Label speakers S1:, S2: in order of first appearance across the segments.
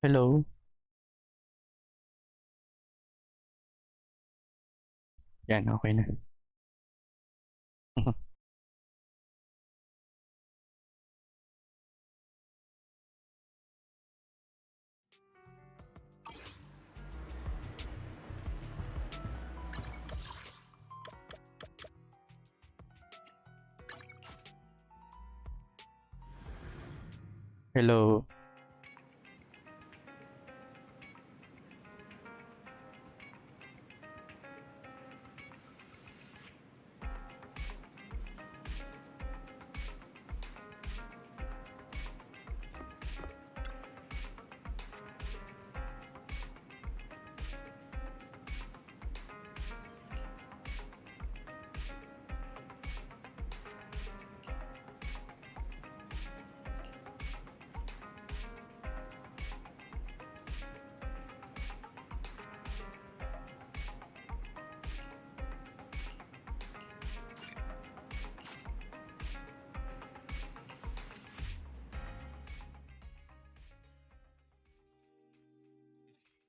S1: Hello. Yan, okay na. Hello.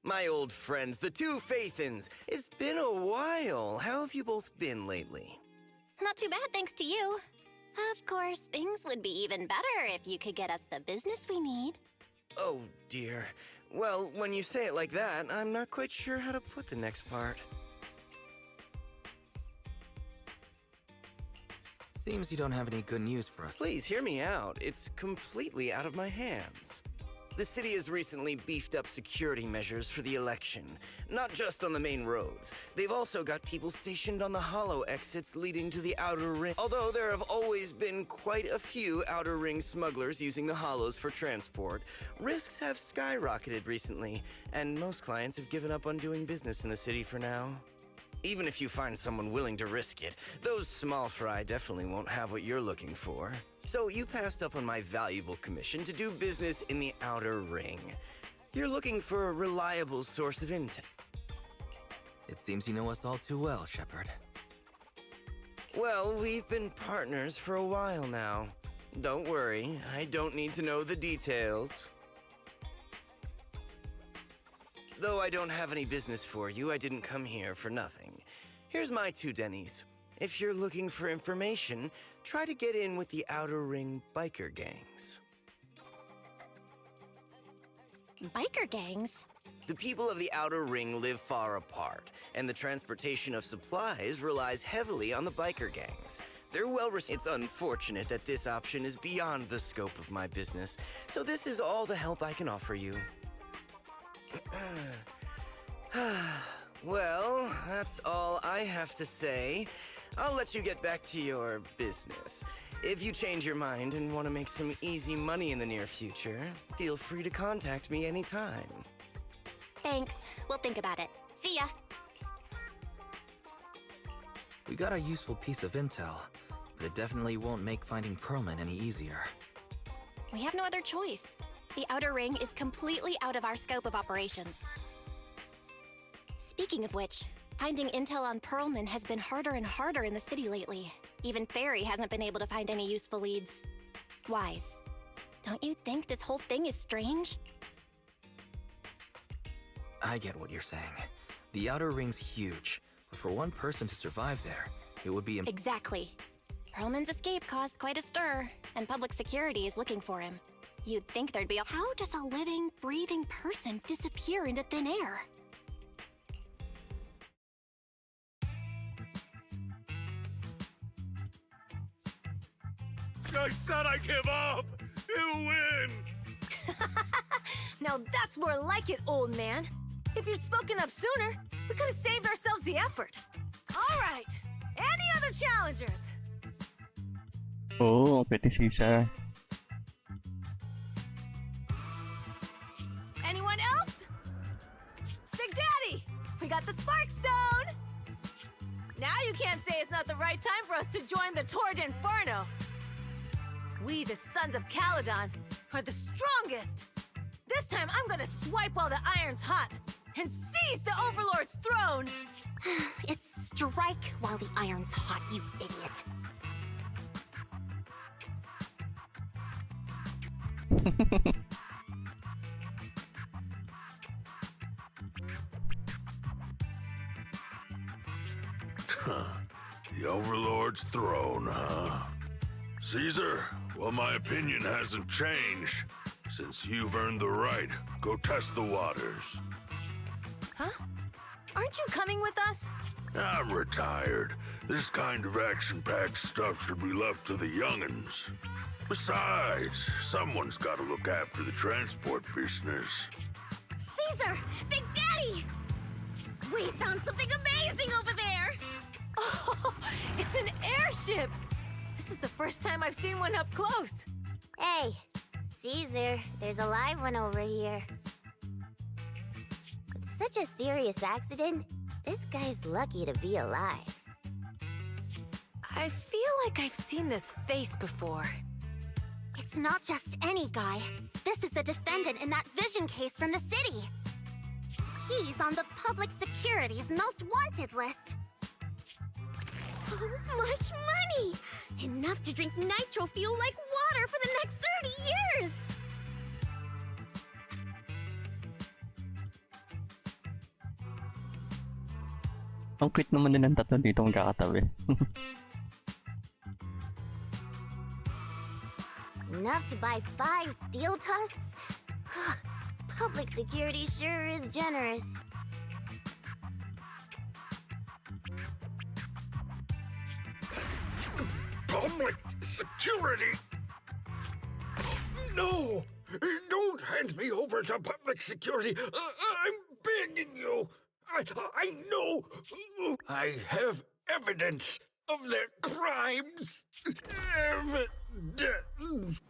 S2: My old friends, the two Faithins. It's been a while. How have you both been lately?
S3: Not too bad, thanks to you. Of course, things would be even better if you could get us the business we need.
S2: Oh, dear. Well, when you say it like that, I'm not quite sure how to put the next part.
S4: Seems you don't have any good news for us.
S2: Please hear me out. It's completely out of my hands. The city has recently beefed up security measures for the election, not just on the main roads. They've also got people stationed on the hollow exits leading to the outer ring. Although there have always been quite a few outer ring smugglers using the hollows for transport, risks have skyrocketed recently, and most clients have given up on doing business in the city for now. Even if you find someone willing to risk it, those small fry definitely won't have what you're looking for. So you passed up on my valuable commission to do business in the outer ring. You're looking for a reliable source of intel.
S4: It seems you know us all too well, Shepard.
S2: Well, we've been partners for a while now. Don't worry, I don't need to know the details. Though I don't have any business for you, I didn't come here for nothing. Here's my 2 dennies. If you're looking for information, try to get in with the outer ring biker gangs.
S3: Biker gangs?
S2: The people of the outer ring live far apart, and the transportation of supplies relies heavily on the biker gangs. They're it's unfortunate that this option is beyond the scope of my business, so this is all the help I can offer you. Well, that's all I have to say. I'll let you get back to your business. If you change your mind and want to make some easy money in the near future, feel free to contact me anytime.
S3: Thanks. We'll think about it. See ya.
S4: We got a useful piece of intel, but it definitely won't make finding Pearlman any easier.
S3: We have no other choice. The outer ring is completely out of our scope of operations. Speaking of which, finding intel on Pearlman has been harder and harder in the city lately. Even Fairy hasn't been able to find any useful leads. Wise, don't you think this whole thing is strange?
S4: I get what you're saying. The outer ring's huge, but for one person to survive there, it would be
S3: Exactly. Pearlman's escape caused quite a stir, and public security is looking for him. You'd think there'd be a— How does a living, breathing person disappear into thin air?
S5: I said I give up! You win!
S6: Now that's more like it, old man. If you'd spoken up sooner, we could have saved ourselves the effort. All right. Any other challengers?
S1: Oo, pwede si Isa.
S6: Anyone else? Big Daddy, we got the Spark Stone. Now you can't say it's not the right time for us to join the Torrid Inferno. We, the Sons of Caledon, are the strongest. This time I'm gonna swipe while the iron's hot and seize the Overlord's throne.
S3: It's strike while the iron's hot, you idiot.
S5: The Overlord's throne, huh? Caesar, well, my opinion hasn't changed. Since you've earned the right, go test the waters.
S6: Huh? Aren't you coming with us?
S5: I'm retired. This kind of action-packed stuff should be left to the young'uns. Besides, someone's got to look after the transport business.
S6: Caesar! Big Daddy! We found something amazing over there! Oh, it's an airship! This is the first time I've seen one up close.
S7: Hey, Caesar, there's a live one over here. With such a serious accident, this guy's lucky to be alive.
S6: I feel like I've seen this face before.
S3: It's not just any guy. This is the defendant in that vision case from the city. He's on the public security's most wanted list. So much money! Enough to drink nitro fuel like water for the next 30 years!
S1: Ang cute naman din ng tatlo dito magkakatabi.
S7: Enough to buy 5 steel tusks? Public security sure is generous.
S5: Public security? No! Don't hand me over to public security! I'm begging you! I know! I have evidence of their crimes! Evidence!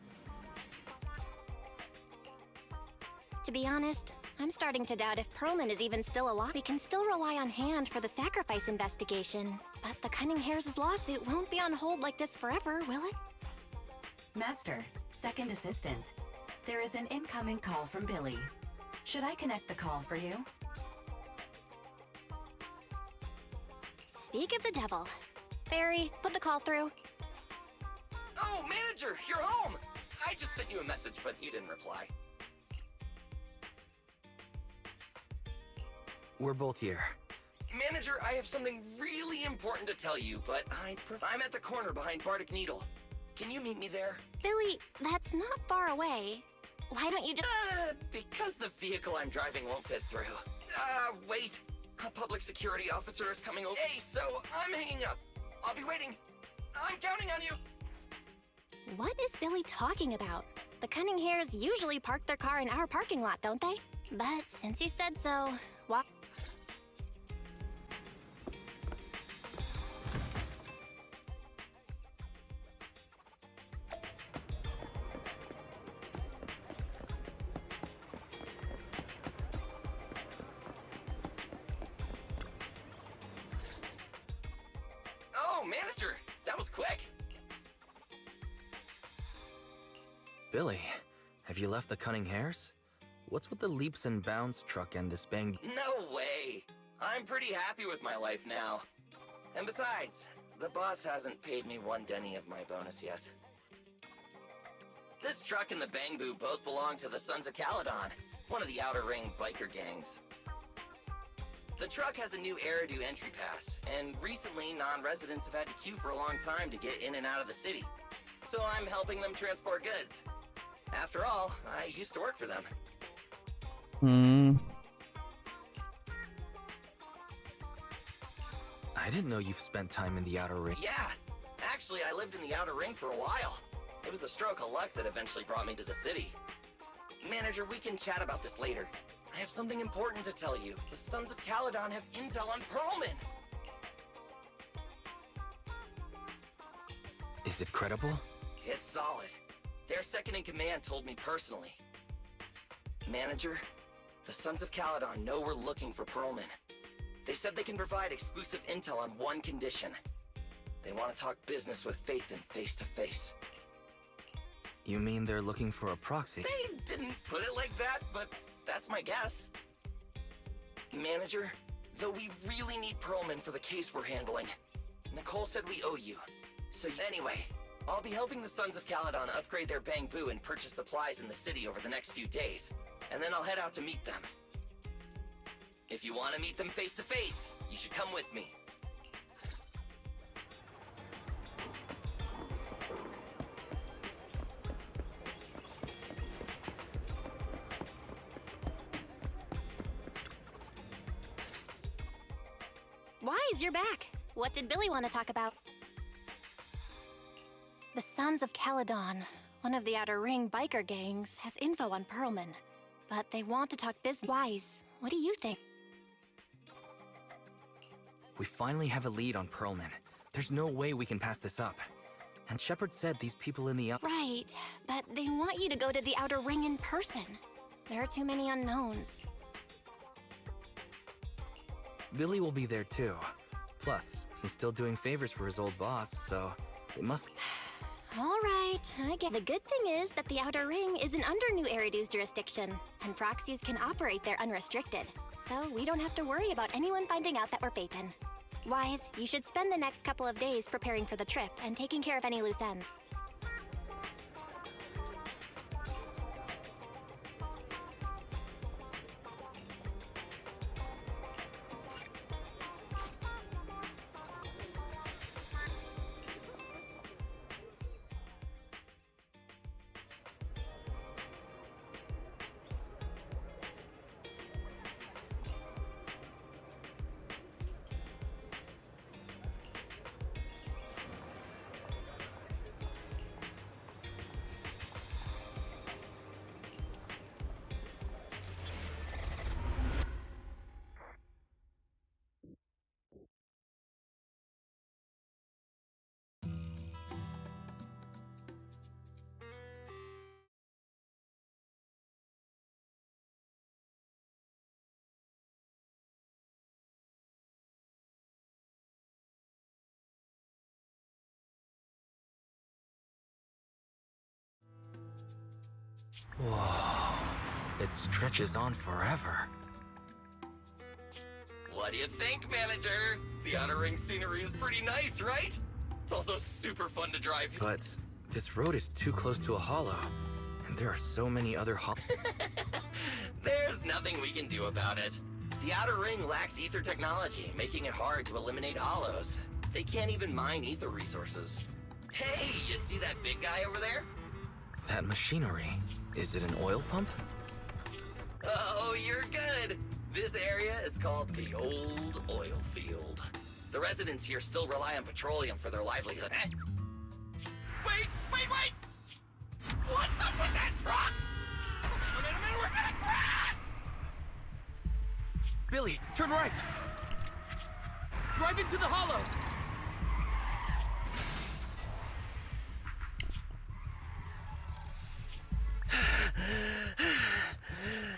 S3: To be honest, I'm starting to doubt if Perlman is even still alive. We can still rely on Hand for the sacrifice investigation, but the Cunning Hares' lawsuit won't be on hold like this forever, will it?
S8: Master, second assistant. There is an incoming call from Billy. Should I connect the call for you?
S3: Speak of the devil. Fairy, put the call through.
S2: Oh, manager, you're home! I just sent you a message, but you didn't reply.
S4: We're both here.
S2: Manager, I have something really important to tell you, but I'm at the corner behind Bardic Needle. Can you meet me there?
S3: Billy, that's not far away. Why don't you just...
S2: Because the vehicle I'm driving won't fit through. Wait. A public security officer is coming over. Hey, so I'm hanging up. I'll be waiting. I'm counting on you.
S3: What is Billy talking about? The Cunning Hares usually park their car in our parking lot, don't they? But since you said so, what?
S2: Oh, manager, that was quick.
S4: Billy, have you left the Cunning Hares? What's with the leaps and bounds truck and this bang?
S2: No way. I'm pretty happy with my life now. And besides, the boss hasn't paid me 1 denny of my bonus yet. This truck and the Bang Boo both belong to the Sons of Caledon, one of the Outer Ring biker gangs. The truck has a new Eridu entry pass, and recently non-residents have had to queue for a long time to get in and out of the city. So I'm helping them transport goods. After all, I used to work for them.
S4: I didn't know you've spent time in the Outer Ring.
S2: Yeah, actually I lived in the Outer Ring for a while. It was a stroke of luck that eventually brought me to the city. Manager, we can chat about this later. I have something important to tell you. The Sons of Caledon have intel on Perlman.
S4: Is it credible?
S2: It's solid. Their second-in-command told me personally. Manager, the Sons of Caledon know we're looking for Perlman. They said they can provide exclusive intel on one condition. They want to talk business with Faithin face-to-face.
S4: You mean they're looking for a proxy?
S2: They didn't put it like that, but that's my guess. Manager, though we really need Perlman for the case we're handling. Nicole said we owe you. So anyway, I'll be helping the Sons of Caledon upgrade their Bang Boo and purchase supplies in the city over the next few days. And then I'll head out to meet them. If you want to meet them face to face, you should come with me.
S3: Guys, you're back. What did Billy want to talk about? The Sons of Caledon, one of the Outer Ring biker gangs, has info on Perlman. But they want to talk business. Wise, what do you think?
S4: We finally have a lead on Perlman. There's no way we can pass this up. And Shepard said these people in the
S3: Right, but they want you to go to the Outer Ring in person. There are too many unknowns.
S4: Billy will be there too. Plus, he's still doing favors for his old boss, so it must...
S3: All right, I get. The good thing is that the Outer Ring isn't under New Eridu's jurisdiction, and proxies can operate there unrestricted. So we don't have to worry about anyone finding out that we're Pathan. Wise, you should spend the next couple of days preparing for the trip and taking care of any loose ends.
S4: Whoa. It stretches on forever.
S2: What do you think, manager? The Outer Ring scenery is pretty nice, right? It's also super fun to drive.
S4: But this road is too close to a hollow, and there are so many other
S2: There's nothing we can do about it. The Outer Ring lacks ether technology, making it hard to eliminate hollows. They can't even mine ether resources. Hey, you see that big guy over there?
S4: That machinery. Is it an oil pump?
S2: Oh, you're good. This area is called the Old Oil Field. The residents here still rely on petroleum for their livelihood. Wait! What's up with that truck? Oh man, we're gonna crash!
S4: Billy, turn right! Drive into the hollow!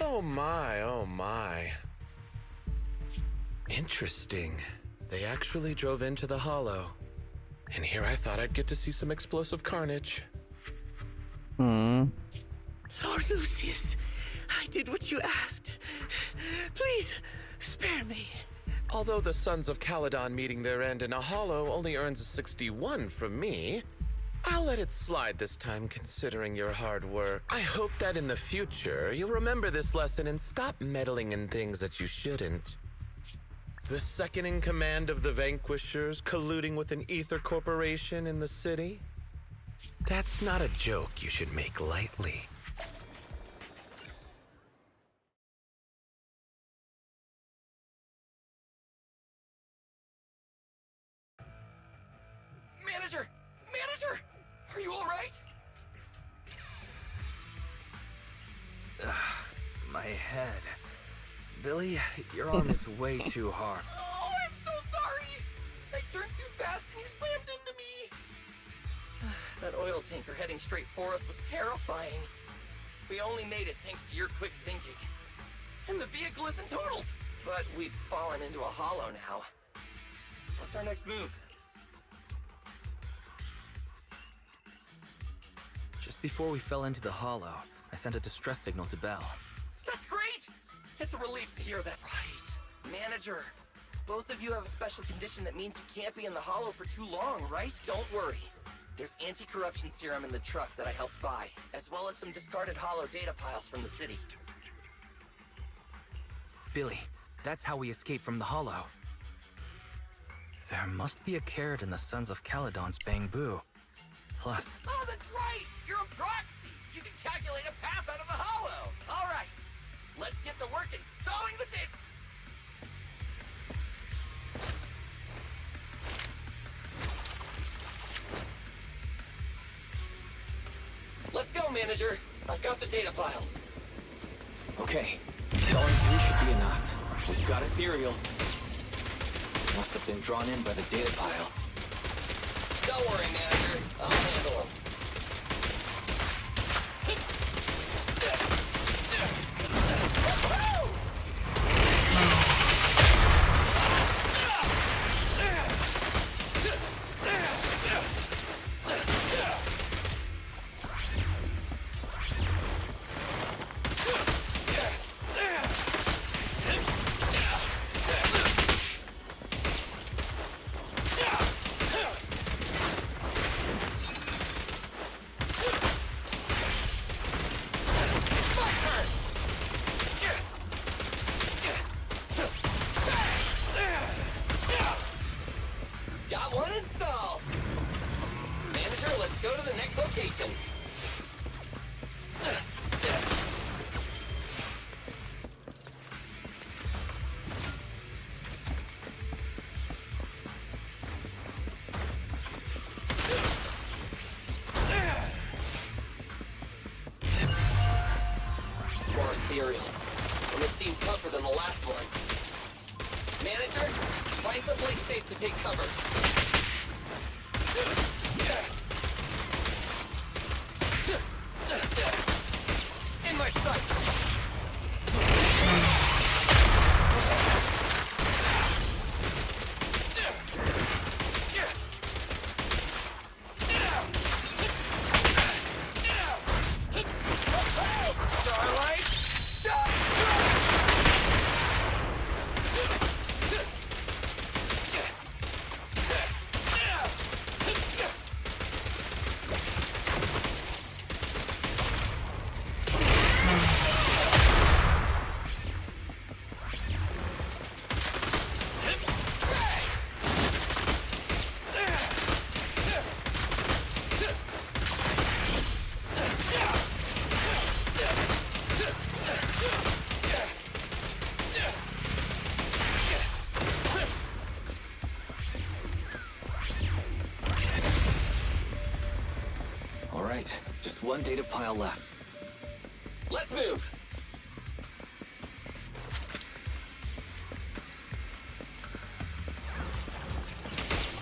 S9: Oh my. Interesting. They actually drove into the hollow. And here I thought I'd get to see some explosive carnage.
S2: Lord Lucius, I did what you asked. Please, spare me.
S9: Although the Sons of Caledon meeting their end in a hollow only earns a 61 from me, I'll let it slide this time considering your hard work. I hope that in the future, you'll remember this lesson and stop meddling in things that you shouldn't. The second in command of the Vanquishers colluding with an ether corporation in the city? That's not a joke you should make lightly.
S2: Manager! Are you all right?
S4: My head. Billy, your arm is way too hard.
S2: Oh, I'm so sorry! I turned too fast and you slammed into me! That oil tanker heading straight for us was terrifying. We only made it thanks to your quick thinking. And the vehicle isn't totaled! But we've fallen into a hollow now. What's our next move?
S4: Just before we fell into the hollow, I sent a distress signal to Belle.
S2: That's great! It's a relief to hear that. Right. Manager, both of you have a special condition that means you can't be in the hollow for too long, right? Don't worry. There's anti-corruption serum in the truck that I helped buy, as well as some discarded hollow data piles from the city.
S4: Billy, that's how we escaped from the hollow. There must be a carrot in the Sons of Caledon's bamboo. Plus...
S2: Oh, that's right! You're a proxy! You can calculate a path out of the hollow! All right! Let's get to work installing the data...
S4: Manager. I've got the data files. Okay. Telling 3 should be enough. We've got ethereals. Must have been drawn in by the data files. Don't worry, Manager. I'll handle them. Got one installed! Manager, let's go to the next location. More ethereals. Some that seem tougher than the last ones. Manager, find someplace safe to take cover. In my sights! Starlight, shot! All right, just one data pile left. Let's move!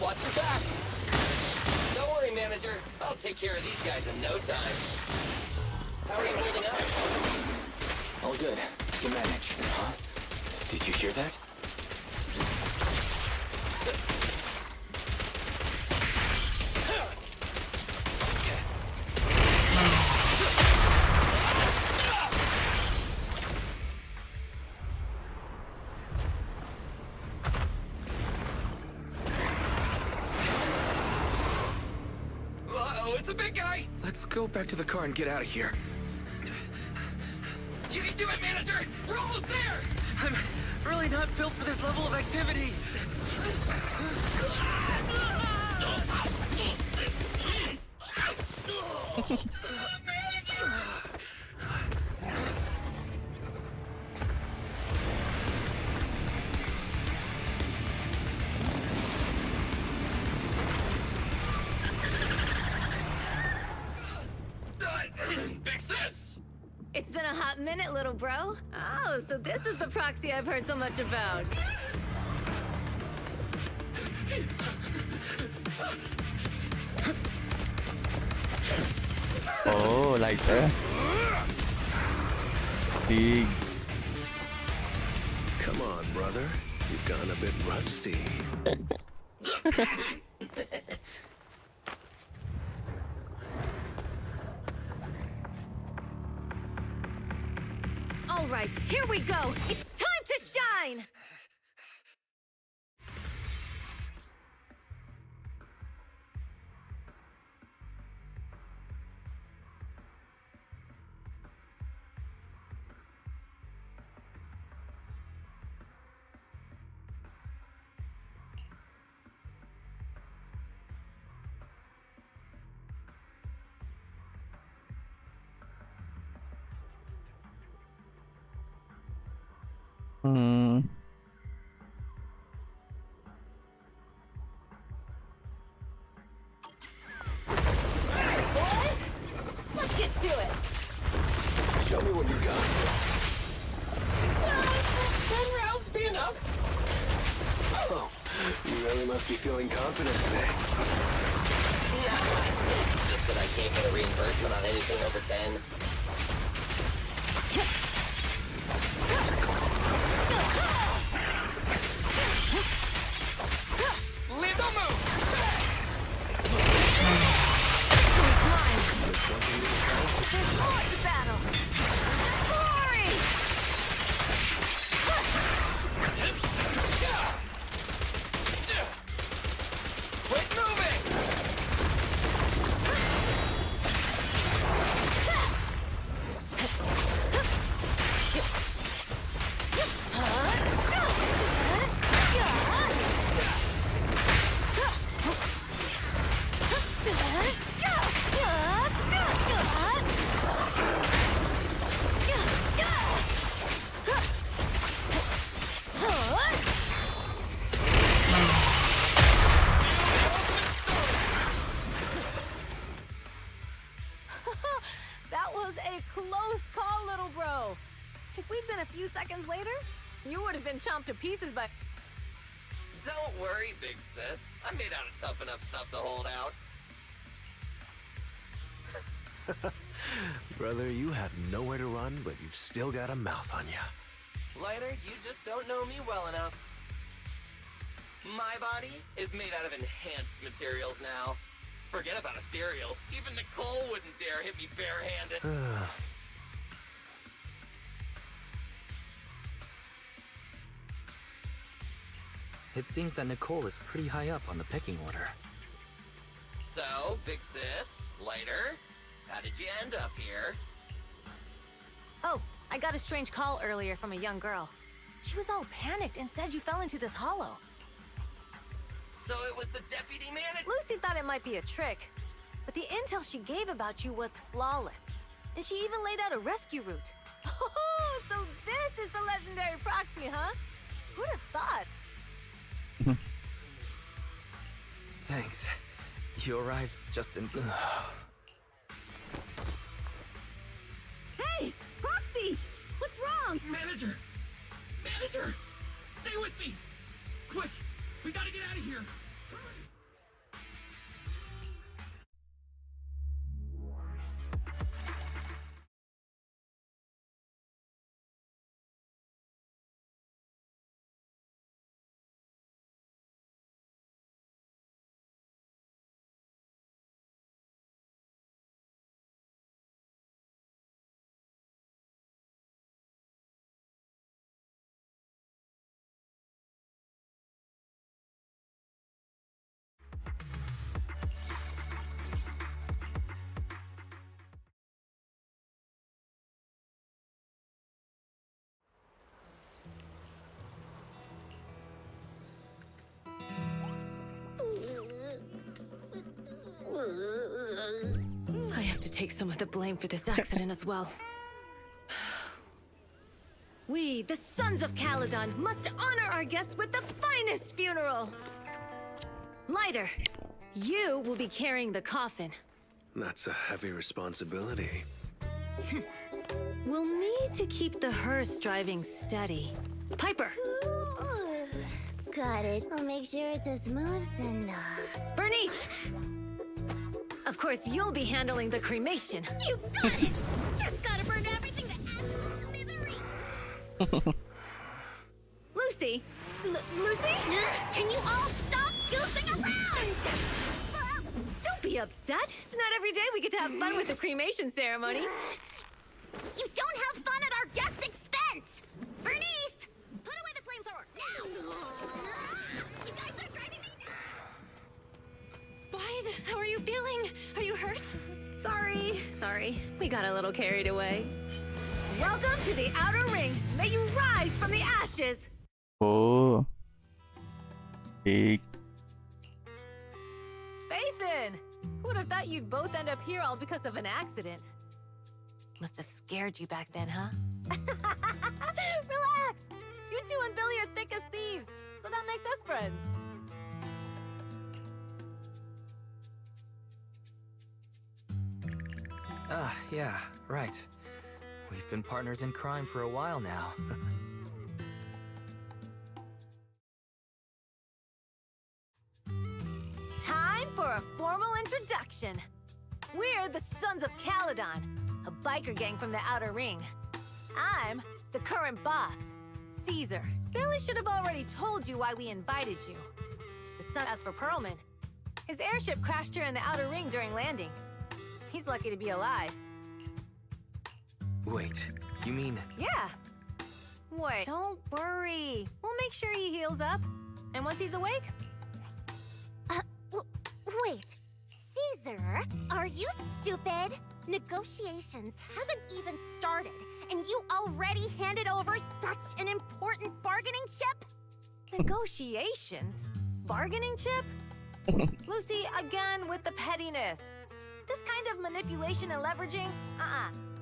S4: Watch your back! Don't worry, Manager. I'll take care of these guys in no time. How are you holding up? All good. You can manage. Huh? Did you hear that? Uh-oh, it's a big guy! Let's go back to the car and get out of here. You can do it, Manager! We're almost there! I'm really not built for this level of activity. Fix this!
S6: It's been a hot minute, little bro. Oh, so this is the proxy I've heard so much about.
S1: Oh, like that. Big.
S5: Come on, brother. You've gone a bit rusty.
S6: All right, here we go. It's time to shine!
S1: Hmm.
S6: Boys, let's get to it.
S4: me what you got. 10 rounds be enough? Oh, you really must be feeling confident today.
S10: Nah, it's just that I can't get a reimbursement on anything over 10.
S4: Little move!
S6: There's more to battle! Glory!
S4: Quit moving!
S6: That was a close call, little bro. If we'd been a few seconds later, you would have been chomped to pieces by...
S10: Don't worry, big sis. I'm made out of tough enough stuff to hold out.
S11: Brother, you have nowhere to run, but you've still got a mouth on you.
S10: Lighter, you just don't know me well enough. My body is made out of enhanced materials now. Forget about ethereals. Even Nicole wouldn't dare hit me barehanded.
S4: It seems that Nicole is pretty high up on the pecking order.
S10: So, big sis, Lighter, how did you end up here?
S6: Oh, I got a strange call earlier from a young girl. She was all panicked and said you fell into this hollow.
S10: So it was the deputy manager?
S6: Lucy thought it might be a trick, but the intel she gave about you was flawless. And she even laid out a rescue route. Oh, so this is the legendary proxy, huh? Who'd have thought?
S4: Thanks. You arrived just in...
S6: Hey, Proxy! What's wrong?
S5: Manager! Manager! Stay with me! Quick! We gotta get out of here!
S6: I have to take some of the blame for this accident as well. We, the Sons of Caledon, must honor our guests with the finest funeral! Lighter, you will be carrying the coffin.
S11: That's a heavy responsibility.
S6: We'll need to keep the hearse driving steady. Piper!
S7: Got it. I'll make sure it's as smooth and
S6: Bernice! Of course, you'll be handling the cremation.
S3: You got it! Just gotta burn everything to ashes and smithereens!
S6: Lucy! Lucy?
S3: Can you all stop goofing around?
S6: Don't be upset. It's not every day we get to have fun with the cremation ceremony.
S3: You don't have fun at our guest expense! Bernice! Put away the flamethrower, now! You guys are driving me nuts!
S6: Why? How are you feeling? Are you hurt? Sorry. We got a little carried away. Welcome to the Outer Ring. May you rise from the ashes.
S1: Oh. Big.
S6: Faithin! Who would have thought you'd both end up here all because of an accident? Must have scared you back then, huh? Relax! You two and Billy are thick as thieves, so that makes us friends.
S4: Yeah, right. We've been partners in crime for a while now.
S6: Time for a formal introduction. We're the Sons of Caledon, a biker gang from the Outer Ring. I'm the current boss, Caesar. Billy should have already told you why we invited you. The son, as for Perlman, his airship crashed here in the Outer Ring during landing. He's lucky to be alive.
S4: Wait, you mean...
S6: Yeah. Wait, don't worry. We'll make sure he heals up. And once he's awake...
S3: Wait. Caesar, are you stupid? Negotiations haven't even started, and you already handed over such an important bargaining chip?
S6: Negotiations? Bargaining chip? Lucy, again with the pettiness. This kind of manipulation and leveraging?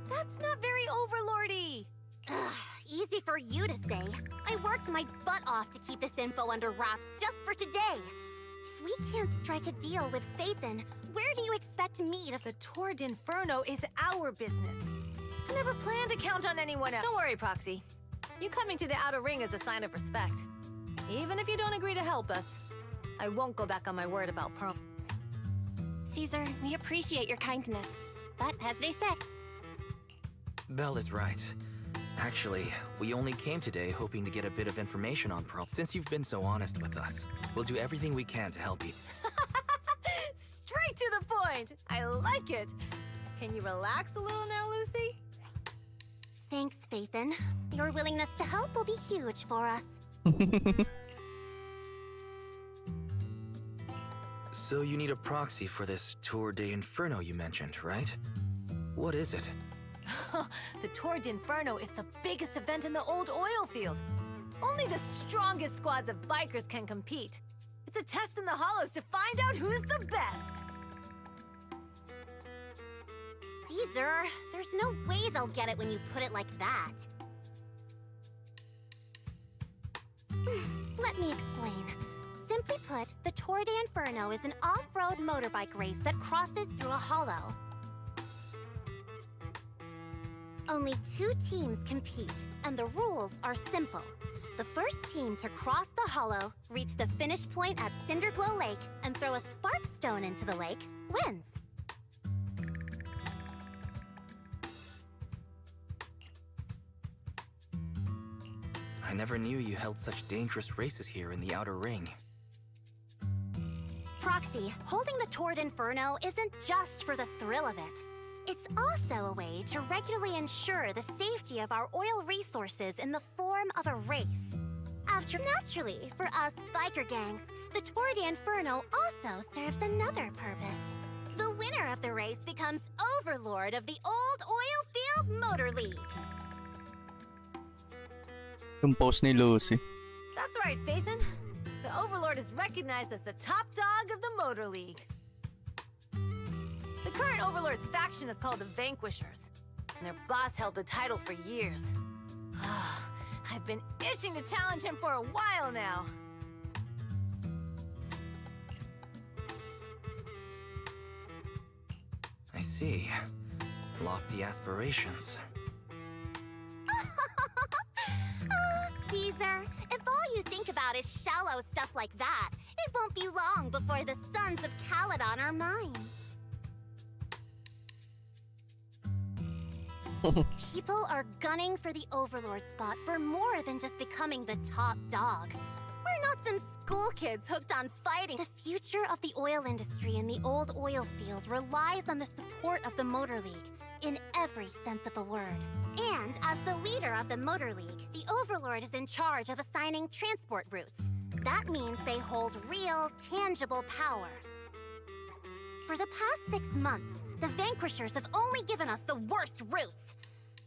S6: That's not very overlordy.
S3: Ugh, easy for you to say. I worked my butt off to keep this info under wraps just for today. If we can't strike a deal with Phaethon, where do you expect me to...
S6: The Tour d'Inferno is our business. I never planned to count on anyone else. Don't worry, Proxy. You coming to the Outer Ring is a sign of respect. Even if you don't agree to help us, I won't go back on my word about Pearl.
S3: Caesar, we appreciate your kindness. But as they said...
S4: Belle is right. Actually, we only came today hoping to get a bit of information on Pearl. Since you've been so honest with us, we'll do everything we can to help you.
S6: Straight to the point! I like it! Can you relax a little now, Lucy?
S3: Thanks, Phaethon. Your willingness to help will be huge for us.
S4: So you need a proxy for this Tour d'Inferno you mentioned, right? What is it?
S6: The Tour d'Inferno is the biggest event in the old oil field. Only the strongest squads of bikers can compete. It's a test in the hollows to find out who's the best.
S3: Caesar, there's no way they'll get it when you put it like that. Let me explain. Simply put, the Tour d'Inferno is an off-road motorbike race that crosses through a hollow. Only 2 teams compete, and the rules are simple. The first team to cross the hollow, reach the finish point at Cinderglow Lake, and throw a spark stone into the lake, wins.
S4: I never knew you held such dangerous races here in the Outer Ring.
S3: Proxy, holding the Tour d'Inferno isn't just for the thrill of it. It's also a way to regularly ensure the safety of our oil resources in the form of a race. Naturally, for us biker gangs, the Tour d'Inferno also serves another purpose. The winner of the race becomes overlord of the Old Oil Field Motor League.
S1: Yung post ni Lucy.
S6: That's right, Phaethon. The Overlord is recognized as the top dog of the Motor League. The current Overlord's faction is called the Vanquishers, and their boss held the title for years. I've been itching to challenge him for a while now.
S4: I see. Lofty aspirations.
S3: Oh, Caesar, if all you think about is shallow stuff like that, it won't be long before the Sons of Caledon are mine. People are gunning for the Overlord spot for more than just becoming the top dog. We're not some school kids hooked on fighting. The future of the oil industry in the old oil field relies on the support of the Motor League, in every sense of the word. And as the leader of the Motor League, the Overlord is in charge of assigning transport routes. That means they hold real, tangible power. For the past 6 months, the Vanquishers have only given us the worst routes.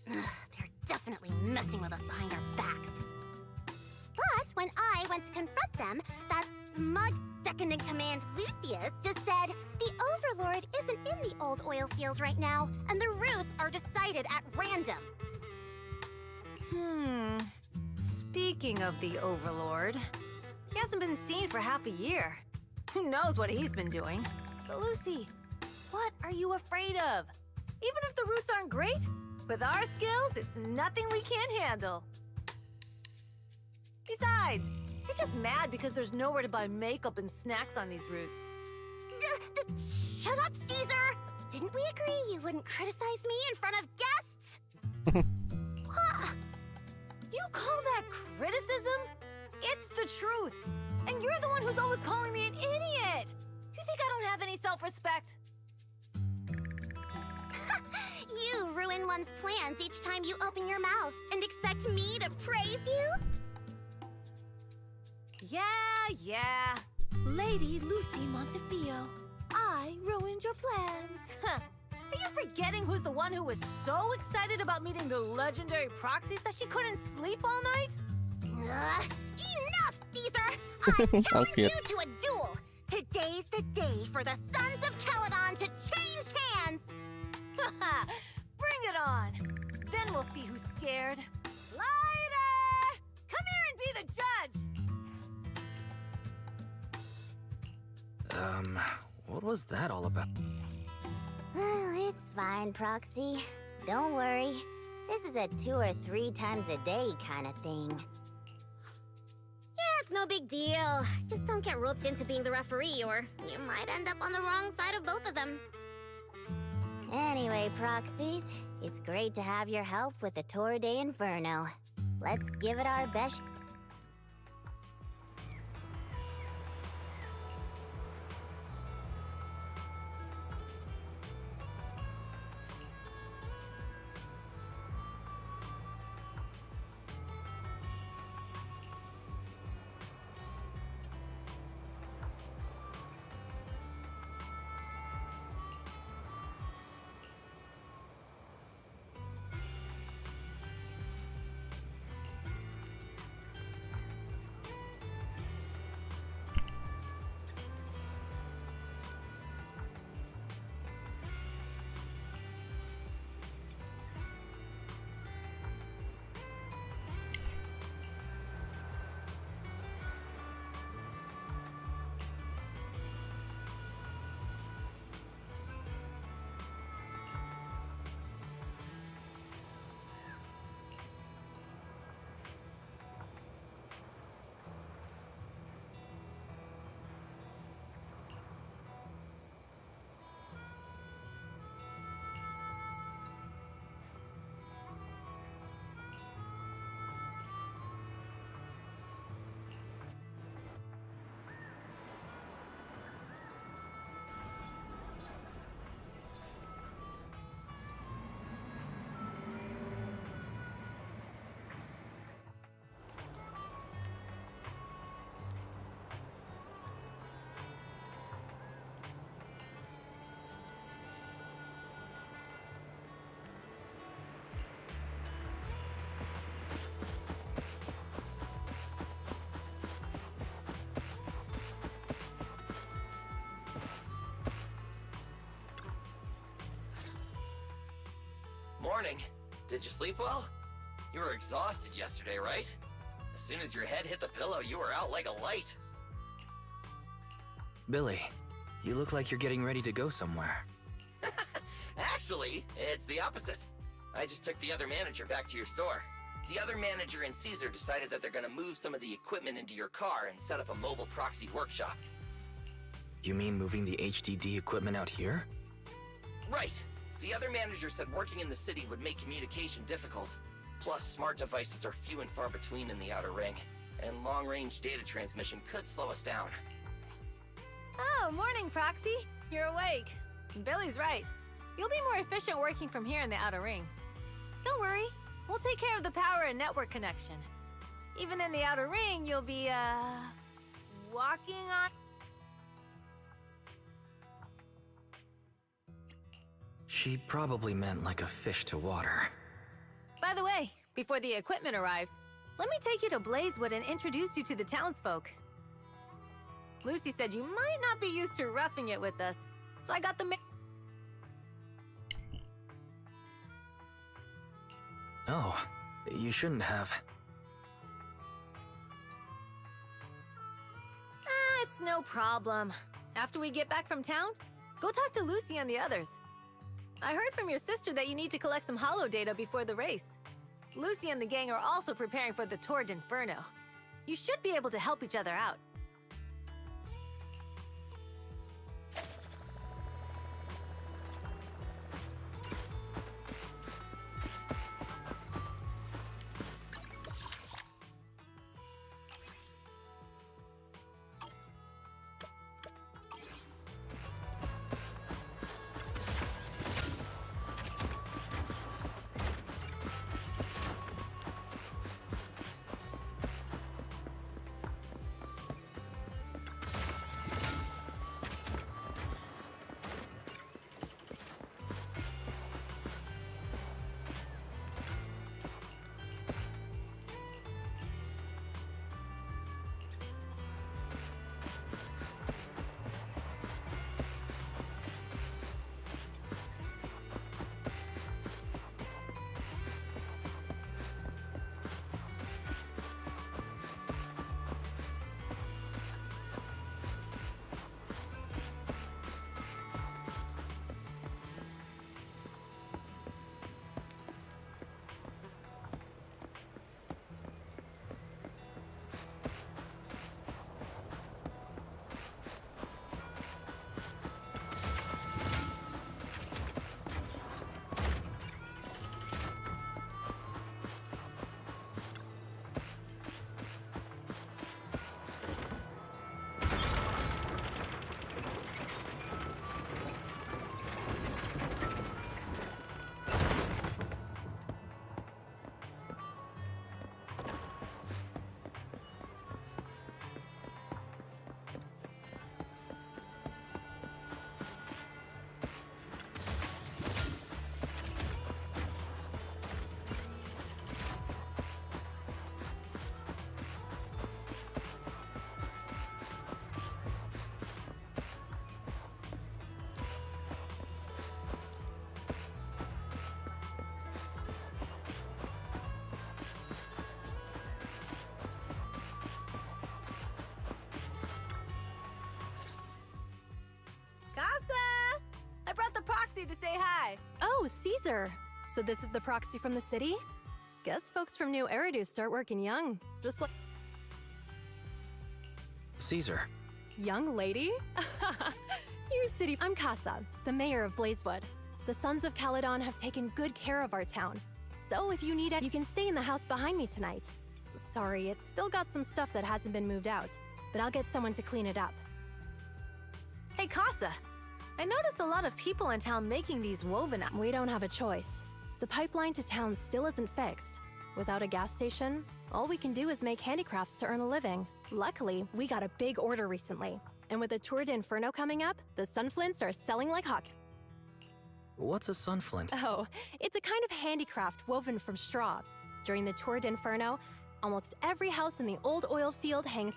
S3: They're definitely messing with us behind our backs. But when I went to confront them, that smug second-in-command Lucius just said, the Overlord isn't in the old oil field right now, and the routes are decided at random.
S6: Speaking of the Overlord, he hasn't been seen for half a year. Who knows what he's been doing? But Lucy, what are you afraid of? Even if the routes aren't great, With our skills, it's nothing we can't handle. Besides, you're just mad because there's nowhere to buy makeup and snacks on these routes.
S3: Shut up, Caesar! Didn't we agree you wouldn't criticize me in front of guests?
S6: What? You call that criticism? It's the truth. And you're the one who's always calling me an idiot. Do you think I don't have any self-respect?
S3: You ruin one's plans each time you open your mouth and expect me to praise you?
S6: Yeah. Lady Lucy Montefiore, I ruined your plans. Are you forgetting who's the one who was so excited about meeting the legendary proxies that she couldn't sleep all night?
S3: Enough, Caesar! I challenge you to a duel! Today's the day for the Sons of Caledon to change hands!
S6: Bring it on! Then we'll see who's scared. Lighter! Come here and be the judge!
S4: What was that all about?
S7: It's fine, Proxy. Don't worry. This is a 2 or 3 times a day kind of thing. Yeah, it's no big deal. Just don't get roped into being the referee, or you might end up on the wrong side of both of them. Anyway, Proxies, it's great to have your help with the Tour de Inferno. Let's give it our best.
S10: Morning. Did you sleep well? You were exhausted yesterday, right? As soon as your head hit the pillow, you were out like a light.
S4: Billy, you look like you're getting ready to go somewhere.
S10: Actually, it's the opposite. I just took the other manager back to your store. The other manager and Caesar decided that they're gonna move some of the equipment into your car and set up a mobile proxy workshop.
S4: You mean moving the HDD equipment out here?
S10: Right. The other manager said working in the city would make communication difficult. Plus, smart devices are few and far between in the Outer Ring, and long-range data transmission could slow us down.
S6: Oh, morning, Proxy. You're awake. Billy's right. You'll be more efficient working from here in the Outer Ring. Don't worry. We'll take care of the power and network connection. Even in the Outer Ring, you'll be, walking on...
S4: She probably meant like a fish to water.
S6: By the way, before the equipment arrives, let me take you to Blazewood and introduce you to the townsfolk. Lucy said you might not be used to roughing it with us, so I got the
S4: Oh, you shouldn't have.
S6: It's no problem. After we get back from town, go talk to Lucy and the others. I heard from your sister that you need to collect some holo data before the race. Lucy and the gang are also preparing for the Tour d'Inferno. You should be able to help each other out. I brought the proxy to say hi.
S12: Oh, Caesar. So this is the proxy from the city? Guess folks from New Eridu start working young. Just like...
S4: Caesar.
S12: Young lady? You city... I'm Casa, the mayor of Blazewood. The Sons of Caledon have taken good care of our town. So if you need it, you can stay in the house behind me tonight. Sorry, it's still got some stuff that hasn't been moved out, but I'll get someone to clean it up.
S6: Hey, Casa. I noticed a lot of people in town making these woven...
S12: We don't have a choice. The pipeline to town still isn't fixed. Without a gas station, all we can do is make handicrafts to earn a living. Luckily, we got a big order recently. And with the Tour d'Inferno coming up, the sunflints are selling like hot.
S4: What's a sunflint?
S12: Oh, it's a kind of handicraft woven from straw. During the Tour d'Inferno, almost every house in the old oil field hangs...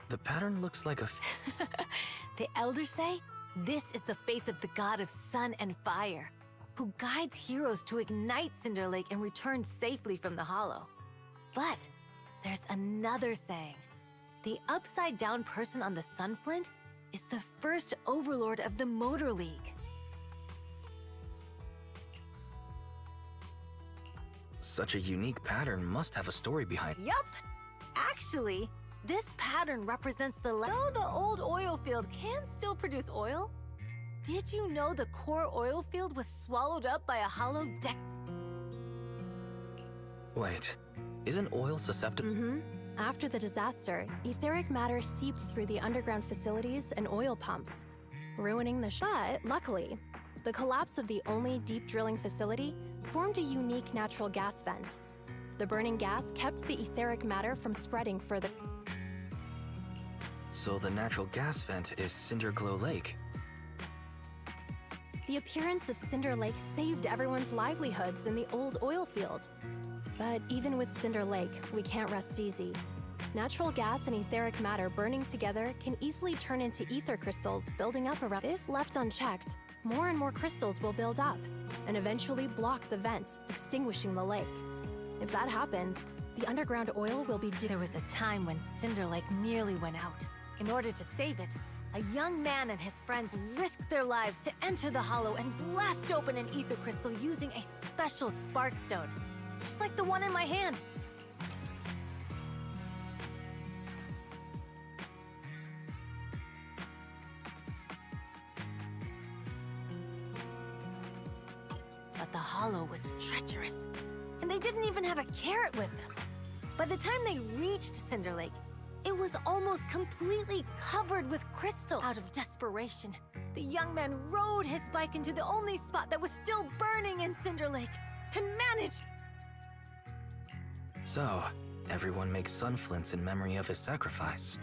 S4: The pattern looks like a...
S6: The elders say this is the face of the god of sun and fire, who guides heroes to ignite Cinder Lake and return safely from the hollow. But there's another saying. The upside-down person on the sunflint is the first overlord of the Motor League.
S4: Such a unique pattern must have a story behind it.
S6: Yup! Actually, this pattern represents the... So the old oil field can still produce oil? Did you know the core oil field was swallowed up by a hollow deck?
S4: Wait, isn't oil susceptible?
S12: Mm-hmm. After the disaster, etheric matter seeped through the underground facilities and oil pumps, ruining the But luckily, the collapse of the only deep drilling facility formed a unique natural gas vent. The burning gas kept the etheric matter from spreading further.
S4: So the natural gas vent is Cinderglow Lake.
S12: The appearance of Cinder Lake saved everyone's livelihoods in the old oil field. But even with Cinder Lake, we can't rest easy. Natural gas and etheric matter burning together can easily turn into ether crystals building up around. If left unchecked, more and more crystals will build up and eventually block the vent, extinguishing the lake. If that happens, the underground oil will be
S6: There was a time when Cinder Lake nearly went out. In order to save it, a young man and his friends risked their lives to enter the hollow and blast open an ether crystal using a special spark stone, just like the one in my hand. But the hollow was treacherous, and they didn't even have a carrot with them. By the time they reached Cinder Lake, it was almost completely covered with crystal. Out of desperation, the young man rode his bike into the only spot that was still burning in Cinder Lake and managed...
S13: So, everyone makes sun flints in memory of his sacrifice.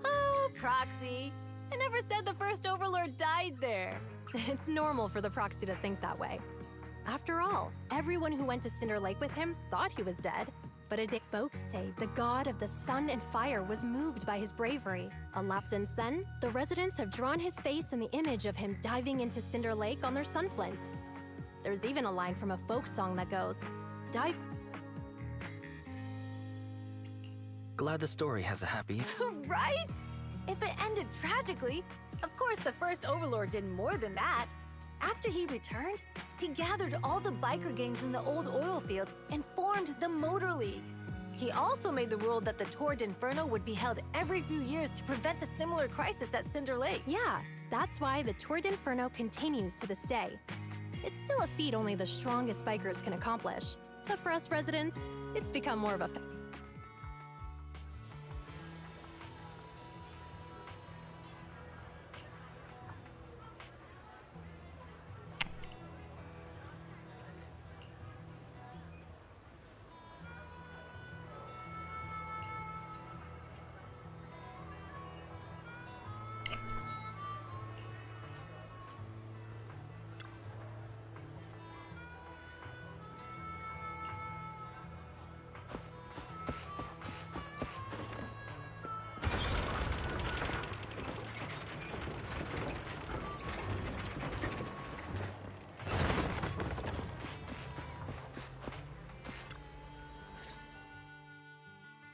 S6: Oh, Proxy. I never said the first Overlord died there.
S12: It's normal for the Proxy to think that way. After all, everyone who went to Cinder Lake with him thought he was dead. But folks say the god of the sun and fire was moved by his bravery. Since then, the residents have drawn his face and the image of him diving into Cinder Lake on their sunflints. There's even a line from a folk song that goes, "Dive."
S13: Glad the story has a happy...
S6: Right? If it ended tragically, of course the first Overlord did more than that. After he returned, he gathered all the biker gangs in the old oil field and formed the Motor League. He also made the rule that the Tour d'Inferno would be held every few years to prevent a similar crisis at Cinder Lake.
S12: Yeah, that's why the Tour d'Inferno continues to this day. It's still a feat only the strongest bikers can accomplish. But for us residents, it's become more of a...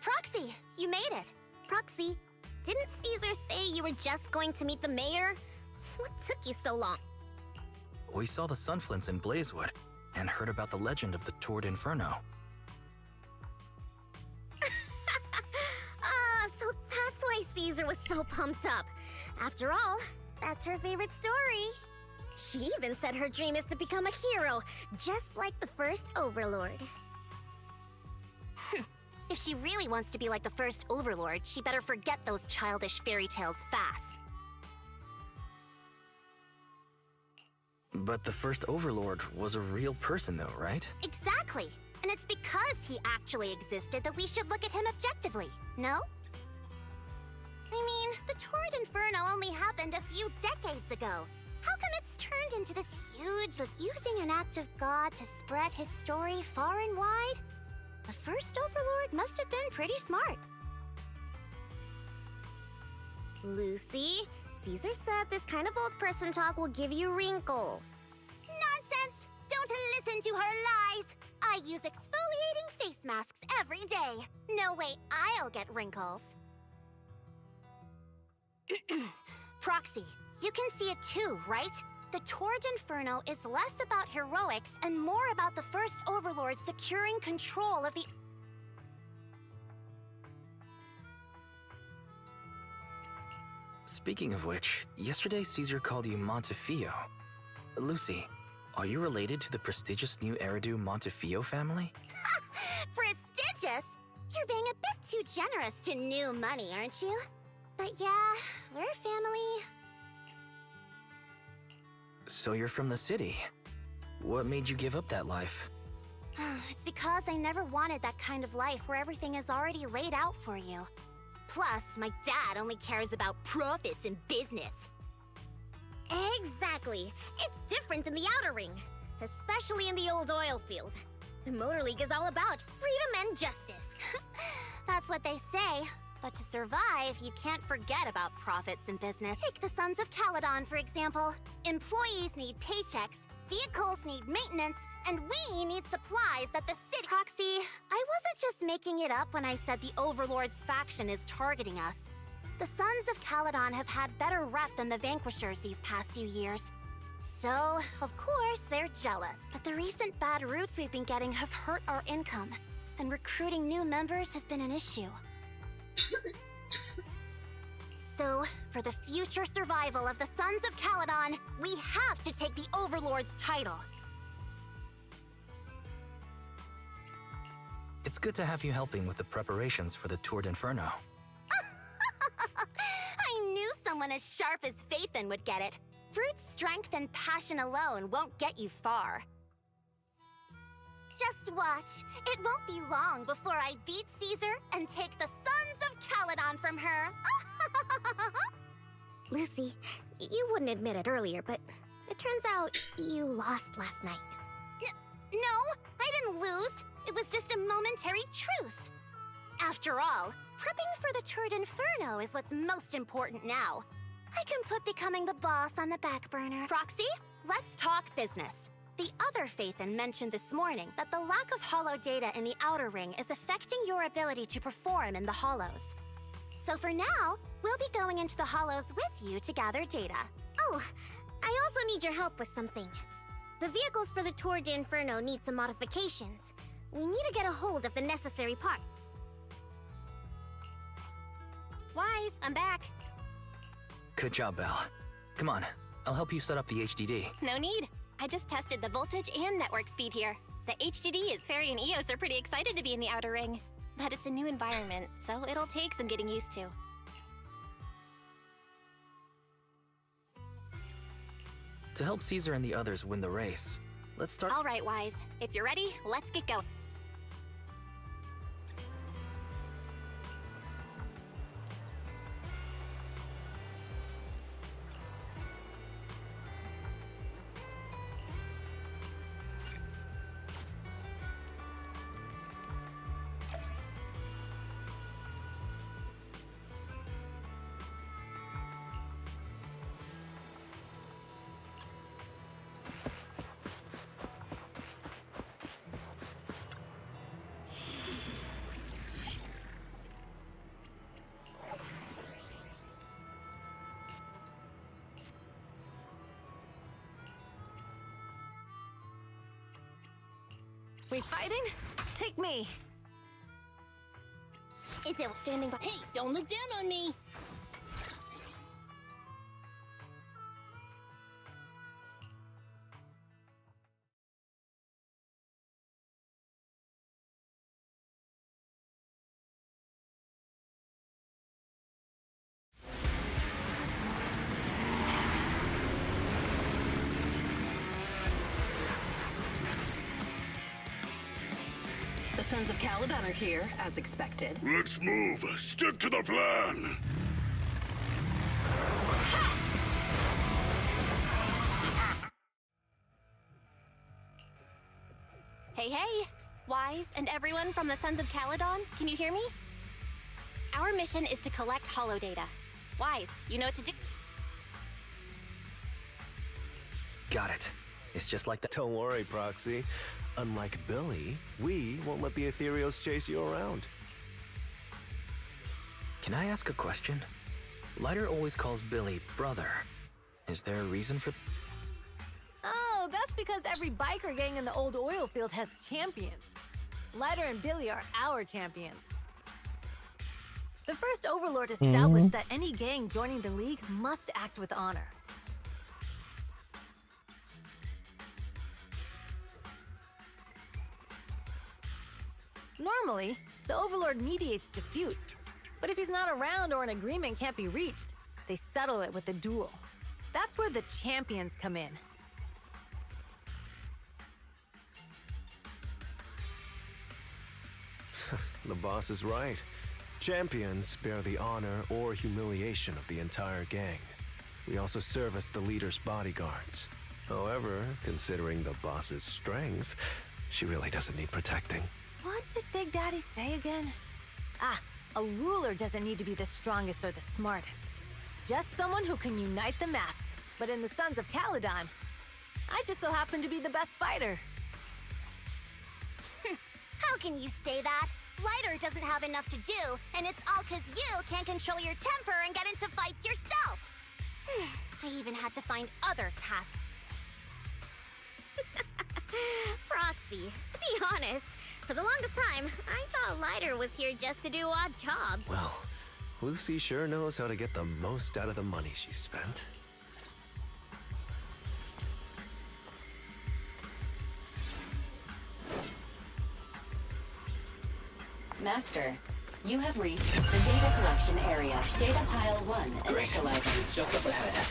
S3: Proxy, you made it. Proxy, didn't Caesar say you were just going to meet the mayor? What took you so long?
S13: We saw the sunflints in Blazewood and heard about the legend of the Tour d'Inferno.
S3: So that's why Caesar was so pumped up. After all, that's her favorite story. She even said her dream is to become a hero, just like the first Overlord. If she really wants to be like the first Overlord, she better forget those childish fairy tales fast.
S13: But the first Overlord was a real person though, right?
S3: Exactly. And it's because he actually existed that we should look at him objectively, no? I mean, the Tour d'Inferno only happened a few decades ago. How come it's turned into this huge, using an act of God to spread his story far and wide? The first Overlord must have been pretty smart. Lucy, Caesar said this kind of old person talk will give you wrinkles. Nonsense! Don't listen to her lies! I use exfoliating face masks every day. No way I'll get wrinkles. Proxy, you can see it too, right? The Tour d'Inferno is less about heroics and more about the first Overlord securing control of the...
S13: Speaking of which, yesterday Caesar called you Montefiore. Lucy, are you related to the prestigious new Eridu Montefiore family?
S3: Prestigious? You're being a bit too generous to new money, aren't you? But yeah, we're family.
S13: So you're from the city. What made you give up that life?
S3: It's because I never wanted that kind of life where everything is already laid out for you. Plus, my dad only cares about profits and business. Exactly. It's different in the Outer Ring, especially in the old oil field. The Motor League is all about freedom and justice. That's what they say. But to survive, you can't forget about profits and business. Take the Sons of Caledon, for example. Employees need paychecks, Vehicles need maintenance, and we need supplies that the city— Proxy, I wasn't just making it up when I said the Overlord's faction is targeting us. The Sons of Caledon have had better rep than the Vanquishers these past few years. So, of course, they're jealous. But the recent bad routes we've been getting have hurt our income, and recruiting new members has been an issue. So, for the future survival of the Sons of Caledon, we have to take the Overlord's title.
S13: It's good to have you helping with the preparations for the Tour d'Inferno.
S3: I knew someone as sharp as Phaethon would get it. Brute strength and passion alone won't get you far. Just watch. It won't be long before I beat Caesar and take the Sons of Caledon from her.
S7: Lucy, you wouldn't admit it earlier, but it turns out you lost last night.
S3: No, I didn't lose. It was just a momentary truce. After all, prepping for the Tour d'Inferno is what's most important now. I can put becoming the boss on the back burner. Proxy, let's talk business. The other Phaethon mentioned this morning that the lack of hollow data in the Outer Ring is affecting your ability to perform in the Hollows. So for now, we'll be going into the Hollows with you to gather data.
S7: Oh, I also need your help with something. The vehicles for the Tour d'Inferno need some modifications. We need to get a hold of the necessary part.
S12: Wise, I'm back.
S13: Good job, Belle. Come on, I'll help you set up the HDD.
S12: No need. I just tested the voltage and network speed here. The HDD is Fairy and Eos are pretty excited to be in the Outer Ring. But it's a new environment, so it'll take some getting used to.
S13: To help Caesar and the others win the race, let's start—
S12: All right, Wise. If you're ready, let's get going.
S6: We fighting? Take me.
S3: Is it standing by? Hey, don't look down on me!
S8: The Sons of Caledon are here, as expected.
S5: Let's move. Stick to the plan.
S12: Hey, hey! Wise and everyone from the Sons of Caledon, can you hear me? Our mission is to collect hollow data. Wise, you know what to do?
S13: Got it. It's just like that.
S11: Don't worry, Proxy. Unlike Billy, we won't let the Ethereals chase you around.
S13: Can I ask a question? Lighter always calls Billy brother. Is there a reason for—
S6: Oh, that's because every biker gang in the old oil field has champions. Lighter and Billy are our champions. The first Overlord established that any gang joining the League must act with honor. Normally, the Overlord mediates disputes, but if he's not around or an agreement can't be reached, they settle it with a duel. That's where the champions come in.
S11: The boss is right. Champions bear the honor or humiliation of the entire gang. We also serve as the leader's bodyguards. However, considering the boss's strength, she really doesn't need protecting.
S6: What did Big Daddy say again? Ah, a ruler doesn't need to be the strongest or the smartest. Just someone who can unite the masses. But in the Sons of Caledon, I just so happen to be the best fighter.
S3: How can you say that? Lighter doesn't have enough to do, and it's all 'cause you can't control your temper and get into fights yourself. I even had to find other tasks.
S7: Proxy, to be honest, for the longest time, I thought Lighter was here just to do odd job.
S11: Well, Lucy sure knows how to get the most out of the money she spent.
S8: Master, you have reached the data collection area. Data pile 1
S13: Great.
S8: initializing.
S13: It's just up ahead.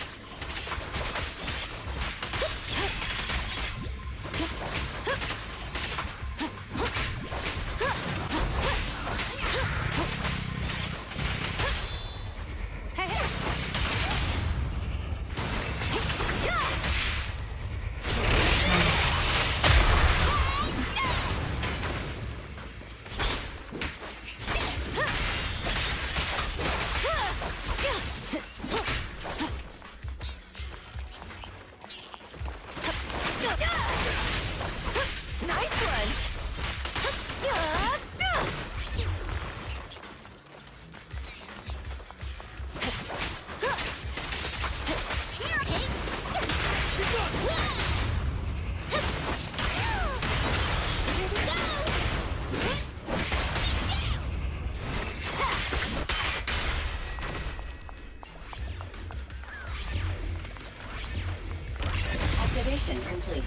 S8: Activation complete.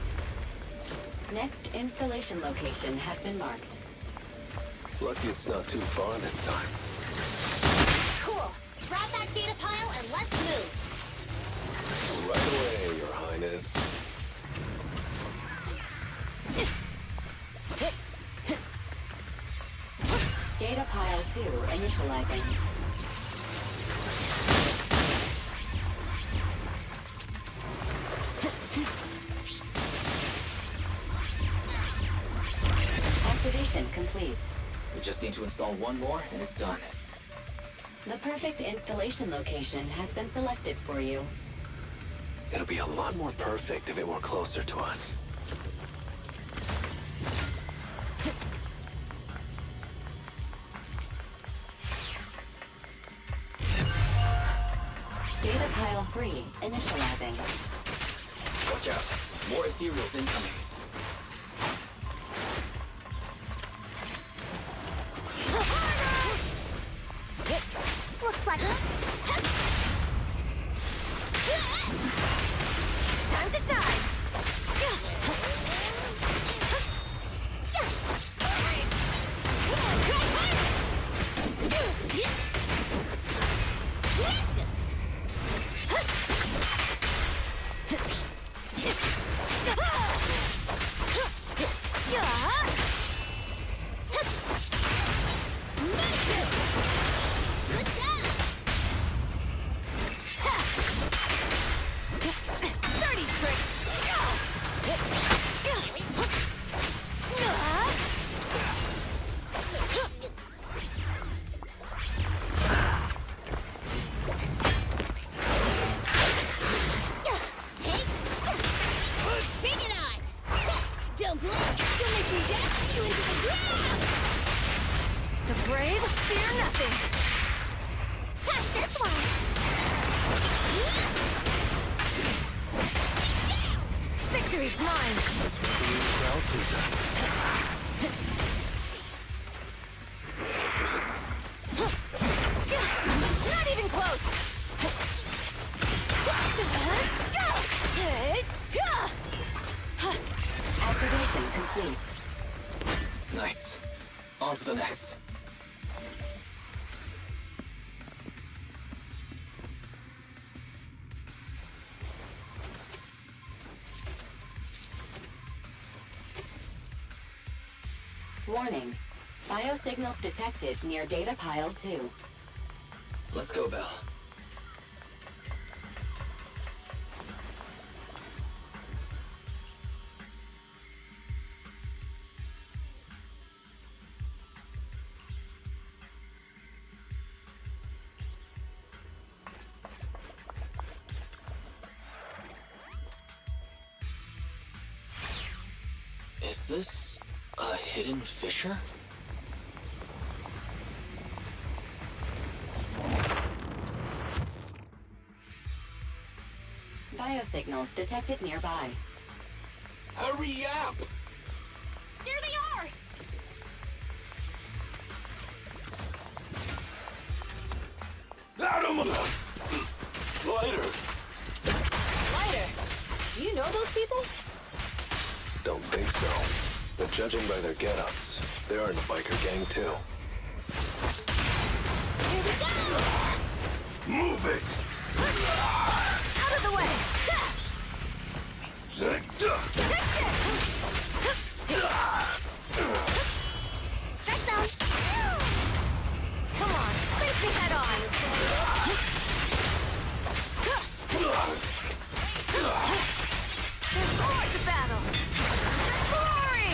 S8: Next installation location has been marked.
S11: Lucky it's not too far this time.
S3: Cool. Grab that data pile and let's move.
S11: Right away, Your Highness.
S8: Data pile 2 initializing. Activation complete.
S13: We just need to install one more, and it's done.
S8: The perfect installation location has been selected for you.
S11: It'll be a lot more perfect if it were closer to us.
S8: Data pile 3 initializing.
S13: Watch out. More ethereals incoming.
S3: Looks like it.
S6: Time to shine! Dirty tricks!
S3: Bring it on! Don't blink! You'll make me dash you into the ground!
S6: The brave fear nothing.
S3: Pass this one!
S6: Victory's mine. Not even close.
S8: Activation complete.
S13: Nice. On to the next.
S8: Warning. Biosignals detected near data pile 2.
S13: Let's go, Belle. Is this a hidden fissure?
S8: Biosignals detected nearby.
S5: Hurry up!
S6: There they are!
S5: Adam! Lighter!
S6: Lighter! Do you know those people?
S11: Don't think so. But judging by their get-ups, they're in the biker gang too.
S6: Here we go!
S5: Move it!
S6: Out of the way! Check them! Come on, face me head on! There's more to battle! Glory!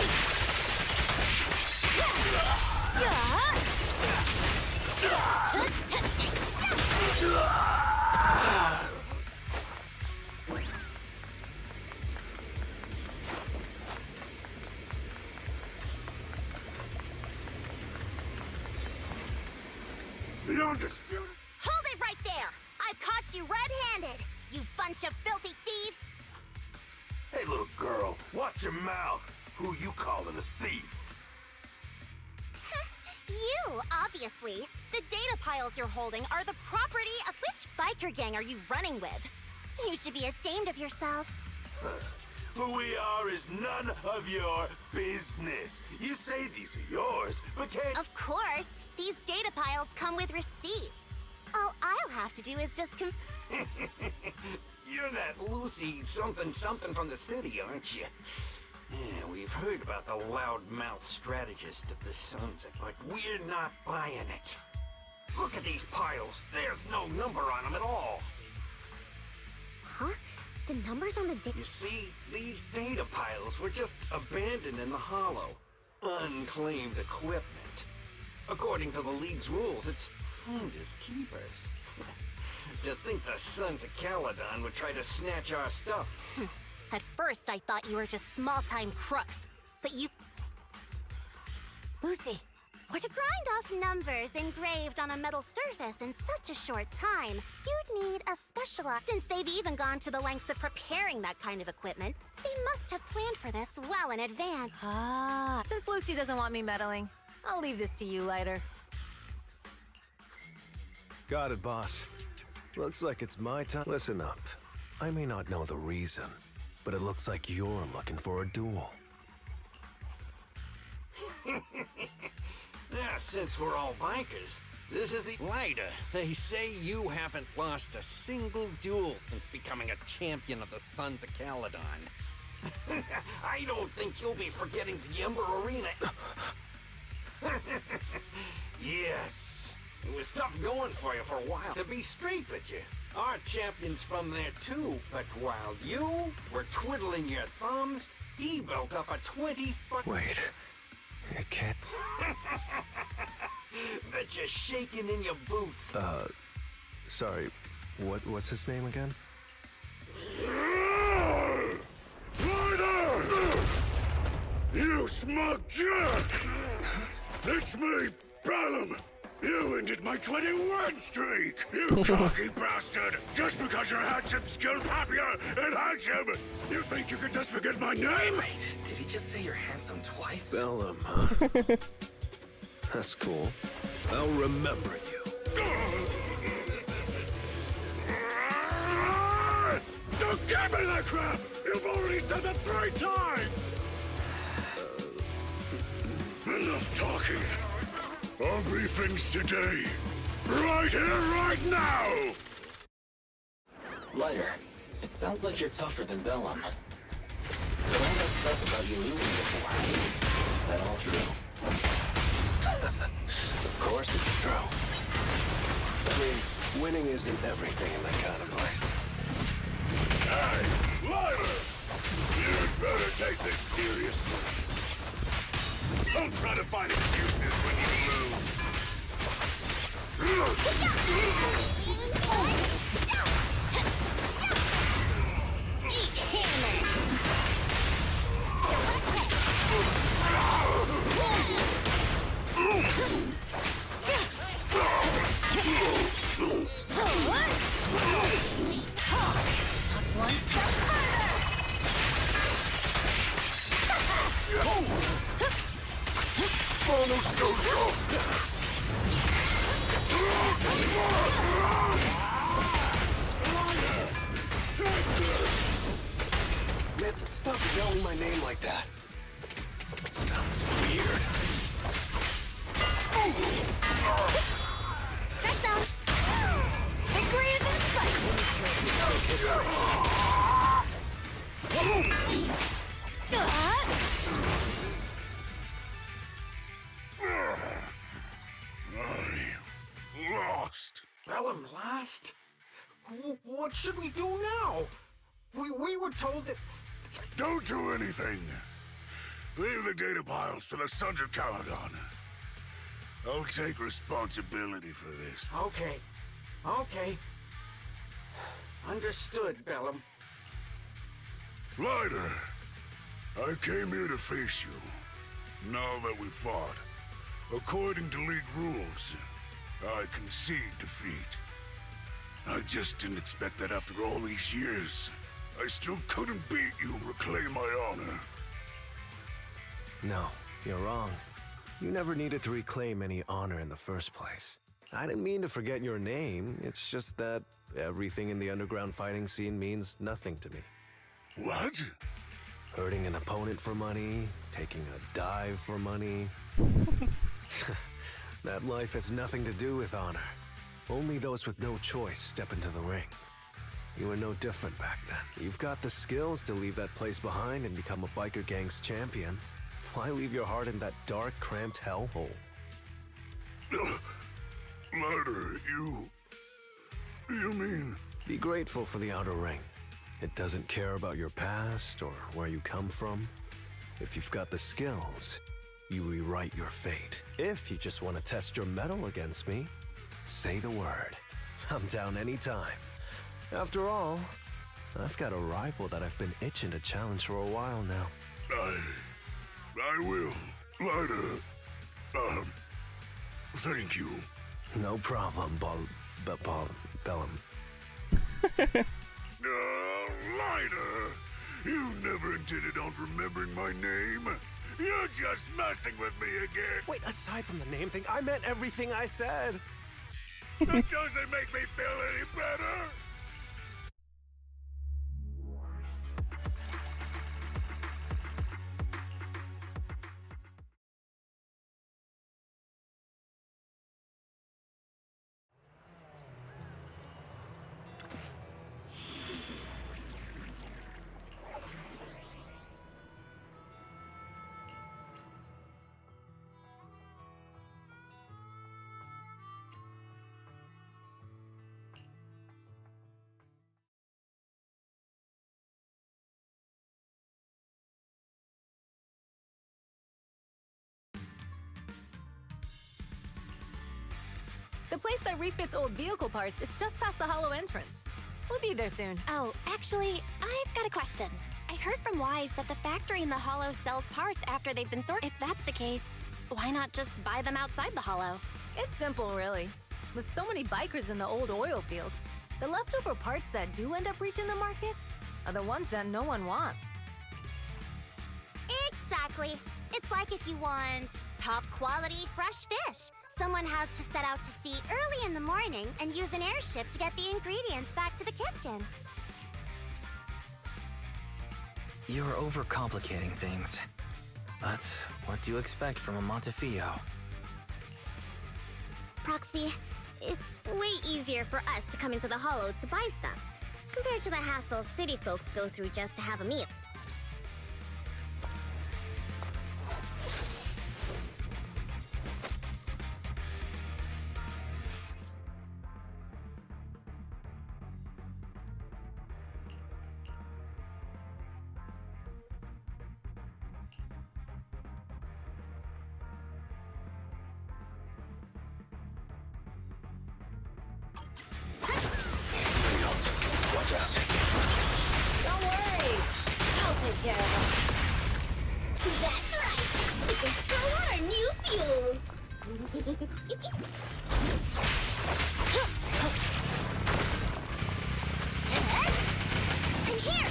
S5: The undisputed.
S3: Hold it right there! I've caught you red-handed, you bunch of filthy thieves!
S5: Hey, little girl, watch your mouth. Who you calling a thief?
S3: You, obviously. The data piles you're holding are the property of which biker gang are you running with? You should be ashamed of yourselves.
S5: Who we are is none of your business. You say these are yours, but can't...
S3: Of course, these data piles come with receipts. All I'll have to do is just
S5: You're that Lucy something from the city, aren't you? Yeah, we've heard about the loudmouth strategist of the Sons, but we're not buying it. Look at these piles. There's no number on them at all.
S7: Huh? The numbers on the
S5: You see, these data piles were just abandoned in the hollow. Unclaimed equipment. According to the League's rules, it's finders keepers. To think the Sons of Caledon would try to snatch our stuff.
S3: At first, I thought you were just small-time crooks, but you... Psst, Lucy, to grind off numbers engraved on a metal surface in such a short time, you'd need a specialized... Since they've even gone to the lengths of preparing that kind of equipment, they must have planned for this well in advance.
S6: Ah, since Lucy doesn't want me meddling, I'll leave this to you, Lighter.
S11: Got it, boss. Looks like it's my time. Listen up. I may not know the reason, but it looks like you're looking for a duel.
S5: Since we're all bikers, this is the...
S14: Lighter, they say you haven't lost a single duel since becoming a champion of the Sons of Caledon.
S5: I don't think you'll be forgetting the Ember Arena. Yes, it was tough going for you for a while. To be straight with you, our champion's from there too, but while you were twiddling your thumbs, he built up a 20-foot...
S11: Wait, it can't...
S5: Bet you're shaking in your boots.
S11: Sorry, what's his name again?
S5: Lighter! You smug jerk! It's me, Bellum! You ended my 21 streak! You cocky bastard! Just because you're handsome, skilled, happier, and handsome! You think you can just forget my name?
S13: Wait, did he just say you're handsome twice?
S11: Bellum, huh? That's cool. I'll remember you.
S5: Don't give me that crap! You've already said that 3 times! Enough talking. Our briefings today. Right here, right now!
S13: Lighter, it sounds like you're tougher than Bellum. But all that stuff about you losing before, is that all true?
S11: Of course it's true. I mean, winning isn't everything in that kind of place.
S5: Hey, Lighter! You'd better take this seriously. Don't try to find excuses when you lose.
S3: Eat hammer!
S11: Man, stop yelling my name like that. Sounds weird.
S6: Check down. Victory is in sight.
S5: Lost. Bellum lost? What should we do now? We were told that...
S15: Don't do anything. Leave the data piles to the Sons of Caledon. I'll take responsibility for this.
S5: Okay. Okay. Understood, Bellum.
S15: Lighter, I came here to face you. Now that we fought, according to League rules, I concede defeat. I just didn't expect that after all these years, I still couldn't beat you and reclaim my honor.
S11: No, you're wrong. You never needed to reclaim any honor in the first place. I didn't mean to forget your name, it's just that everything in the underground fighting scene means nothing to me.
S15: What?
S11: Hurting an opponent for money, taking a dive for money. That life has nothing to do with honor. Only those with no choice step into the ring. You were no different back then. You've got the skills to leave that place behind and become a biker gang's champion. Why leave your heart in that dark, cramped hellhole?
S15: Lighter, you mean...
S11: Be grateful for the outer ring. It doesn't care about your past or where you come from. If you've got the skills, you rewrite your fate. If you just want to test your mettle against me, say the word. I'm down anytime. After all, I've got a rival that I've been itching to challenge for a while now.
S15: I will. Lighter, thank you.
S11: No problem, Bellum.
S15: Lighter, you never intended on remembering my name. You're just messing with me again.
S11: Wait, aside from the name thing, I meant everything I said.
S15: That doesn't make me feel any better.
S6: The place that refits old vehicle parts is just past the hollow entrance. We'll be there soon.
S3: Oh, actually, I've got a question. I heard from Wise that the factory in the hollow sells parts after they've been sorted. If that's the case, why not just buy them outside the hollow?
S6: It's simple, really. With so many bikers in the old oil field, the leftover parts that do end up reaching the market are the ones that no one wants.
S3: Exactly. It's like if you want top quality fresh fish. Someone has to set out to sea early in the morning and use an airship to get the ingredients back to the kitchen.
S13: You're overcomplicating things. But what do you expect from a Montefiore?
S7: Proxy, it's way easier for us to come into the hollow to buy stuff, compared to the hassle city folks go through just to have a meal.
S6: Don't worry, I'll take care of them.
S7: That's right! We can throw out our new fuel! And here!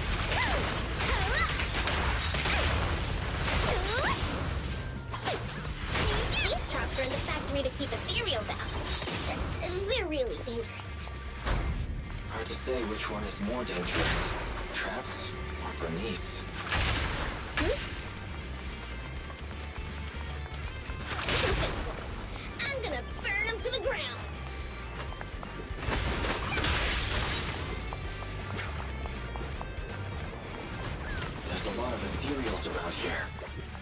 S13: Which one is more dangerous? Traps or Bernice?
S7: I'm gonna burn him to the ground.
S13: There's a lot of ethereals around here.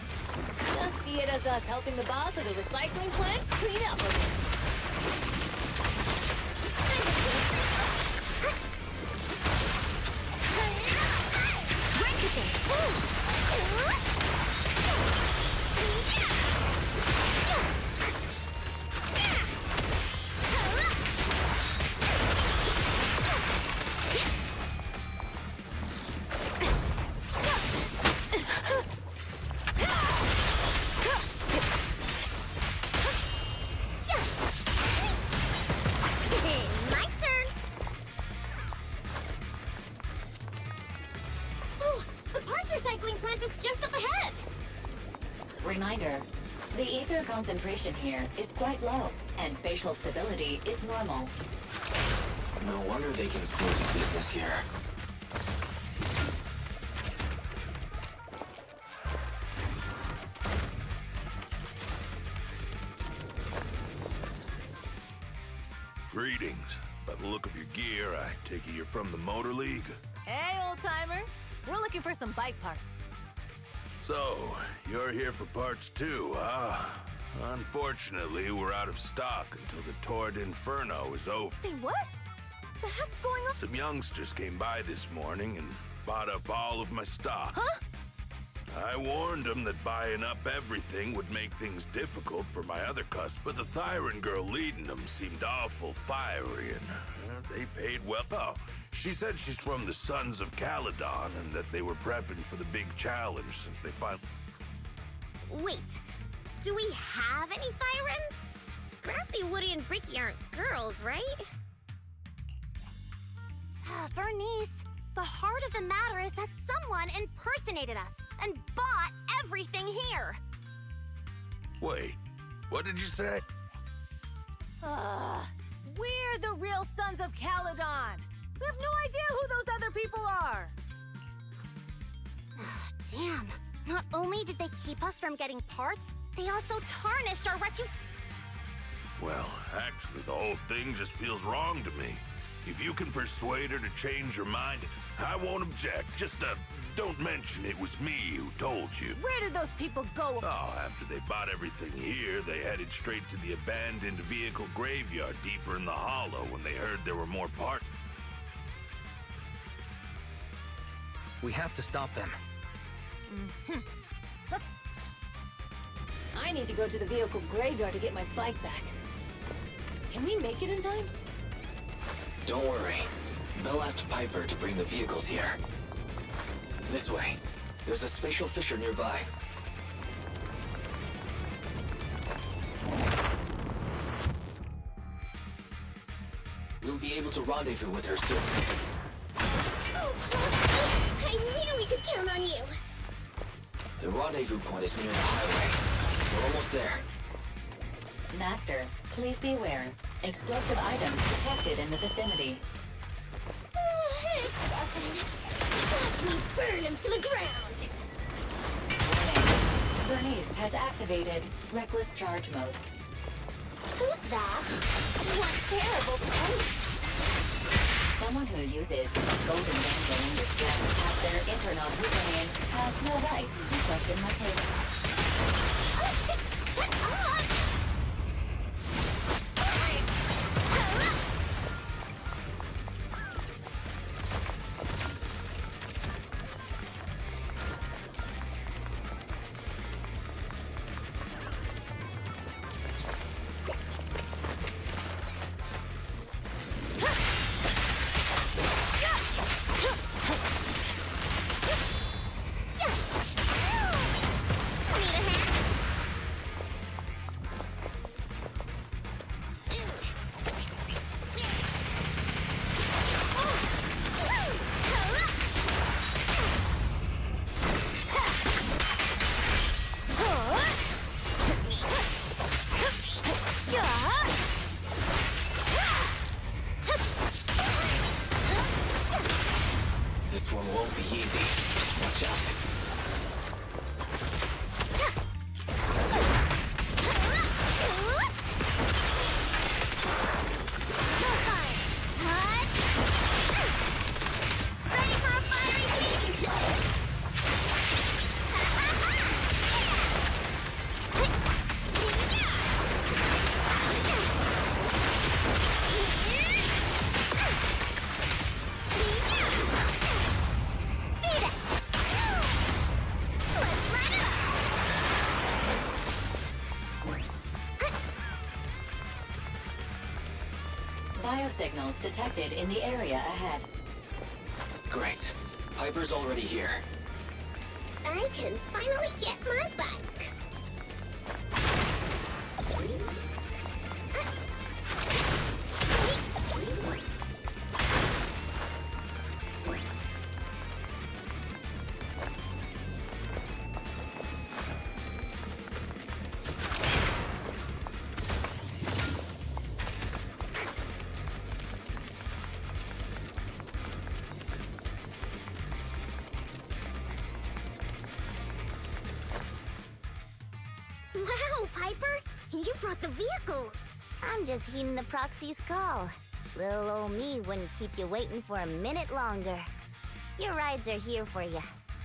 S6: Just see it as us helping the boss of the recycling plant clean up a bit.
S7: My turn. Oh, the parts recycling plant is just up ahead.
S8: Reminder, the ether concentration here is quite low, and spatial stability is normal.
S13: No wonder they can still do business here.
S15: Greetings. By the look of your gear, I take it you're from the Motor League.
S6: Hey, old-timer. We're looking for some bike parts.
S15: So, you're here for parts too, huh? Unfortunately, we're out of stock until the Tour d'Inferno is over.
S6: Say what? The heck's going on?
S15: Some youngsters came by this morning and bought up all of my stock.
S6: Huh?
S15: I warned them that buying up everything would make things difficult for my other customers, but the Thyran girl leading them seemed awful fiery, and they paid well. Oh, she said she's from the Sons of Caledon and that they were prepping for the big challenge since they finally...
S7: Wait, do we have any Thyrans? Grassy, Woody, and Bricky aren't girls, right?
S3: Bernice, the heart of the matter is that someone impersonated us and bought everything here.
S15: Wait, what did you say?
S6: We're the real Sons of Caledon. We have no idea who those other people are.
S3: Damn, not only did they keep us from getting parts, they also tarnished our reputation.
S15: Well, actually, the whole thing just feels wrong to me. If you can persuade her to change her mind, I won't object. Just, don't mention it was me who told you.
S6: Where did those people go?
S15: Oh, after they bought everything here, they headed straight to the abandoned vehicle graveyard deeper in the hollow when they heard there were more parts.
S13: We have to stop them.
S6: I need to go to the vehicle graveyard to get my bike back. Can we make it in time?
S13: Don't worry. Bell asked Piper to bring the vehicles here. This way. There's a spatial fissure nearby. We'll be able to rendezvous with her soon.
S7: I knew we could count on you.
S13: The rendezvous point is near the highway. We're almost there.
S8: Master, please be aware. Explosive items detected in the vicinity.
S7: It's nothing. Watch me burn him to the ground.
S8: Warning. Bernice has activated Reckless Charge Mode.
S7: Who's that? What terrible place.
S8: Someone who uses Golden Dangle in distress after Inferno username has no right to question my taste. biosignals detected in the area ahead.
S13: Great. Piper's already here.
S7: I can finally get my bike. Wow, Piper! You brought the vehicles! I'm just heeding the proxy's call. Little old me wouldn't keep you waiting for a minute longer. Your rides are here for you.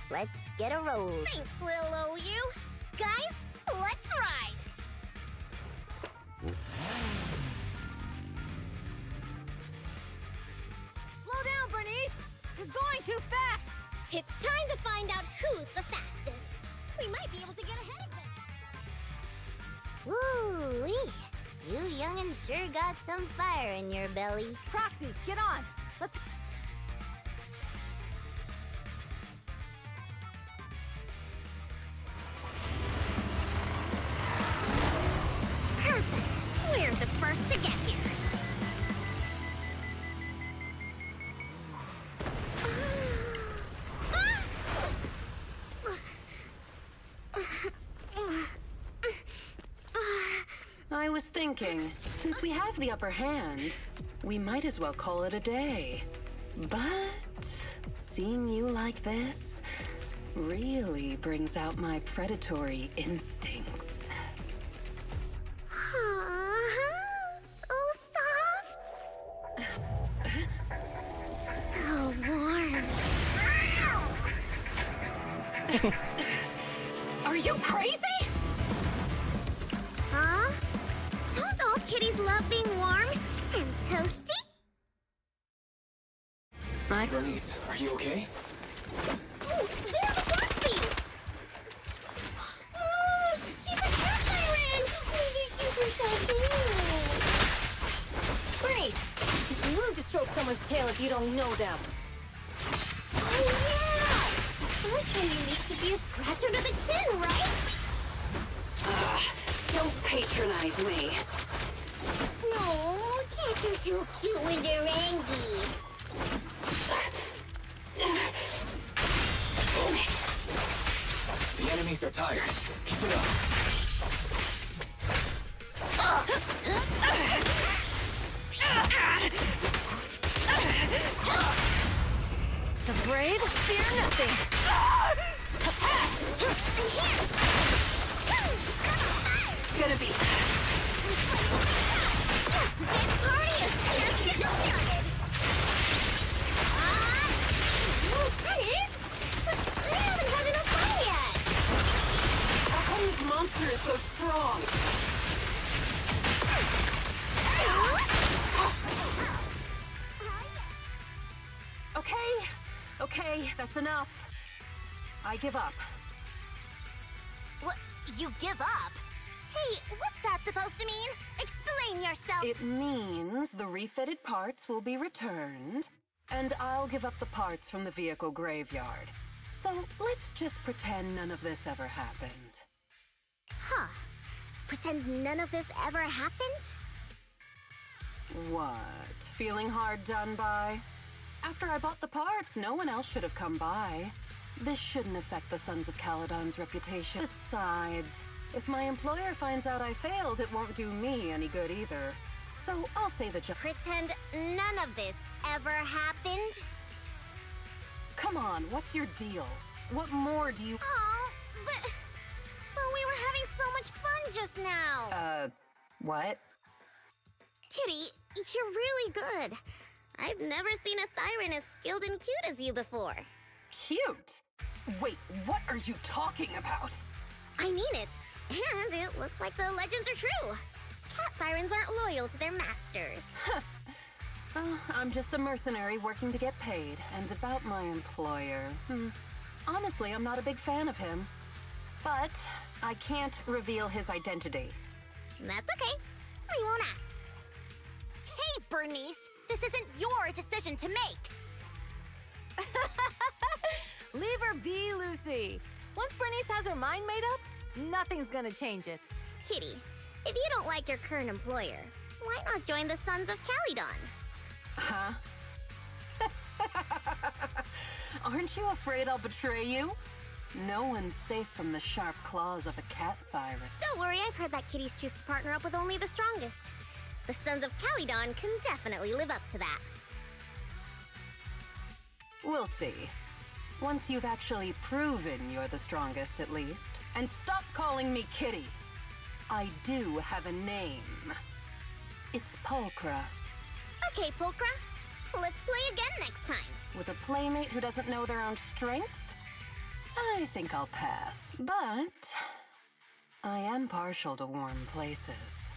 S7: Let's get a roll. Thanks, little old you! Guys, let's ride!
S6: Slow down, Bernice! You're going too fast!
S7: It's time to find out who's the fastest. We might be able to get ahead of them. Woo-wee! You young'un sure got some fire in your belly.
S6: Proxy, get on! Let's...
S7: Perfect! We're the first to get here.
S16: I was thinking, since we have the upper hand, we might as well call it a day. But seeing you like this really brings out my predatory instincts.
S7: So soft. So warm.
S16: Are you crazy?
S7: Huh? Don't all kitties love being warm and toasty?
S13: Bernice, are you okay?
S7: Ooh, they're the Foxies! Oh, she's a cat siren! Oh, they think we're so cute!
S6: Bernice! It's rude to stroke someone's tail if you don't know them.
S7: Oh, yeah! First time you meet should be a scratch under the chin, right?
S16: Don't patronize me.
S7: No, cats are so cute when they're angry.
S13: The enemies are tired. Keep it up.
S6: The brave fear nothing.
S16: It's gonna be...
S7: This party is just getting started. Was that it? But we haven't had enough fun yet.
S16: How come this monster is so strong? Okay, that's enough. I give up.
S3: What? You give up? Hey, what's that supposed to mean? Explain yourself.
S16: It means the refitted parts will be returned, and I'll give up the parts from the vehicle graveyard. So let's just pretend none of this ever happened.
S7: Huh. Pretend none of this ever happened?
S16: What? Feeling hard done by? After I bought the parts, no one else should have come by. This shouldn't affect the Sons of Caledon's reputation. Besides, if my employer finds out I failed, it won't do me any good either. So I'll say the job.
S7: Pretend none of this ever happened?
S16: Come on, what's your deal? What more do you...
S7: Oh, but we were having so much fun just now.
S16: What?
S7: Kitty, you're really good. I've never seen a Thyran as skilled and cute as you before.
S16: Cute? Wait, what are you talking about?
S7: I mean it. And it looks like the legends are true. Cat Thyrans aren't loyal to their masters.
S16: I'm just a mercenary working to get paid. And about my employer... Honestly, I'm not a big fan of him. But I can't reveal his identity.
S7: That's okay. We won't ask.
S3: Hey, Bernice! This isn't your decision to make!
S6: Leave her be, Lucy. Once Bernice has her mind made up, nothing's gonna change it.
S7: Kitty, if you don't like your current employer, why not join the Sons of Calydon?
S16: Huh? Aren't you afraid I'll betray you? No one's safe from the sharp claws of a cat pirate.
S7: Don't worry, I've heard that kitties choose to partner up with only the strongest. The Sons of Calydon can definitely live up to that.
S16: We'll see. Once you've actually proven you're the strongest, at least. And stop calling me Kitty. I do have a name. It's Pulchra.
S7: Okay, Pulchra. Let's play again next time.
S16: With a playmate who doesn't know their own strength? I think I'll pass. But I am partial to warm places.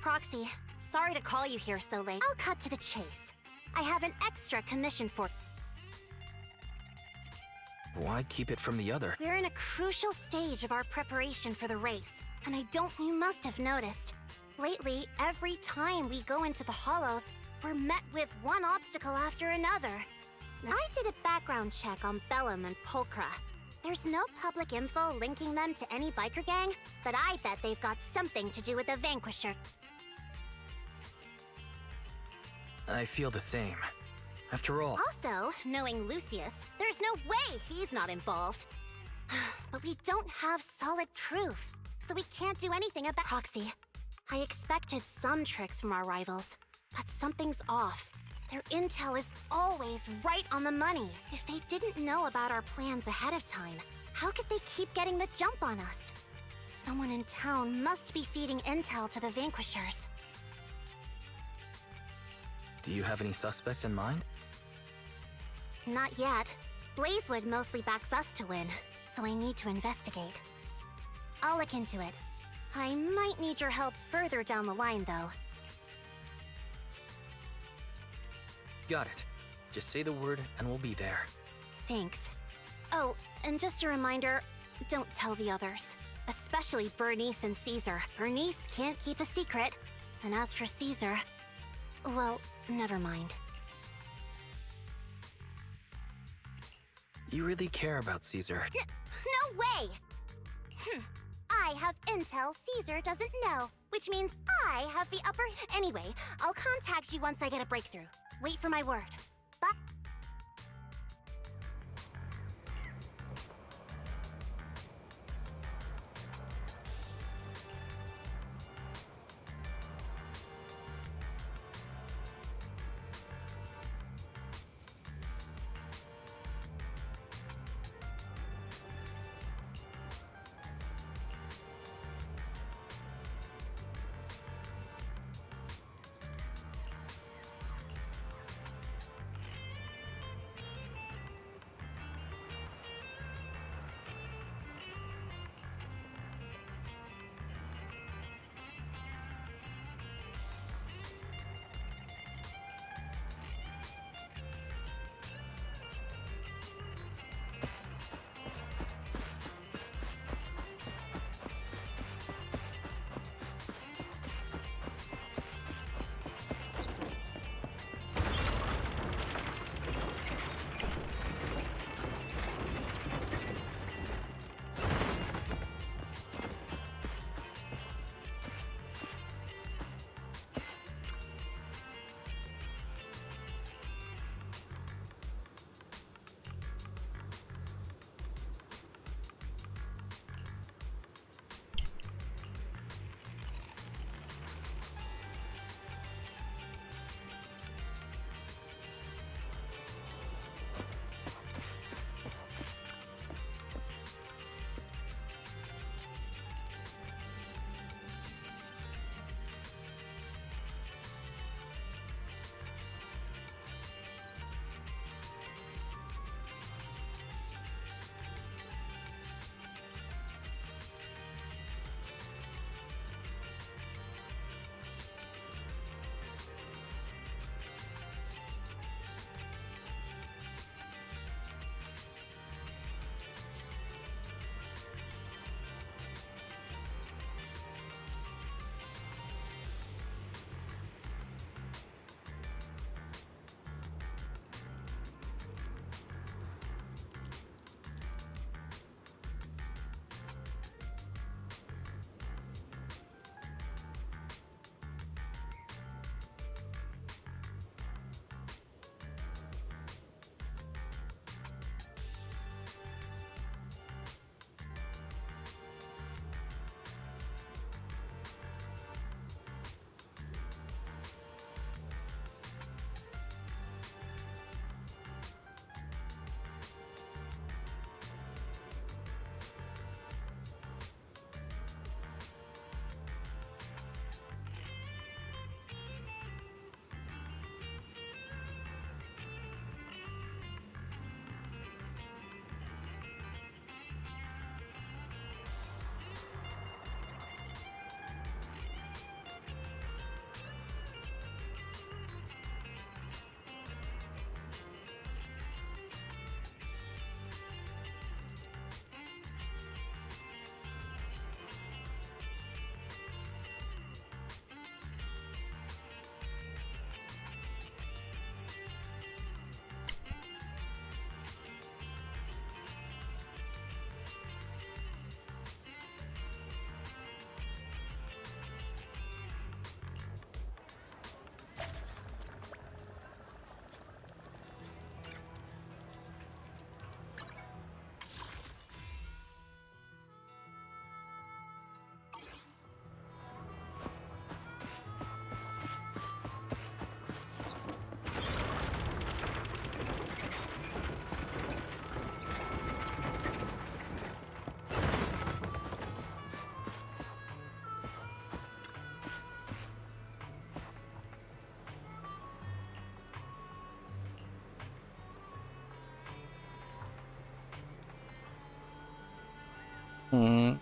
S3: Proxy, sorry to call you here so late. I'll cut to the chase. I have an extra commission for...
S13: Why keep it from the other?
S3: We're in a crucial stage of our preparation for the race, and you must have noticed. Lately, every time we go into the hollows, we're met with one obstacle after another. I did a background check on Bellum and Pulchra. There's no public info linking them to any biker gang, but I bet they've got something to do with the Vanquisher.
S13: I feel the same. After all...
S3: Also, knowing Lucius, there's no way he's not involved. But we don't have solid proof, so we can't do anything about Proxy. I expected some tricks from our rivals, but something's off. Their intel is always right on the money. If they didn't know about our plans ahead of time, how could they keep getting the jump on us? Someone in town must be feeding intel to the Vanquishers.
S13: Do you have any suspects in mind?
S3: Not yet. Blazewood mostly backs us to win, so I need to investigate. I'll look into it. I might need your help further down the line, though.
S13: Got it. Just say the word and we'll be there.
S3: Thanks. Oh, and just a reminder, don't tell the others. Especially Bernice and Caesar. Bernice can't keep a secret. And as for Caesar, well, never mind.
S13: You really care about Caesar.
S3: No way! I have intel Caesar doesn't know, which means I have the upper... Anyway, I'll contact you once I get a breakthrough. Wait for my word. Bye.
S1: Hmm.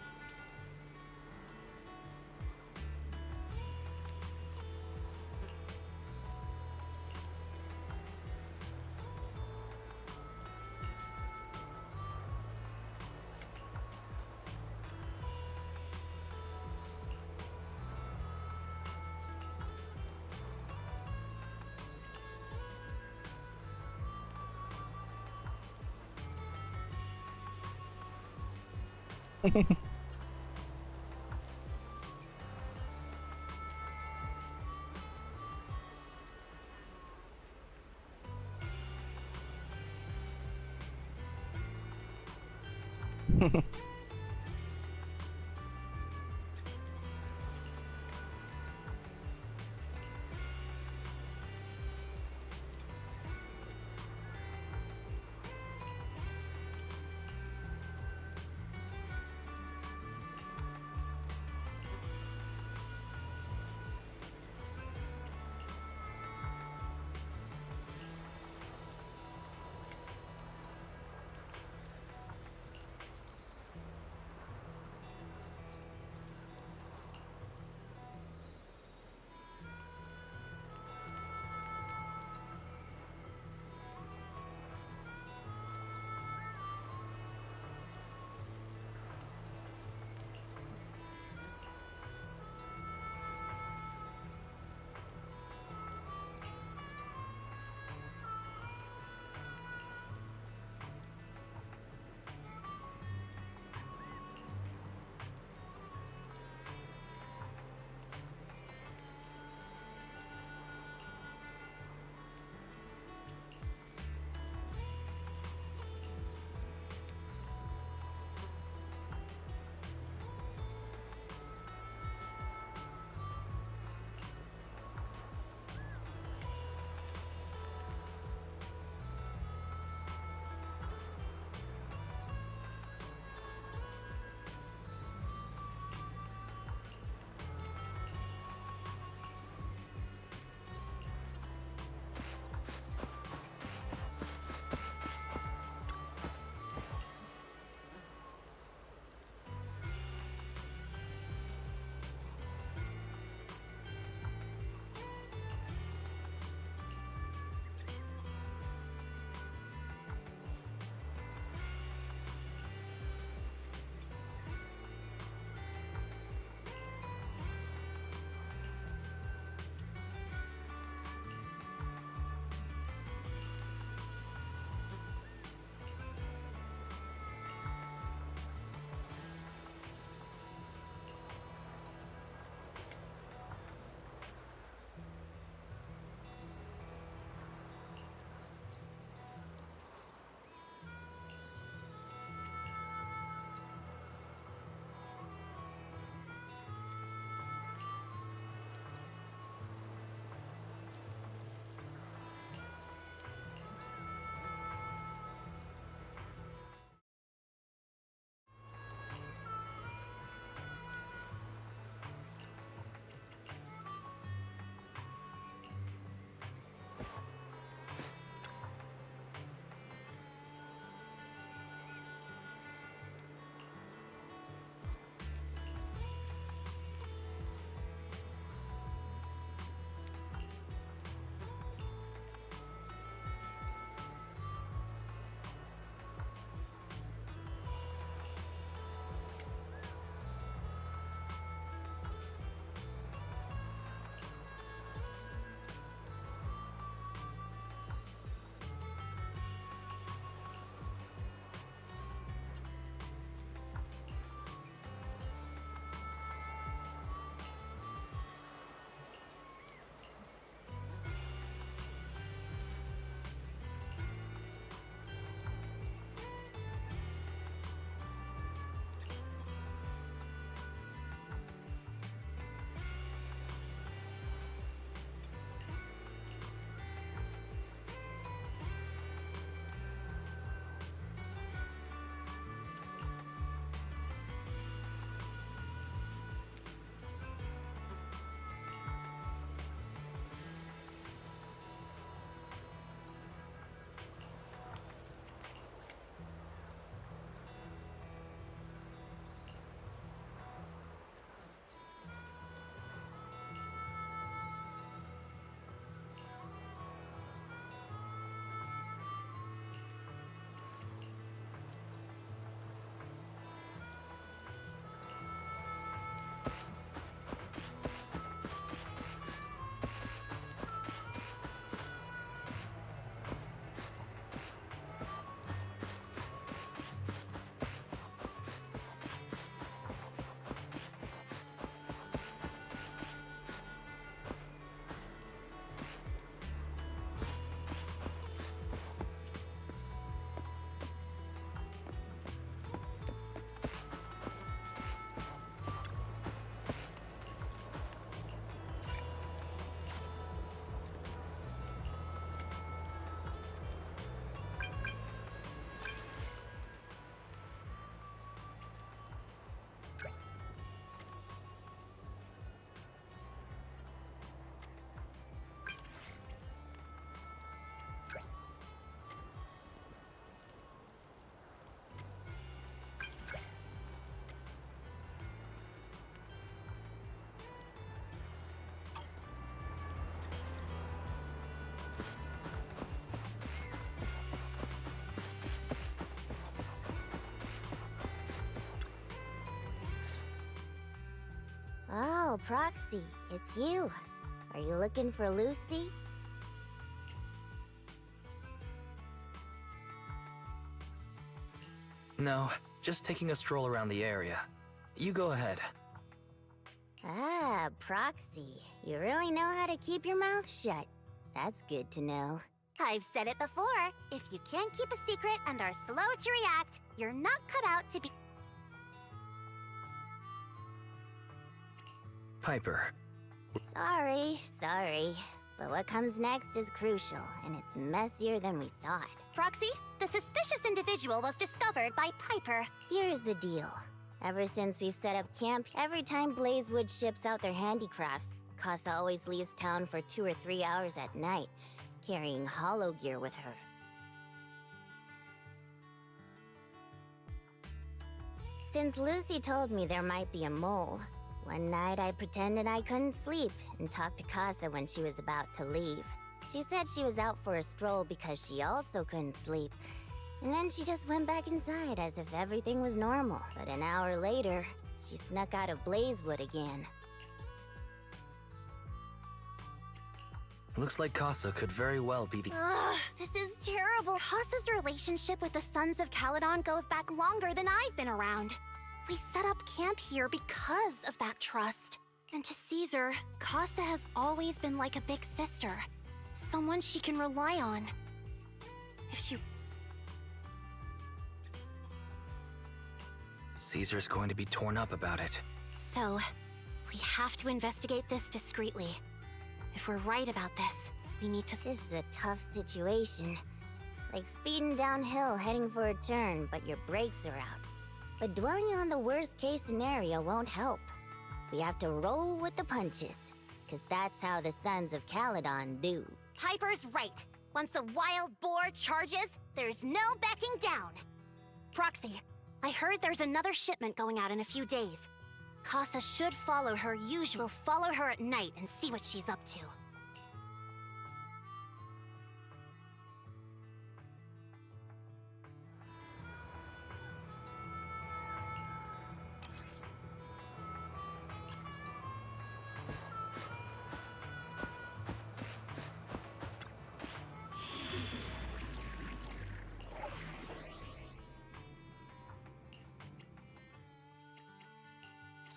S7: Oh, Proxy, it's you. Are you looking for Lucy?
S13: No, just taking a stroll around the area. You go ahead.
S7: Ah, Proxy. You really know how to keep your mouth shut. That's good to know.
S3: I've said it before. If you can't keep a secret and are slow to react, you're not cut out to be...
S13: Piper.
S7: Sorry. But what comes next is crucial, and it's messier than we thought.
S3: Proxy, the suspicious individual was discovered by Piper.
S7: Here's the deal. Ever since we've set up camp, every time Blazewood ships out their handicrafts, Casa always leaves town for 2 or 3 hours at night, carrying hollow gear with her. Since Lucy told me there might be a mole, one night I pretended I couldn't sleep and talked to Casa when she was about to leave. She said she was out for a stroll because she also couldn't sleep, and then she just went back inside as if everything was normal. But an hour later, she snuck out of Blazewood again.
S13: Looks like Casa could very well be the...
S3: Ugh, this is terrible. Casa's relationship with the Sons of Caledon goes back longer than I've been around. We set up camp here because of that trust. And to Caesar, Casa has always been like a big sister. Someone she can rely on. If she...
S13: Caesar's going to be torn up about it.
S3: So, we have to investigate this discreetly. If we're right about this, we need to...
S7: This is a tough situation. Like speeding downhill heading for a turn, but your brakes are out. But dwelling on the worst-case scenario won't help. We have to roll with the punches, because that's how the Sons of Caledon do.
S3: Piper's right. Once a wild boar charges, there's no backing down. Proxy, I heard there's another shipment going out in a few days. Casa should follow her usual. Follow her at night and see what she's up to.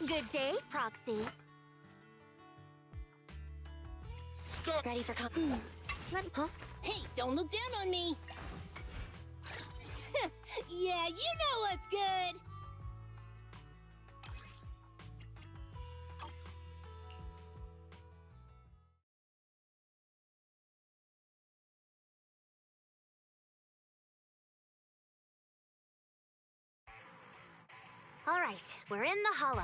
S3: Good day, Proxy.
S6: Stop!
S3: Ready for Huh?
S6: Hey, don't look down on me! Yeah, you know what's good!
S3: All right, we're in the hollow.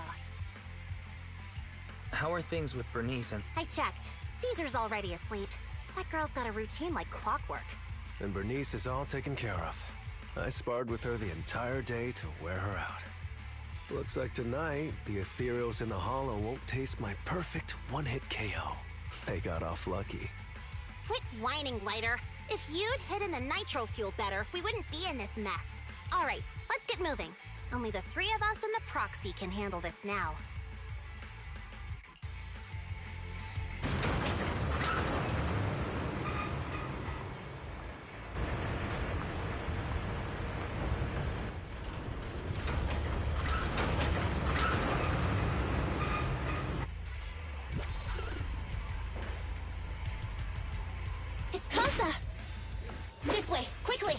S13: How are things with Bernice and...
S3: I checked. Caesar's already asleep. That girl's got a routine like clockwork.
S11: And Bernice is all taken care of. I sparred with her the entire day to wear her out. Looks like tonight, the ethereals in the hollow won't taste my perfect one-hit KO. They got off lucky.
S3: Quit whining, Lighter. If you'd hidden the nitro fuel better, we wouldn't be in this mess. All right, let's get moving. Only the 3 of us and the Proxy can handle this now. It's Casa! This way, quickly!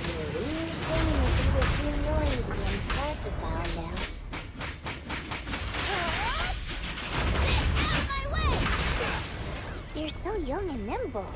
S7: Really shame if you were too noisy and Casa found out. Get out of my way! You're so young and nimble.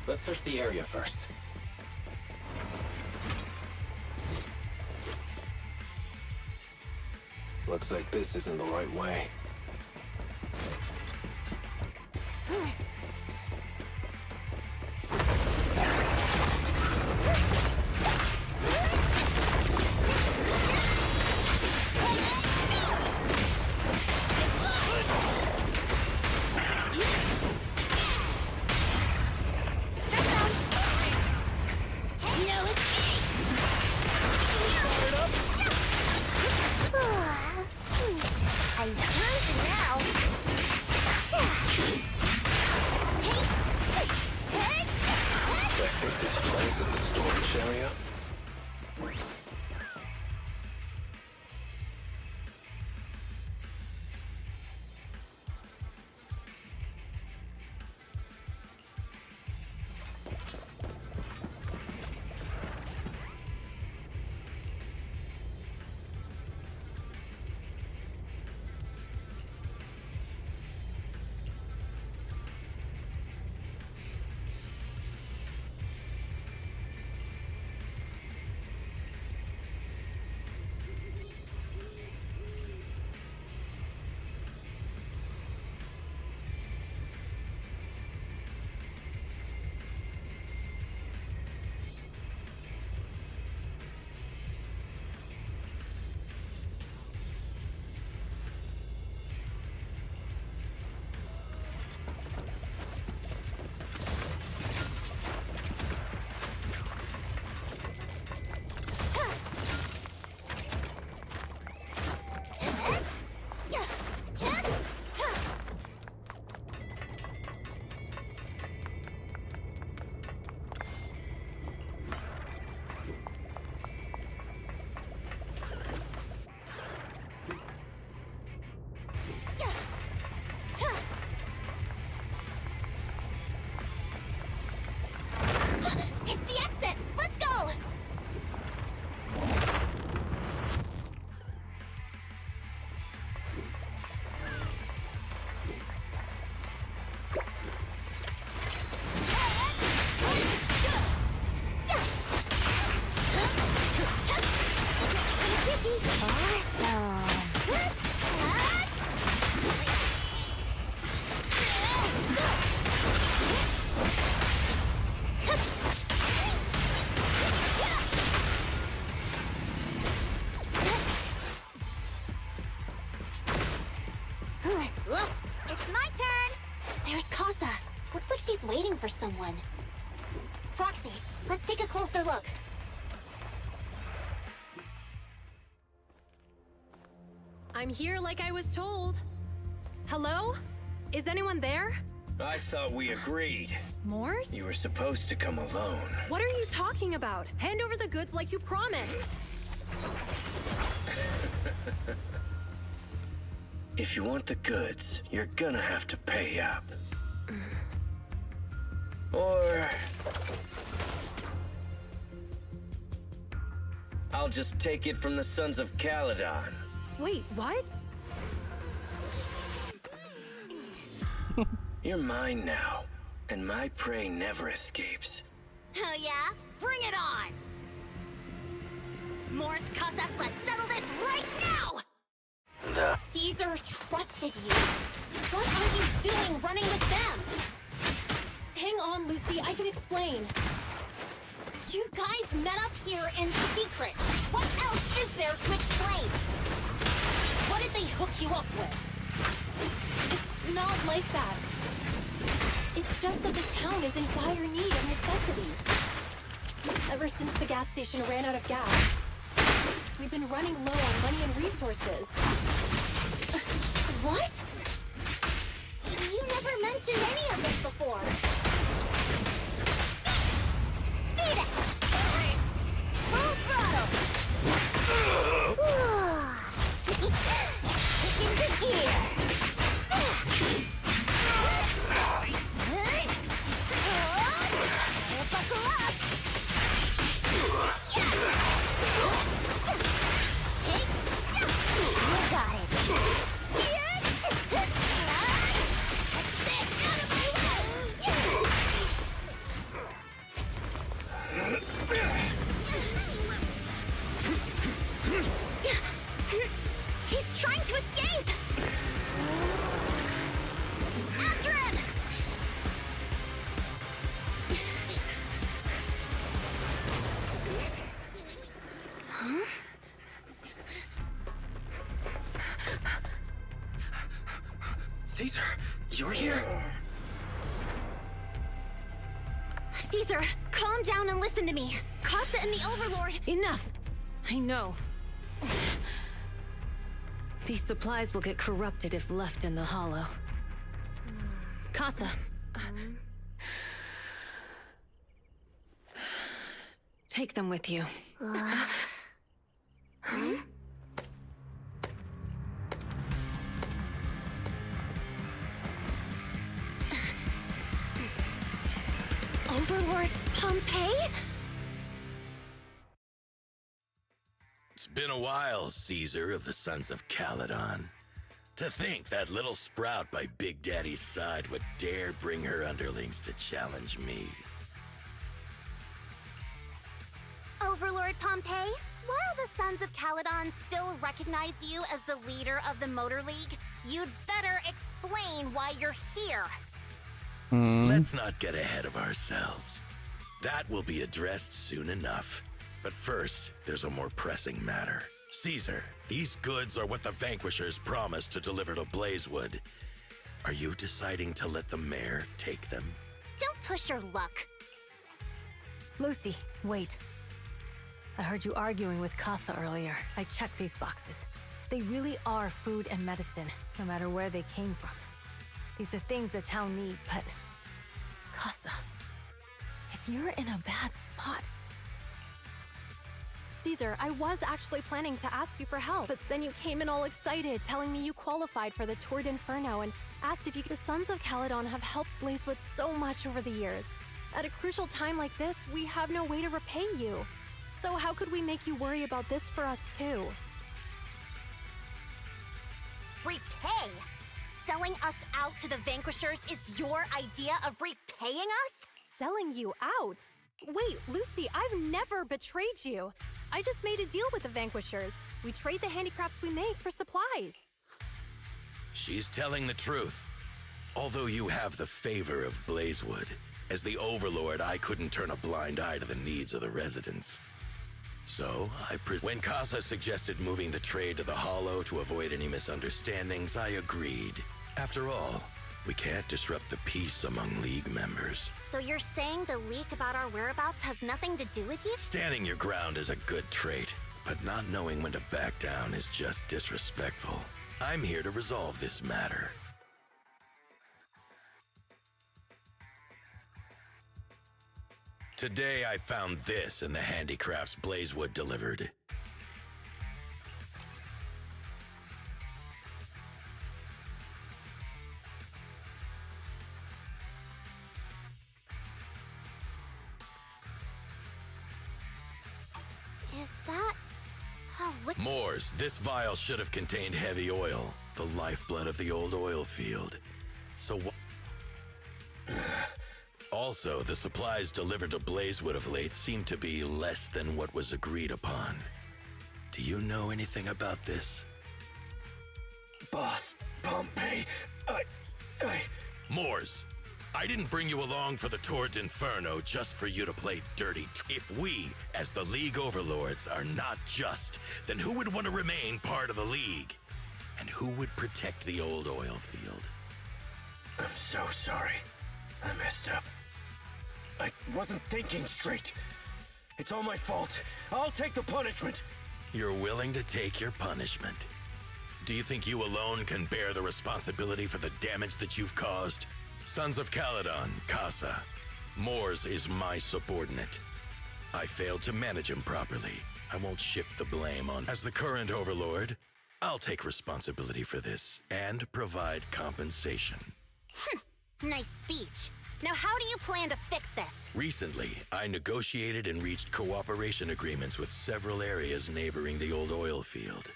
S13: Let's search the area first.
S11: Looks like this isn't the right way.
S7: I'm trying now.
S11: I think this place is a storage area.
S3: It's the exit! Let's go! It's my turn! There's Casa. Looks like she's waiting for someone. Proxy, let's take a closer look.
S12: I'm here like I was told. Hello? Is anyone there?
S17: I thought we agreed.
S12: Morse?
S17: You were supposed to come alone.
S12: What are you talking about? Hand over the goods like you promised.
S17: If you want the goods, you're gonna have to pay up. Or... I'll just take it from the Sons of Caledon.
S12: Wait, what?
S17: You're mine now, and my prey never escapes.
S3: Oh yeah? Bring it on! Morse, Casa, let's settle this right now! Caesar trusted you. What are you doing running with them?
S12: Hang on, Lucy, I can explain.
S3: You guys met up here in secret. What else is there to explain? What did they hook you up with?
S12: It's not like that. It's just that the town is in dire need of necessities. Ever since the gas station ran out of gas, we've been running low on money and resources.
S3: What? You never mentioned any of this before. Beat it! Full throttle! Kick into gear! Buckle up! Hey! You got it! He's trying to escape! After him! Huh?
S13: Caesar, you're here?
S3: Caesar, calm down and listen to me. Casa and the Overlord...
S6: Enough! I know. These supplies will get corrupted if left in the hollow. Casa. Take them with you.
S3: Overlord Pompeii?
S18: It's been a while, Caesar of the Sons of Caledon. To think that little sprout by Big Daddy's side would dare bring her underlings to challenge me.
S3: Overlord Pompeii, while the Sons of Caledon still recognize you as the leader of the Motor League, you'd better explain why you're here.
S18: Let's not get ahead of ourselves. That will be addressed soon enough. But first, there's a more pressing matter. Caesar, these goods are what the Vanquishers promised to deliver to Blazewood. Are you deciding to let the mayor take them?
S3: Don't push your luck.
S6: Lucy, wait. I heard you arguing with Casa earlier. I checked these boxes. They really are food and medicine, no matter where they came from. These are things the town needs, but... Casa, if you're in a bad spot...
S12: Caesar, I was actually planning to ask you for help, but then you came in all excited, telling me you qualified for the Tour d'Inferno and asked if you could... The Sons of Caledon have helped Blazewood so much over the years. At a crucial time like this, we have no way to repay you. So how could we make you worry about this for us too?
S3: Repay? Selling us out to the Vanquishers is your idea of repaying us?
S12: Selling you out? Wait, Lucy, I've never betrayed you. I just made a deal with the Vanquishers. We trade the handicrafts we make for supplies.
S18: She's telling the truth. Although you have the favor of Blazewood, as the Overlord, I couldn't turn a blind eye to the needs of the residents. So, when Casa suggested moving the trade to the Hollow to avoid any misunderstandings, I agreed. After all, we can't disrupt the peace among League members.
S3: So you're saying the leak about our whereabouts has nothing to do with you?
S18: Standing your ground is a good trait, but not knowing when to back down is just disrespectful. I'm here to resolve this matter. Today I found this in the handicrafts Blazewood delivered.
S3: Is that a
S18: Moors, this vial should have contained heavy oil, the lifeblood of the old oil field. So also, the supplies delivered to Blazewood of late seem to be less than what was agreed upon. Do you know anything about this?
S17: Boss Pompeii,
S18: Moors, I didn't bring you along for the Tour d'Inferno just for you to play dirty. If we, as the League Overlords, are not just, then who would want to remain part of the League? And who would protect the old oil field?
S17: I'm so sorry. I messed up. I wasn't thinking straight. It's all my fault. I'll take the punishment.
S18: You're willing to take your punishment. Do you think you alone can bear the responsibility for the damage that you've caused? Sons of Caledon, Casa. Mors is my subordinate. I failed to manage him properly. I won't shift the blame on... As the current overlord, I'll take responsibility for this and provide compensation.
S3: Nice speech. Now how do you plan to fix this?
S18: Recently, I negotiated and reached cooperation agreements with several areas neighboring the old oil field.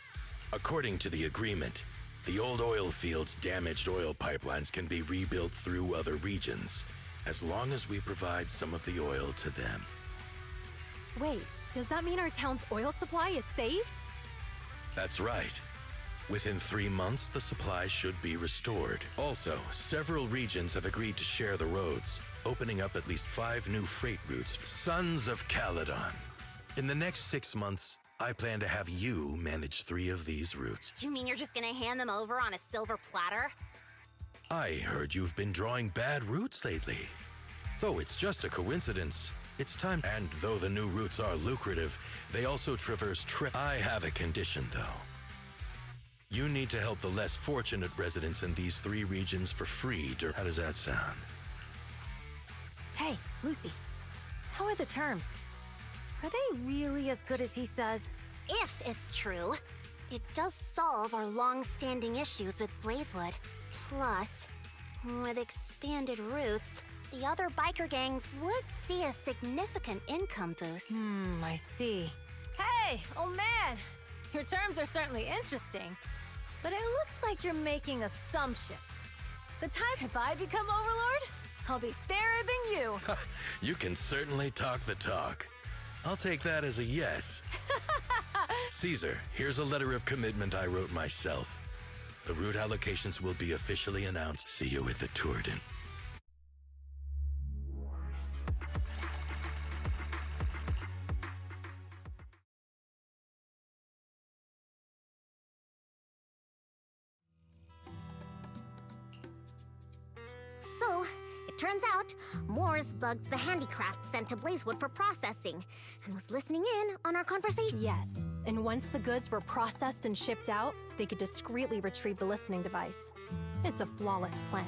S18: According to the agreement, the old oil field's damaged oil pipelines can be rebuilt through other regions, as long as we provide some of the oil to them.
S12: Wait, does that mean our town's oil supply is saved?
S18: That's right. Within 3 months, the supply should be restored. Also, several regions have agreed to share the roads, opening up at least 5 new freight routes for Sons of Caledon. In the next 6 months, I plan to have you manage 3 of these routes.
S3: You mean you're just gonna hand them over on a silver platter?
S18: I heard you've been drawing bad routes lately. Though it's just a coincidence, it's time. And though the new routes are lucrative, they also traverse I have a condition, though. You need to help the less fortunate residents in these 3 regions for free. How does that sound?
S6: Hey, Lucy. How are the terms? Are they really as good as he says?
S3: If it's true, it does solve our long-standing issues with Blazewood. Plus, with expanded routes, the other biker gangs would see a significant income boost.
S6: I see. Hey, old man! Your terms are certainly interesting, but it looks like you're making assumptions. The time if I become Overlord, I'll be fairer than you.
S18: You can certainly talk the talk. I'll take that as a yes. Caesar, here's a letter of commitment I wrote myself. The route allocations will be officially announced. See you at the Tourden.
S7: So, it turns out, Mors bugged the handicrafts sent to Blazewood for processing, and was listening in on our conversation.
S12: Yes, and once the goods were processed and shipped out, they could discreetly retrieve the listening device. It's a flawless plan.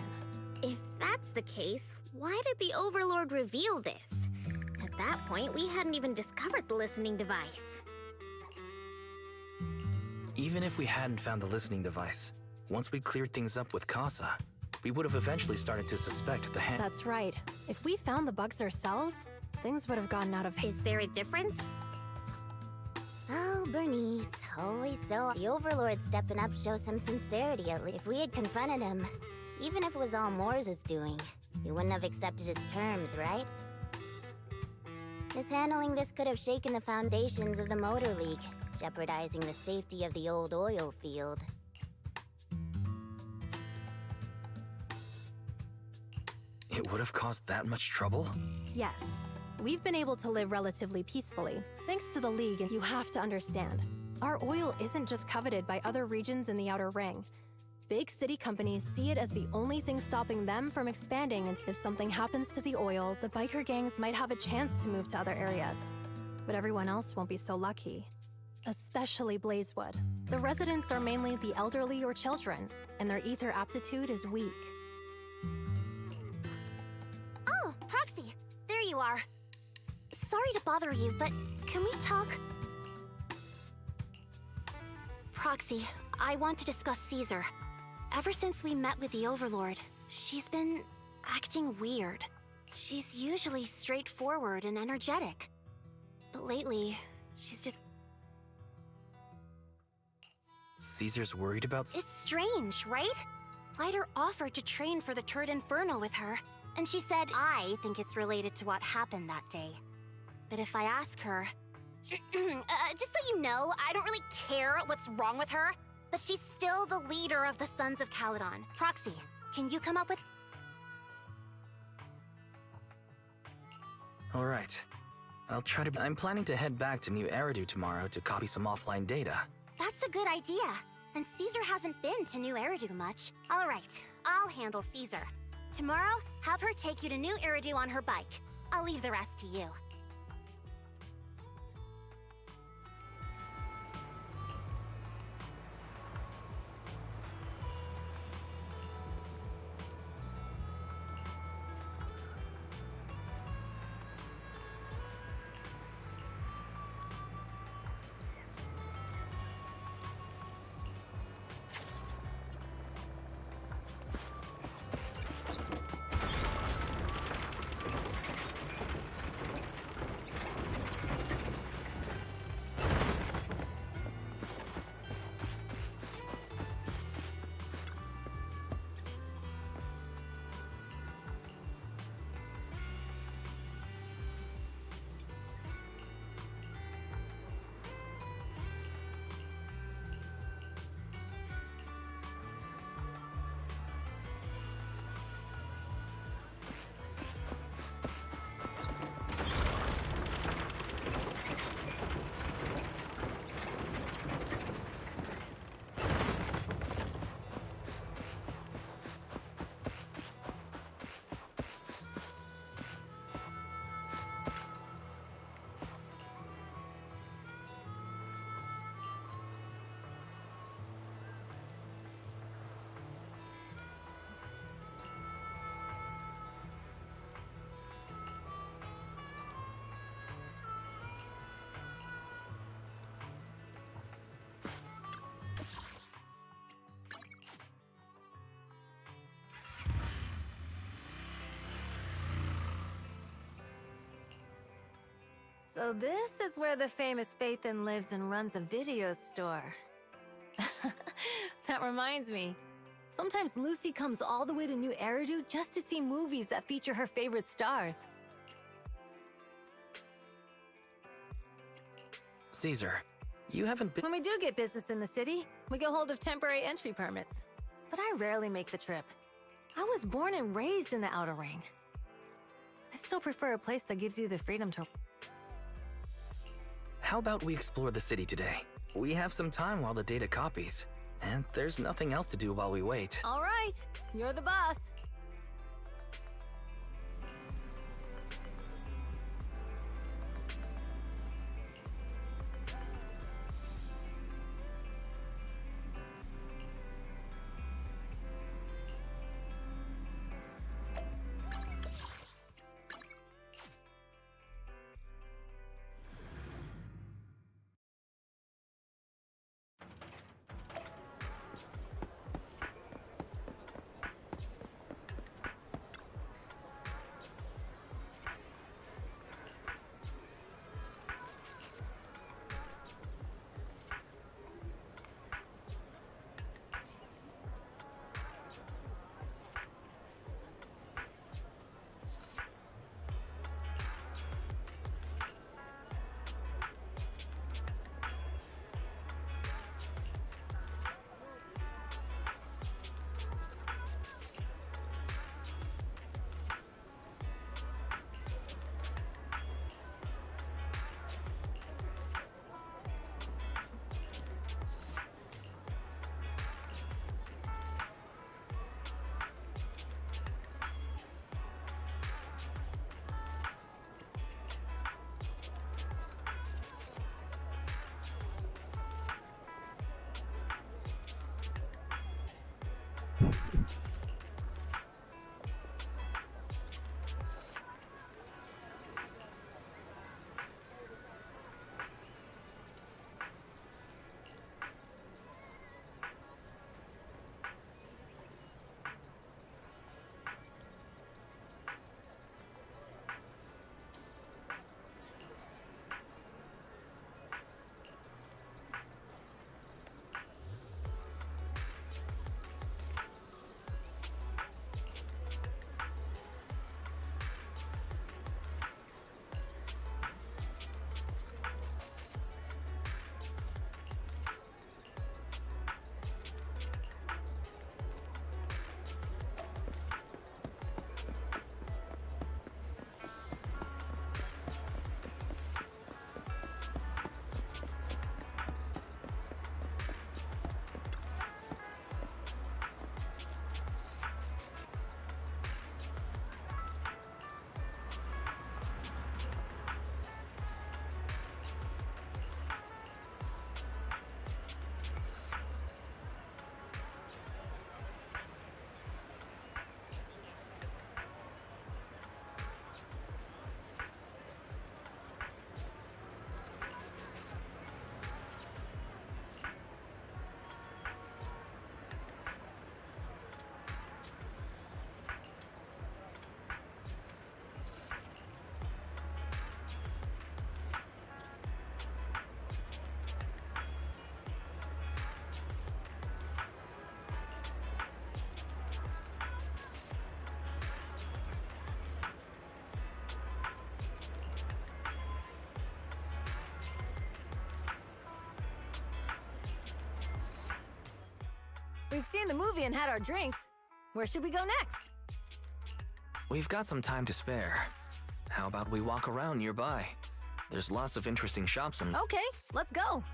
S7: If that's the case, why did the Overlord reveal this? At that point, we hadn't even discovered the listening device.
S13: Even if we hadn't found the listening device, once we cleared things up with Casa, we would have eventually started to suspect the hand.
S12: That's right. If we found the bugs ourselves, things would have gotten out of hand.
S7: Is there a difference? Oh, Bernice, always so. The Overlord stepping up shows some sincerity at least. If we had confronted him, even if it was all Mors' doing, we wouldn't have accepted his terms, right? Mishandling this could have shaken the foundations of the Motor League, jeopardizing the safety of the old oil field.
S13: It would have caused that much trouble?
S12: Yes. We've been able to live relatively peacefully, thanks to the League, and you have to understand. Our oil isn't just coveted by other regions in the Outer Ring. Big city companies see it as the only thing stopping them from expanding, and if something happens to the oil, the biker gangs might have a chance to move to other areas. But everyone else won't be so lucky. Especially Blazewood. The residents are mainly the elderly or children, and their ether aptitude is weak.
S3: Oh, Proxy, there you are. Sorry to bother you, but can we talk? Proxy, I want to discuss Caesar. Ever since we met with the Overlord, she's been acting weird. She's usually straightforward and energetic. But lately, she's just...
S13: Caesar's worried about...
S3: It's strange, right? Lighter offered to train for the Turd Inferno with her, and she said, I think it's related to what happened that day. But if I ask her... just so you know, I don't really care what's wrong with her, but she's still the leader of the Sons of Caledon. Proxy, can you come up with...
S13: Alright. I'll try to... I'm planning to head back to New Eridu tomorrow to copy some offline data.
S3: That's a good idea. And Caesar hasn't been to New Eridu much. All right, I'll handle Caesar. Tomorrow, have her take you to New Eridu on her bike. I'll leave the rest to you.
S6: So this is where the famous Faithin lives and runs a video store. That reminds me. Sometimes Lucy comes all the way to New Eridu just to see movies that feature her favorite stars.
S4: Caesar, you haven't been—
S6: When we do get business in the city, we get hold of temporary entry permits. But I rarely make the trip. I was born and raised in the Outer Ring. I still prefer a place that gives you the freedom to...
S4: How about we explore the city today? We have some time while the data copies. And there's nothing else to do while we wait.
S6: All right, you're the boss. We've seen the movie and had our drinks. Where should we go next?
S4: We've got some time to spare. How about we walk around nearby? There's lots of interesting shops and—
S6: Okay, let's go.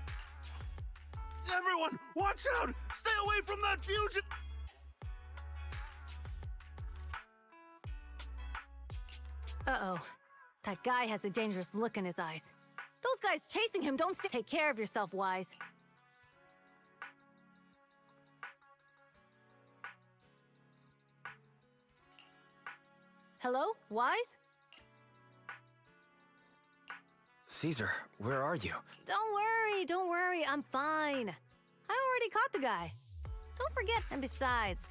S5: Everyone, watch out! Stay away from that fusion!
S6: Uh-oh. That guy has a dangerous look in his eyes. Those guys chasing him don't Take care of yourself, Wise. Hello? Wise?
S4: Caesar, where are you?
S6: Don't worry, I'm fine. I already caught the guy. Don't forget, and besides,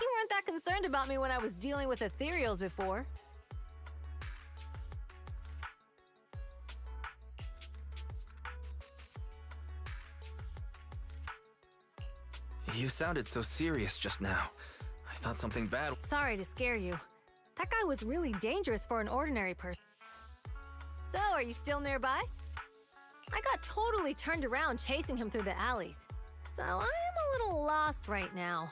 S6: you weren't that concerned about me when I was dealing with ethereals before.
S13: You sounded so serious just now. I thought something bad.
S6: Sorry to scare you. That guy was really dangerous for an ordinary person. So, are you still nearby? I got totally turned around chasing him through the alleys. So, I am a little lost right now.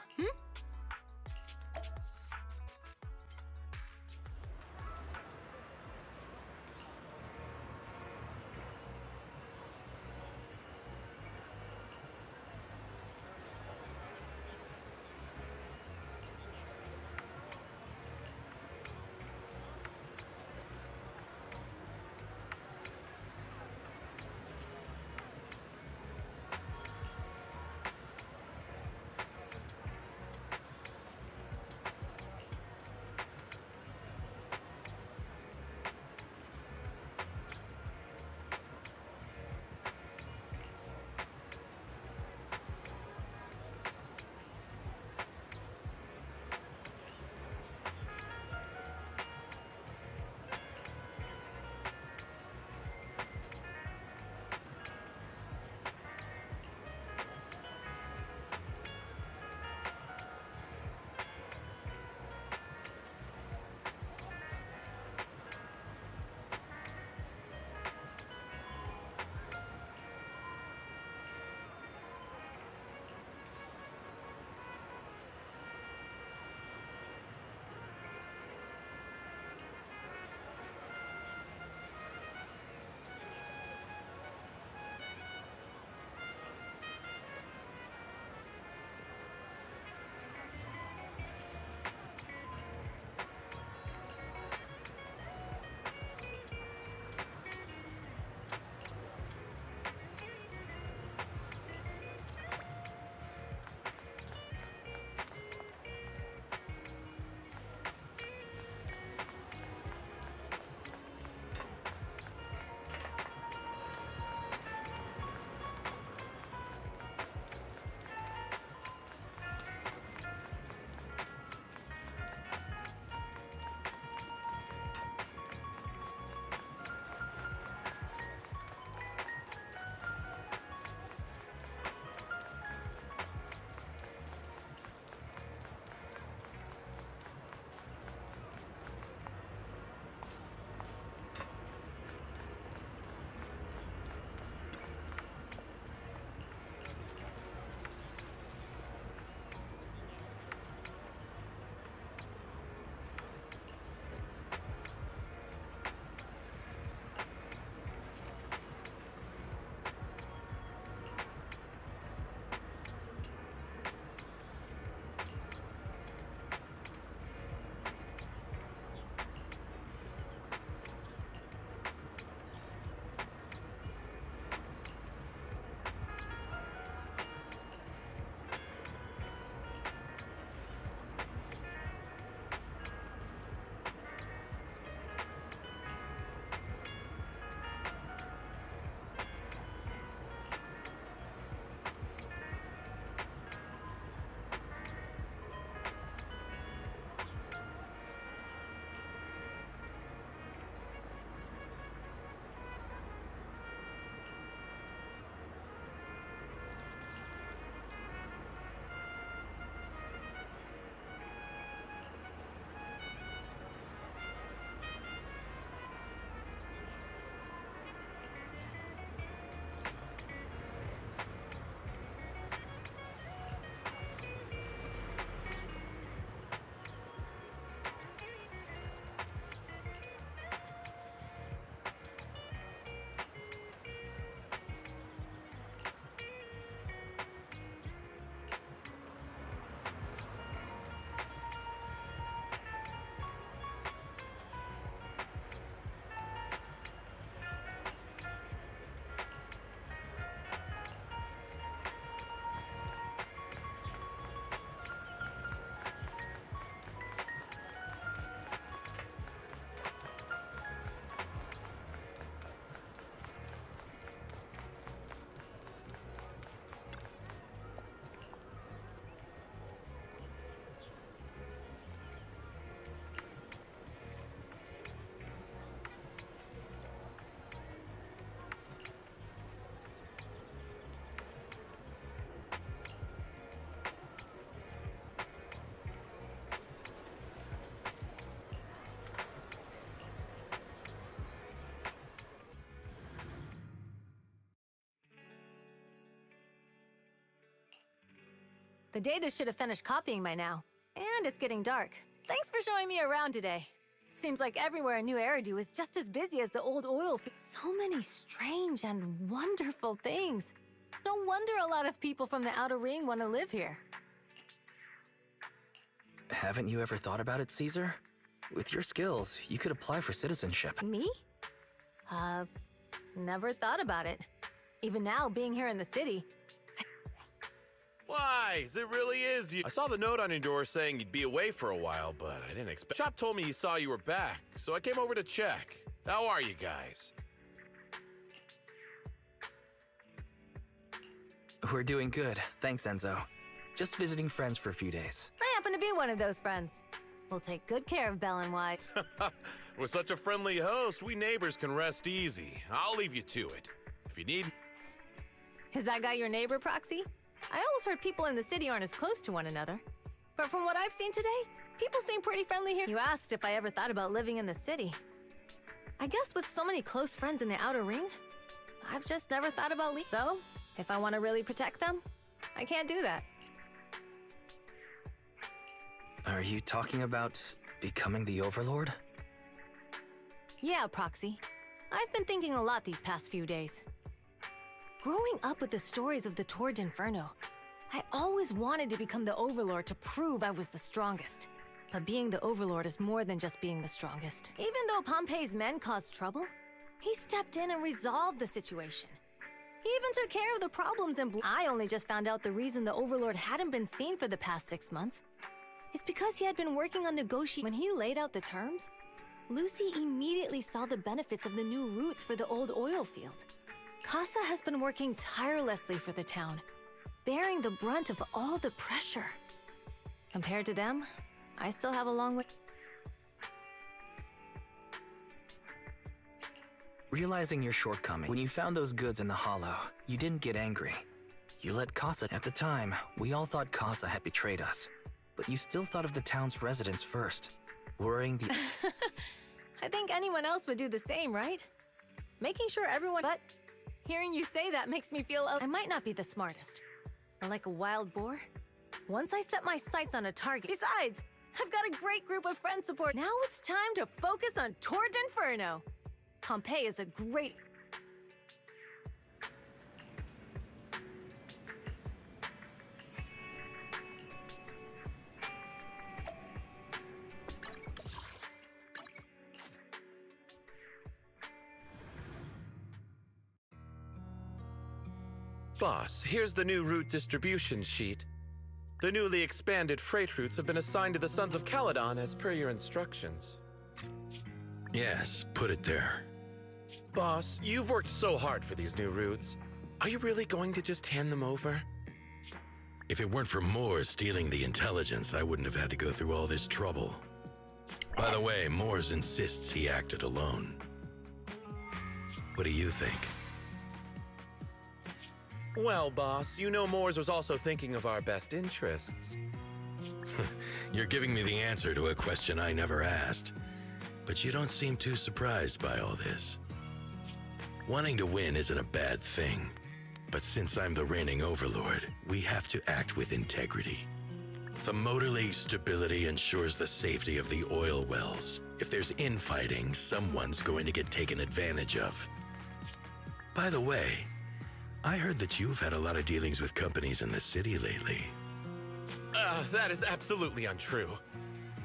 S6: The data should have finished copying by now. And it's getting dark. Thanks for showing me around today. Seems like everywhere in New Eridu is just as busy as the old oil field. So many strange and wonderful things. No wonder a lot of people from the Outer Ring want to live here.
S13: Haven't you ever thought about it, Caesar? With your skills, you could apply for citizenship.
S6: Me? Never thought about it. Even now, being here in the city.
S9: Wise, it really is you. I saw the note on your door saying you'd be away for a while, but I didn't expect. Chop told me he saw you were back, so I came over to check. How are you guys?
S13: We're doing good, thanks, Enzo. Just visiting friends for a few days.
S6: I happen to be one of those friends. We'll take good care of Belle and White.
S9: With such a friendly host, we neighbors can rest easy. I'll leave you to it. If you need...
S6: Is that guy your neighbor, Proxy? I always heard people in the city aren't as close to one another. But from what I've seen today, people seem pretty friendly here. You asked if I ever thought about living in the city. I guess with so many close friends in the Outer Ring, I've just never thought about leaving. So, if I want to really protect them, I can't do that.
S13: Are you talking about becoming the Overlord?
S6: Yeah, Proxy. I've been thinking a lot these past few days. Growing up with the stories of the Torrid Inferno, I always wanted to become the Overlord to prove I was the strongest. But being the Overlord is more than just being the strongest. Even though Pompey's men caused trouble, he stepped in and resolved the situation. He even took care of the problems and I only just found out the reason the Overlord hadn't been seen for the past 6 months is because he had been working on negotiating. When he laid out the terms, Lucy immediately saw the benefits of the new routes for the old oil field. Casa has been working tirelessly for the town, bearing the brunt of all the pressure. Compared to them, I still have a long way.
S13: Realizing your shortcoming, when you found those goods in the hollow, you didn't get angry. You let Casa. At the time, we all thought Casa had betrayed us, but you still thought of the town's residents first, worrying the...
S6: I think anyone else would do the same, right? Making sure everyone... But hearing you say that makes me feel... I might not be the smartest, but like a wild boar, once I set my sights on a target... Besides, I've got a great group of friends support. Now it's time to focus on Torrid Inferno. Pompeii is a great...
S9: Boss, here's the new route distribution sheet. The newly expanded freight routes have been assigned to the Sons of Caledon as per your instructions.
S18: Yes, put it there.
S9: Boss, you've worked so hard for these new routes. Are you really going to just hand them over?
S18: If it weren't for Moores stealing the intelligence, I wouldn't have had to go through all this trouble. By the way, Moores insists he acted alone. What do you think?
S9: Well, boss, you know Moores was also thinking of our best interests.
S18: You're giving me the answer to a question I never asked. But you don't seem too surprised by all this. Wanting to win isn't a bad thing. But since I'm the reigning overlord, we have to act with integrity. The Motor League's stability ensures the safety of the oil wells. If there's infighting, someone's going to get taken advantage of. By the way, I heard that you've had a lot of dealings with companies in the city lately.
S9: That is absolutely untrue.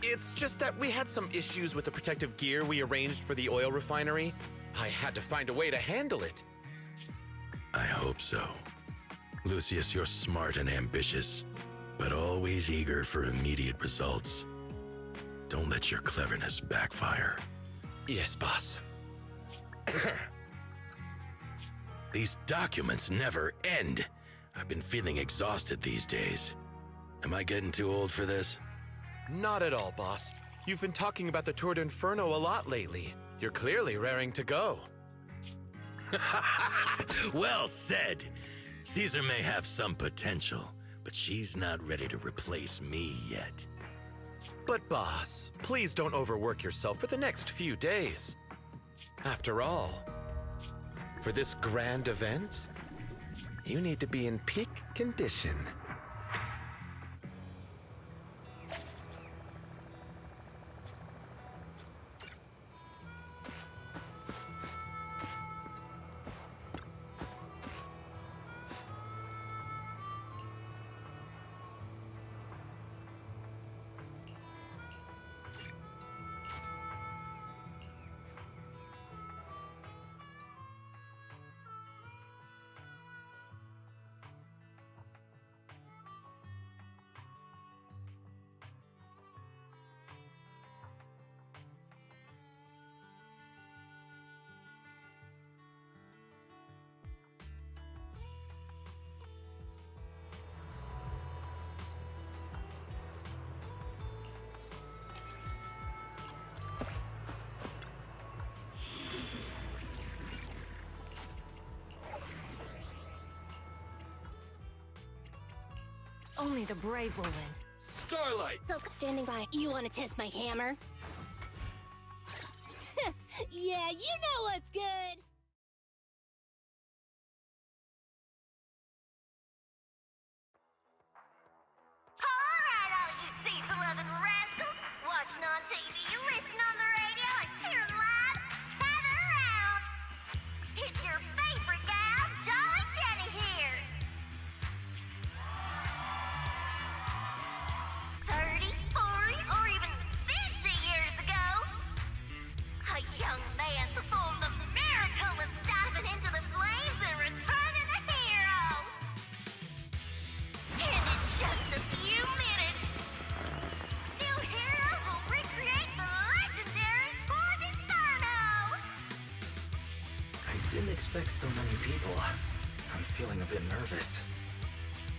S9: It's just that we had some issues with the protective gear we arranged for the oil refinery. I had to find a way to handle it.
S18: I hope so. Lucius, you're smart and ambitious, but always eager for immediate results. Don't let your cleverness backfire.
S9: Yes, boss.
S18: These documents never end. I've been feeling exhausted these days. Am I getting too old for this?
S9: Not at all, boss. You've been talking about the Torrid Inferno a lot lately. You're clearly raring to go.
S18: Well said. Caesar may have some potential, but she's not ready to replace me yet.
S9: But boss, please don't overwork yourself for the next few days. After all, for this grand event, you need to be in peak condition.
S6: Only the brave will win.
S14: Starlight!
S3: So, standing by. You want to test my hammer? Yeah, you know what's good!
S19: Alright, all you diesel-loving rascals! Watching on TV, listening on the radio, and cheering live, gather around! It's your favorite gal, Jolly Jenny here! 30, 40, or even 50 years ago, a young man performed the miracle of diving into the flames and returning a hero! And in just a few minutes, new heroes will recreate the legendary Tord Inferno!
S13: I didn't expect so many people. I'm feeling a bit nervous.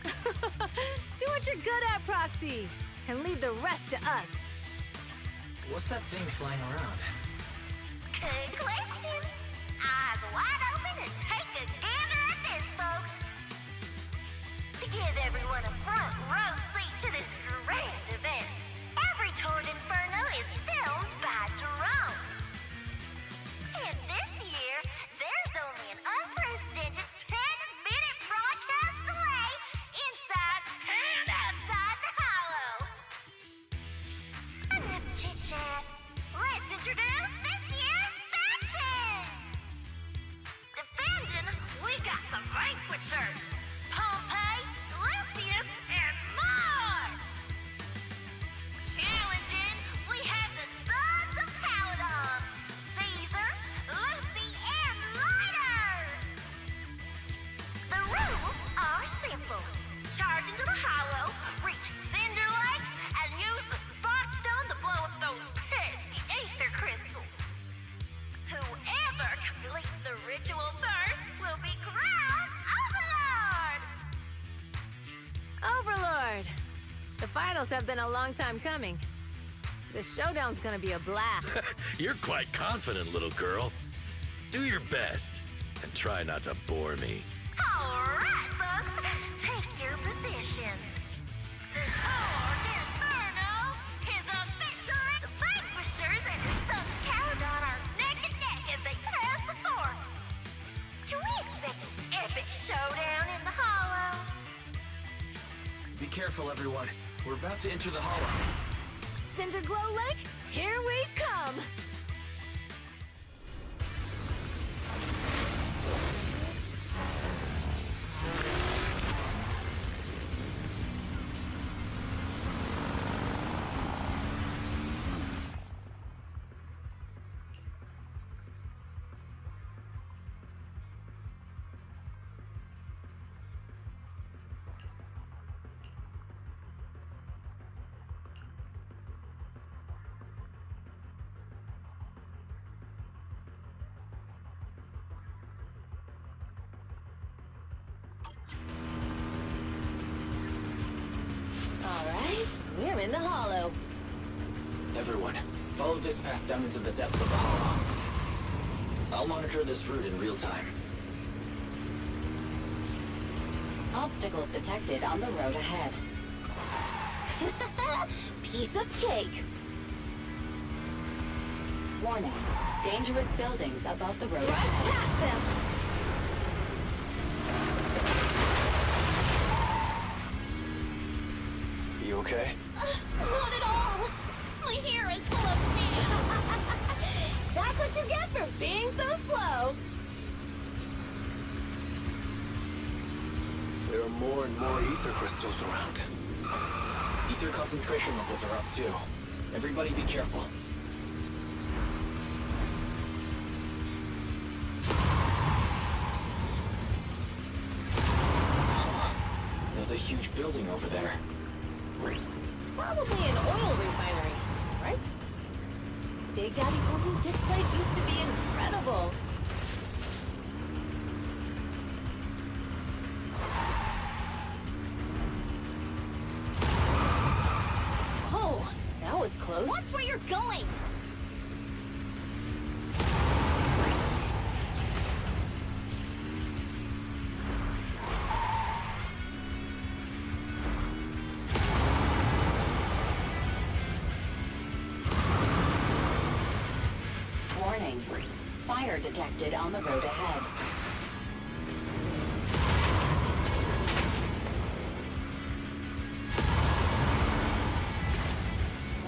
S6: Do what you're good at, Proxy, and leave the rest to us.
S13: What's that thing flying around?
S19: Good question. Eyes wide open and take a gander at this, folks. To give everyone a front row seat to this grand event, every Tord Inferno is filmed by drones. And this year, there's only an unprecedented 10-minute broadcast delay inside and outside the hollow. Enough chit-chat. Let's introduce this year's factions! Defending, we got the Vanquishers, Pompey, Lucius, and Mars! Challenging, we have the Sons of Caledon, Caesar, Lucy, and Lighter! The rules are simple. Charge into the hollow, reach Cinder Lake, and use the Spark Stone to blow up those pesky ether crystals. Whoever completes the ritual first will be crowned Overlord!
S6: Overlord! The finals have been a long time coming. This showdown's gonna be a blast.
S18: You're quite confident, little girl. Do your best, and try not to bore me.
S19: All right, folks, take your positions. The Tord Inferno is officially the Vanquishers and the Sons of Caledon are neck and neck as they pass the fort. Can we expect an epic showdown in the hollow?
S13: Be careful, everyone. We're about to enter the hollow.
S6: Cinderglow Lake, here we come! Alright, we're in the hollow.
S13: Everyone, follow this path down into the depths of the hollow. I'll monitor this route in real time.
S8: Obstacles detected on the road ahead.
S6: Piece of cake.
S8: Warning. Dangerous buildings above the road
S6: Right
S8: ahead.
S6: past them!
S11: You okay?
S3: Not at all! My hair is full of sand!
S6: That's what you get for being so slow!
S11: There are more and more ether crystals around.
S13: Ether concentration levels are up too. Everybody be careful. There's a huge building over there.
S6: Probably an oil refinery, right? Big Daddy told me this place used to be incredible. Oh, that was close.
S3: Watch where you're going!
S8: Fire detected on the road ahead.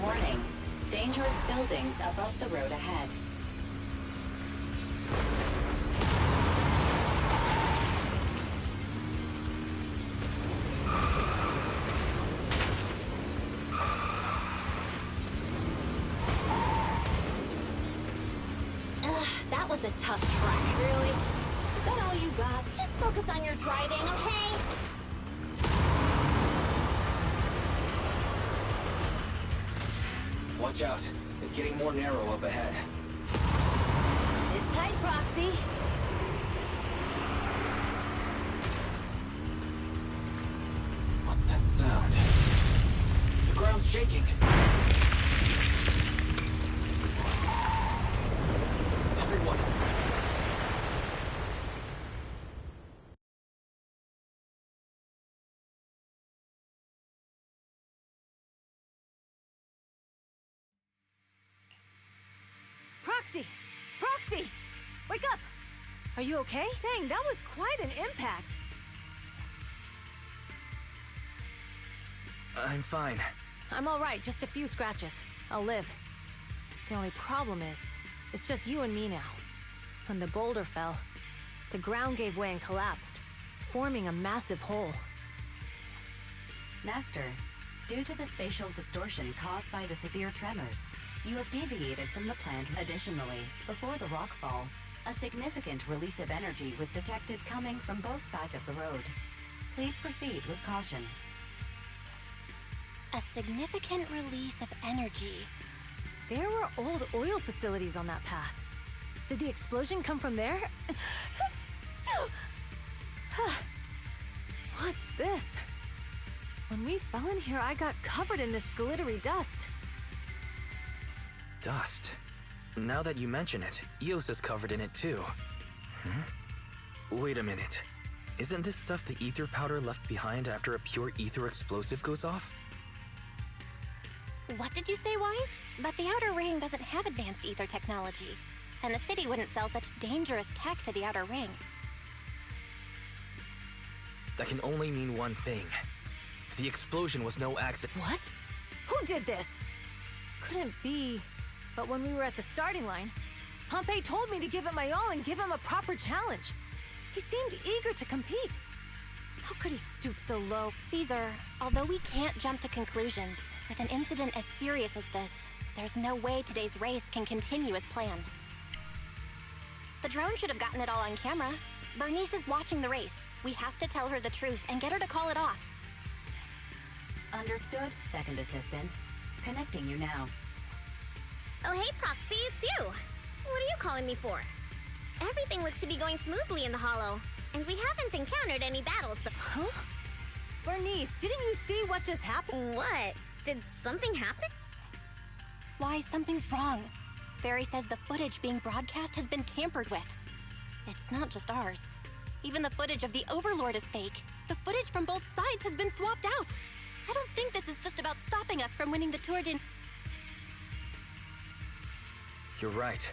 S8: Warning. Dangerous buildings above the road ahead.
S3: That was a tough track. Really? Is that all you got? Just focus on your driving, okay?
S13: Watch out. It's getting more narrow up ahead.
S6: Sit tight, Proxy.
S13: What's that sound? The ground's shaking. Everyone.
S6: Proxy! Proxy! Wake up! Are you okay? Dang, that was quite an impact.
S13: I'm fine.
S6: I'm all right, just a few scratches. I'll live. The only problem is, it's just you and me now. When the boulder fell, the ground gave way and collapsed, forming a massive hole.
S8: Master, due to the spatial distortion caused by the severe tremors, you have deviated from the plan. Additionally, before the rockfall, a significant release of energy was detected coming from both sides of the road. Please proceed with caution.
S3: A significant release of energy.
S6: There were old oil facilities on that path. Did the explosion come from there? What's this? When we fell in here, I got covered in this glittery dust.
S13: Dust. Now that you mention it, Eos is covered in it too. Wait a minute. Isn't this stuff the ether powder left behind after a pure ether explosive goes off?
S3: What did you say, Wise? But the Outer Ring doesn't have advanced ether technology, and the city wouldn't sell such dangerous tech to the Outer Ring.
S13: That can only mean one thing. The explosion was no accident.
S6: What? Who did this? Couldn't be. But when we were at the starting line, Pompey told me to give it my all and give him a proper challenge. He seemed eager to compete. How could he stoop so low?
S3: Caesar, although we can't jump to conclusions, with an incident as serious as this, there's no way today's race can continue as planned. The drone should have gotten it all on camera. Bernice is watching the race. We have to tell her the truth and get her to call it off.
S8: Understood, Second Assistant. Connecting you now.
S7: Oh, hey, Proxy, it's you. What are you calling me for? Everything looks to be going smoothly in the Hollow, and we haven't encountered any battles so—
S6: Huh? Bernice, didn't you see what just happened?
S7: What? Did something happen?
S3: Why, something's wrong. Fairy says the footage being broadcast has been tampered with. It's not just ours. Even the footage of the Overlord is fake. The footage from both sides has been swapped out. I don't think this is just about stopping us from winning the Tour de...
S13: You're right.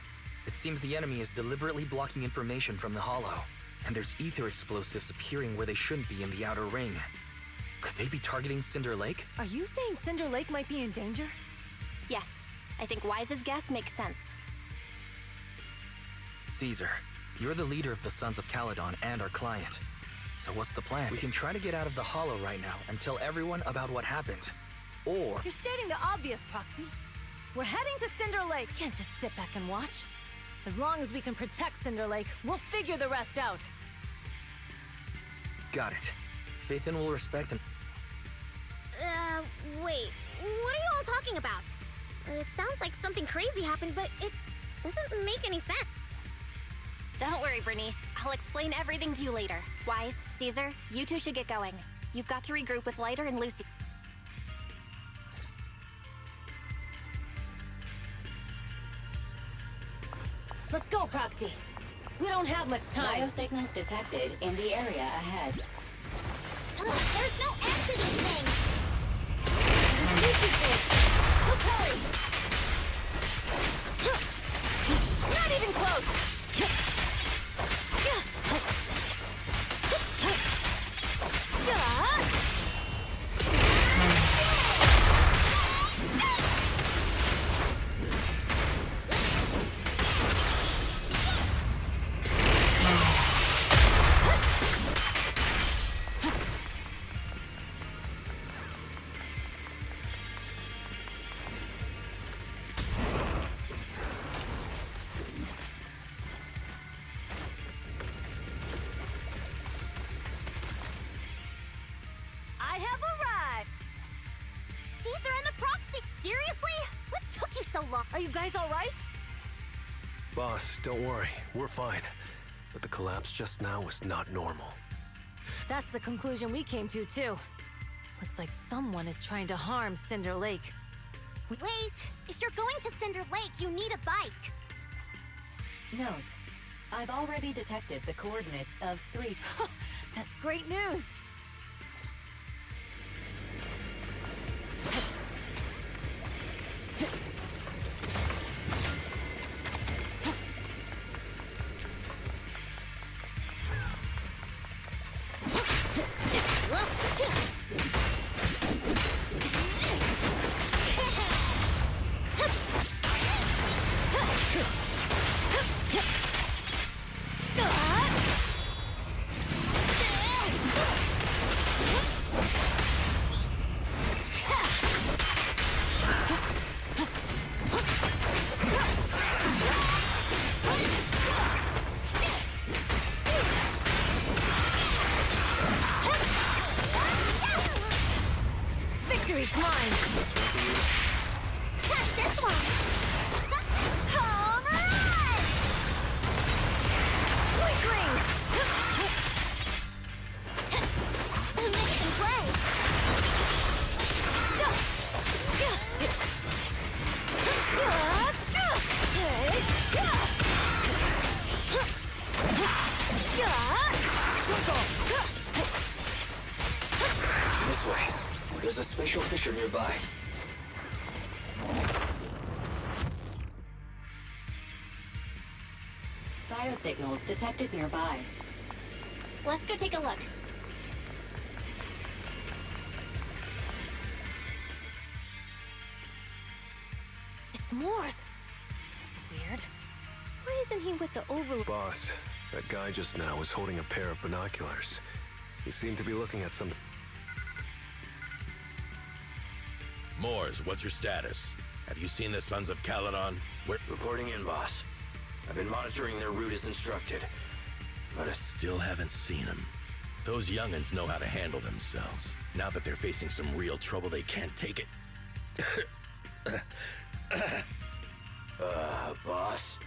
S13: It seems the enemy is deliberately blocking information from the Hollow, and there's ether explosives appearing where they shouldn't be in the Outer Ring. Could they be targeting Cinder Lake?
S6: Are you saying Cinder Lake might be in danger?
S3: Yes. I think Wise's guess makes sense.
S13: Caesar, you're the leader of the Sons of Caledon and our client. So what's the plan? We can try to get out of the Hollow right now and tell everyone about what happened. Or...
S6: You're stating the obvious, Proxy. We're heading to Cinder Lake. We can't just sit back and watch. As long as we can protect Cinder Lake, we'll figure the rest out.
S13: Got it. Faithin will respect and...
S7: Wait. What are you all talking about? It sounds like something crazy happened, but it doesn't make any sense.
S3: Don't worry, Bernice. I'll explain everything to you later. Wise, Caesar, you two should get going. You've got to regroup with Lighter and Lucy.
S6: Let's go, Proxy. We don't have much time.
S8: Biosignals detected in the area ahead.
S7: There's no end to these things!
S6: Let's hurry! Not even close! goes! I have arrived!
S3: Caesar and the proxy, seriously? What took you so long?
S6: Are you guys all right?
S11: Boss, don't worry. We're fine. But the collapse just now was not normal.
S6: That's the conclusion we came to, too. Looks like someone is trying to harm Cinder Lake.
S3: Wait! If you're going to Cinder Lake, you need a bike!
S8: Note, I've already detected the coordinates of 3.
S6: That's great news! Victory's mine!
S3: Catch this one! Home run!
S6: Quick rings!
S3: Amazing play!
S4: This way. There's a spatial fissure nearby.
S8: Biosignals detected nearby.
S3: Let's go take a look.
S6: It's Moore's! That's weird. Why isn't he with the Overlord?
S11: Boss, that guy just now was holding a pair of binoculars. He seemed to be looking at some...
S18: Moors, what's your status? Have you seen the Sons of Caledon?
S17: Reporting in, boss. I've been monitoring their route as instructed. But I
S18: still haven't seen them. Those young'uns know how to handle themselves. Now that they're facing some real trouble, they can't take it.
S17: boss?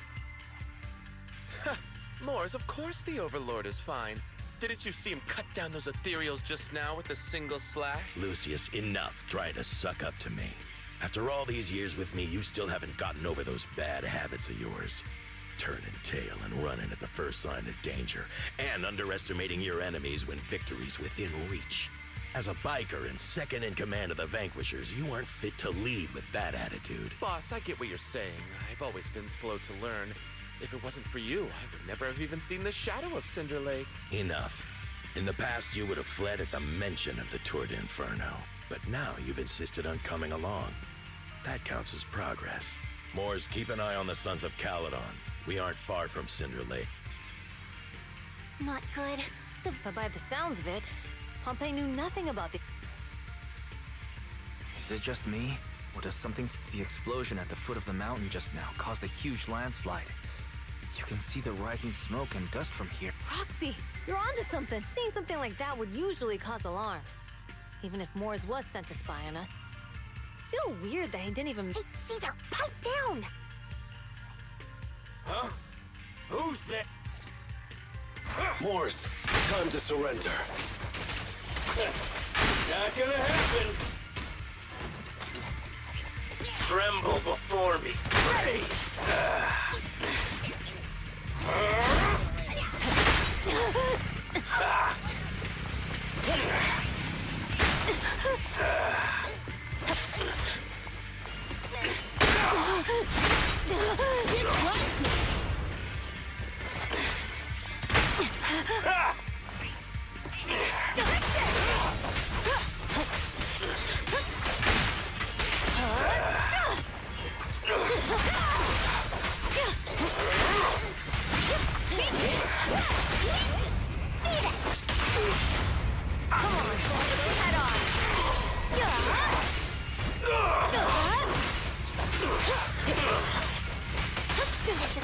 S9: Moors, of course the Overlord is fine. Didn't you see him cut down those ethereals just now with a single slash?
S18: Lucius, enough trying to suck up to me. After all these years with me, you still haven't gotten over those bad habits of yours. Turning tail and running at the first sign of danger, and underestimating your enemies when victory's within reach. As a biker and second in command of the Vanquishers, you aren't fit to lead with that attitude.
S9: Boss, I get what you're saying. I've always been slow to learn. If it wasn't for you, I would never have even seen the shadow of Cinder Lake.
S18: Enough. In the past, you would have fled at the mention of the Tour d'Inferno. But now you've insisted on coming along. That counts as progress. Moors, keep an eye on the Sons of Caledon. We aren't far from Cinder Lake.
S3: Not good.
S6: But by the sounds of it, Pompey knew nothing about the...
S13: Is it just me? Or does something... The explosion at the foot of the mountain just now caused a huge landslide. You can see the rising smoke and dust from here.
S6: Roxy, you're onto something. Seeing something like that would usually cause alarm. Even if Moores was sent to spy on us. It's still weird that he didn't even...
S3: Hey, Caesar, pipe down!
S17: Huh? Who's that?
S11: Moors, time to surrender.
S17: Not gonna happen. Tremble before me. Ready!
S6: Just watch me!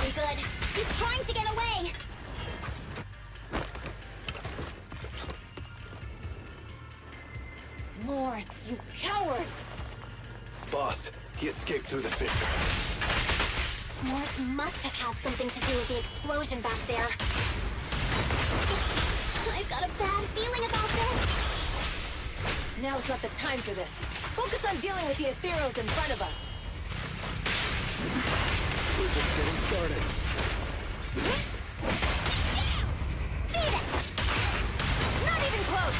S3: very good. He's trying to get away.
S6: Morse, you coward!
S11: Boss, he escaped through the fissure.
S3: Morse must have had something to do with the explosion back there. I've got a bad feeling about this.
S6: Now's not the time for this. Focus on dealing with the ethereals in front of us.
S11: We're just getting started.
S3: Beat it!
S6: Not even close!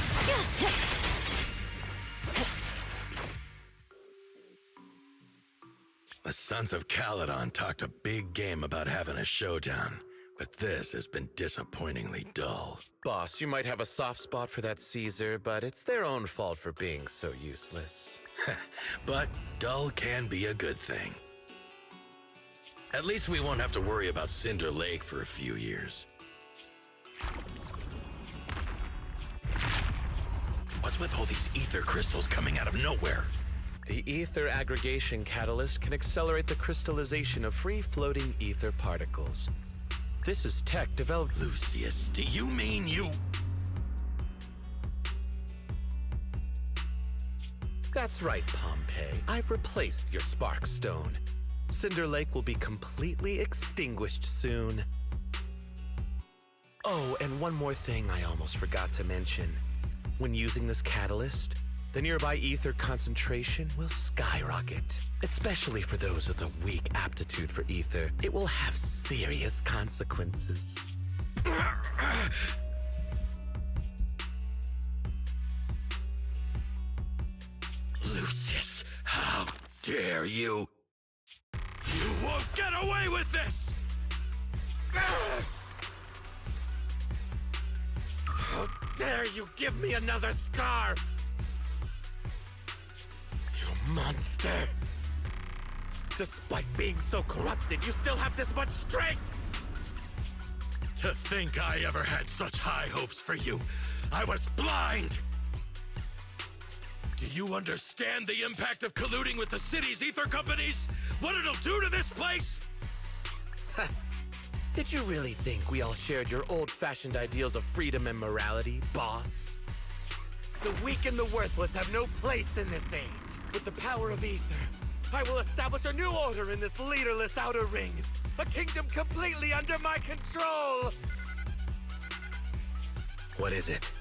S18: The Sons of Caledon talked a big game about having a showdown, but this has been disappointingly dull.
S9: Boss, you might have a soft spot for that Caesar, but it's their own fault for being so useless.
S18: But dull can be a good thing. At least we won't have to worry about Cinder Lake for a few years. What's with all these ether crystals coming out of nowhere?
S9: The ether aggregation catalyst can accelerate the crystallization of free-floating ether particles. This is tech developed...
S18: Lucius, do you mean you...
S9: That's right, Pompeii. I've replaced your Spark Stone. Cinder Lake will be completely extinguished soon. Oh, and one more thing I almost forgot to mention. When using this catalyst, the nearby ether concentration will skyrocket. Especially for those with a weak aptitude for ether, it will have serious consequences.
S18: Lucius, how dare you? You won't get away with this!
S9: How dare you give me another scar! You monster! Despite being so corrupted, you still have this much strength!
S18: To think I ever had such high hopes for you. I was blind! Do you understand the impact of colluding with the city's ether companies? What it'll do to this place?
S9: Did you really think we all shared your old-fashioned ideals of freedom and morality, boss? The weak and the worthless have no place in this age. With the power of ether, I will establish a new order in this leaderless outer ring. A kingdom completely under my control!
S11: What is it?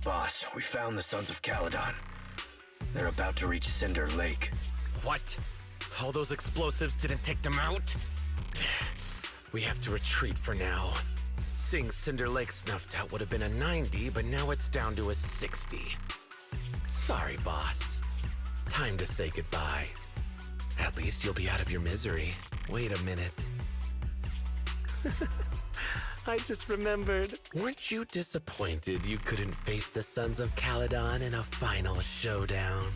S11: Boss, we found the Sons of Caledon. They're about to reach Cinder Lake.
S9: What? All those explosives didn't take them out? We have to retreat for now. Seeing Cinder Lake snuffed out would have been a 90, but now it's down to a 60. Sorry, boss. Time to say goodbye. At least you'll be out of your misery. Wait a minute. I just remembered. Weren't you disappointed you couldn't face the Sons of Caledon in a final showdown?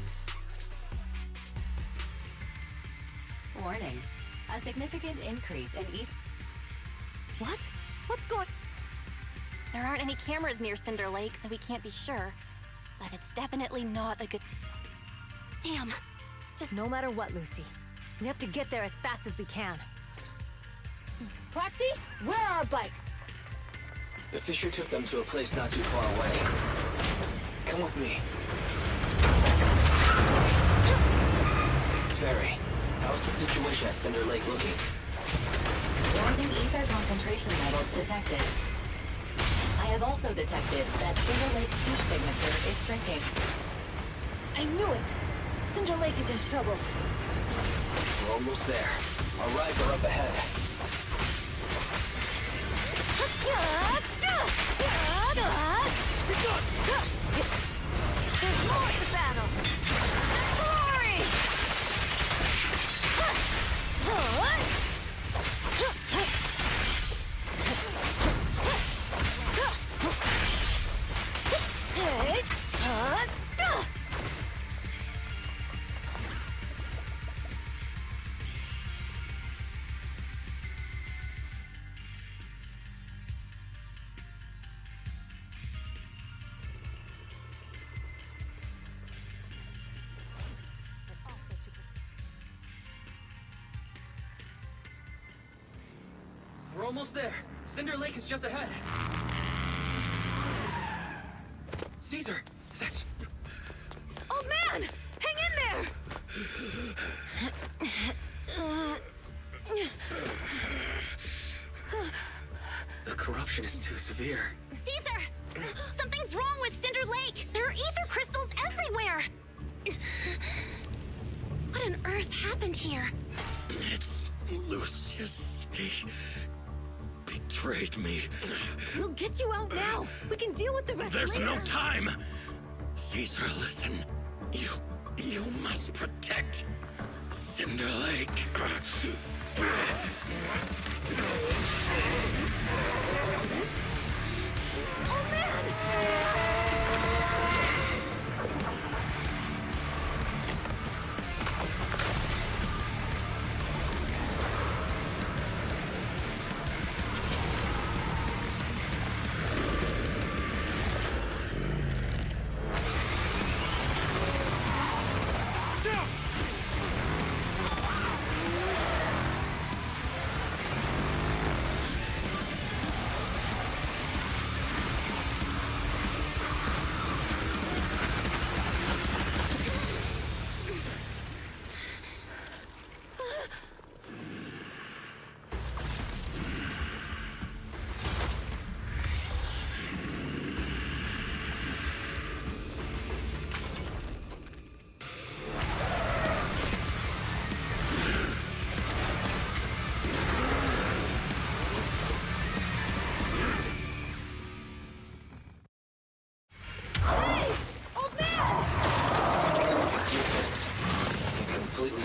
S8: Warning. A significant increase in ether...
S12: What? What's going... There aren't any cameras near Cinder Lake, so we can't be sure. But it's definitely not a good... Damn.
S6: Just no matter what, Lucy. We have to get there as fast as we can. Proxy, where are our bikes?
S13: The fissure took them to a place not too far away. Come with me. Ferry, how's the situation at Cinder Lake looking?
S8: Rising ether concentration levels detected. I have also detected that Cinder Lake's heat signature is shrinking.
S6: I knew it! Cinder Lake is in trouble.
S13: We're almost there. Our rides are up ahead.
S6: There's more to battle! Glory!
S13: almost there. Cinder Lake is just ahead. Caesar, that's...
S6: Old man! Hang in there!
S13: The corruption is too severe.
S3: Caesar! Something's wrong with Cinder Lake! There are ether crystals everywhere! What on earth happened here?
S18: It's Lucius. He betrayed me.
S6: We'll get you out now! We can deal with the rest
S18: There's
S6: later!
S18: no time! Caesar, listen. You must protect Cinder Lake.
S6: Oh man!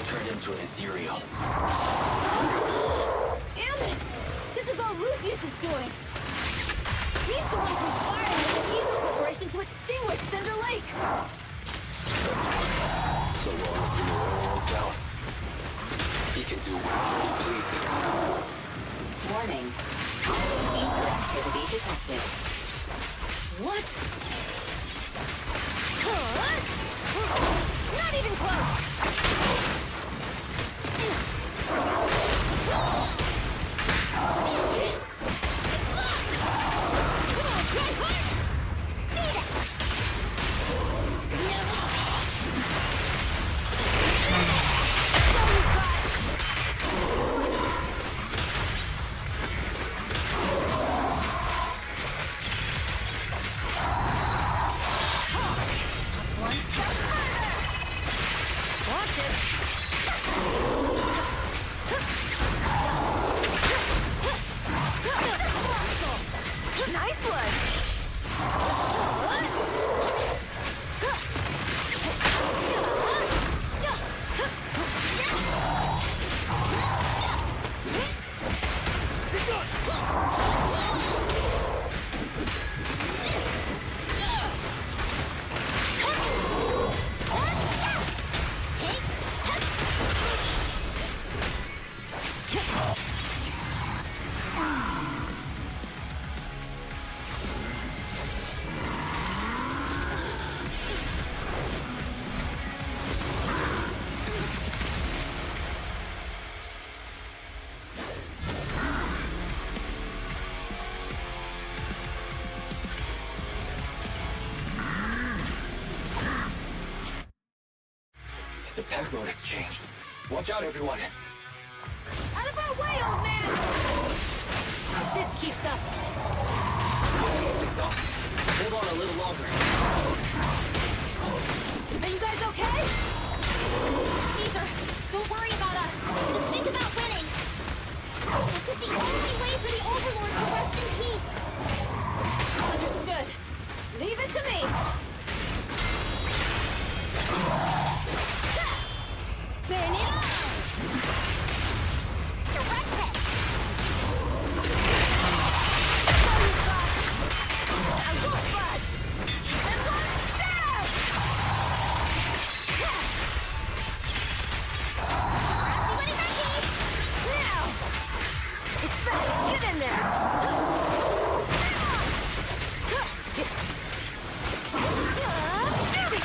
S13: Turned into an ethereal.
S6: Damn it! This is all Lucius is doing! He's the one conspiring with the Ether Corporation to extinguish Cinder Lake!
S4: So long as the oil's out, he can do whatever he pleases.
S8: Warning. Ether activity detected.
S6: What? Not even close!
S13: His attack mode has changed. Watch out, everyone.
S6: Out of our way, old man! If this keeps up...
S13: It's exhausted. Hold on a little longer.
S6: Are you guys okay?
S3: Caesar, don't worry about us. Just think about winning. This is the only way for the Overlord to rest in peace.
S6: Understood. Leave it to me.
S3: Burn it on! Direct hit!
S6: I won't budge! And one stab!
S3: Ready?
S6: Now! Expect! Get in there! There we go!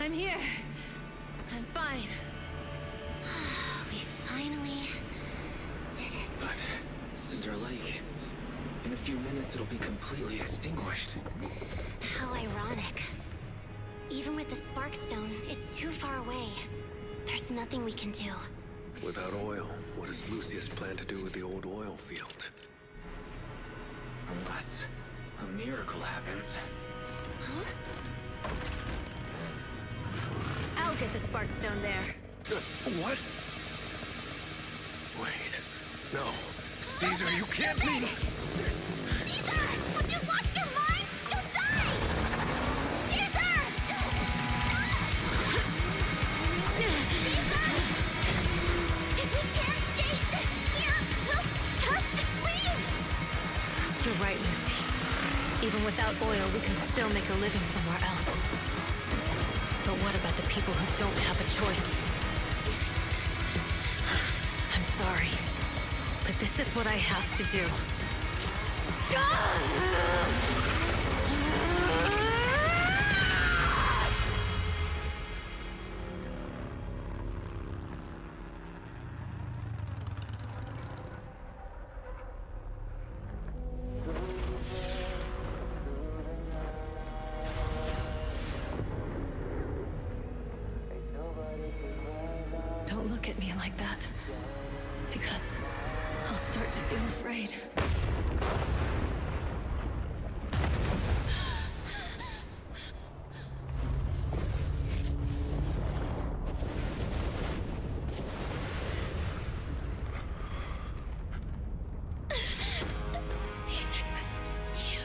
S6: I'm here. I'm fine.
S3: We finally did it.
S13: But Cinder Lake, in a few minutes it'll be completely extinguished.
S3: How ironic. Even with the Sparkstone, it's too far away. There's nothing we can do.
S11: Without oil, what does Lucius plan to do with the old oil field?
S13: Unless a miracle happens.
S3: Huh?
S6: I'll get the Sparkstone there.
S11: What? Wait. No. Caesar, you can't mean...
S3: Caesar! Have you lost your mind? You'll die! Caesar! Caesar! If we can't stay here, we'll just leave!
S6: You're right, Lucy. Even without oil, we can still make a living somewhere else. But what about the people who don't have a choice? I'm sorry, but this is what I have to do. Don't look at me like that, because I'll start to feel afraid. Caesar, you...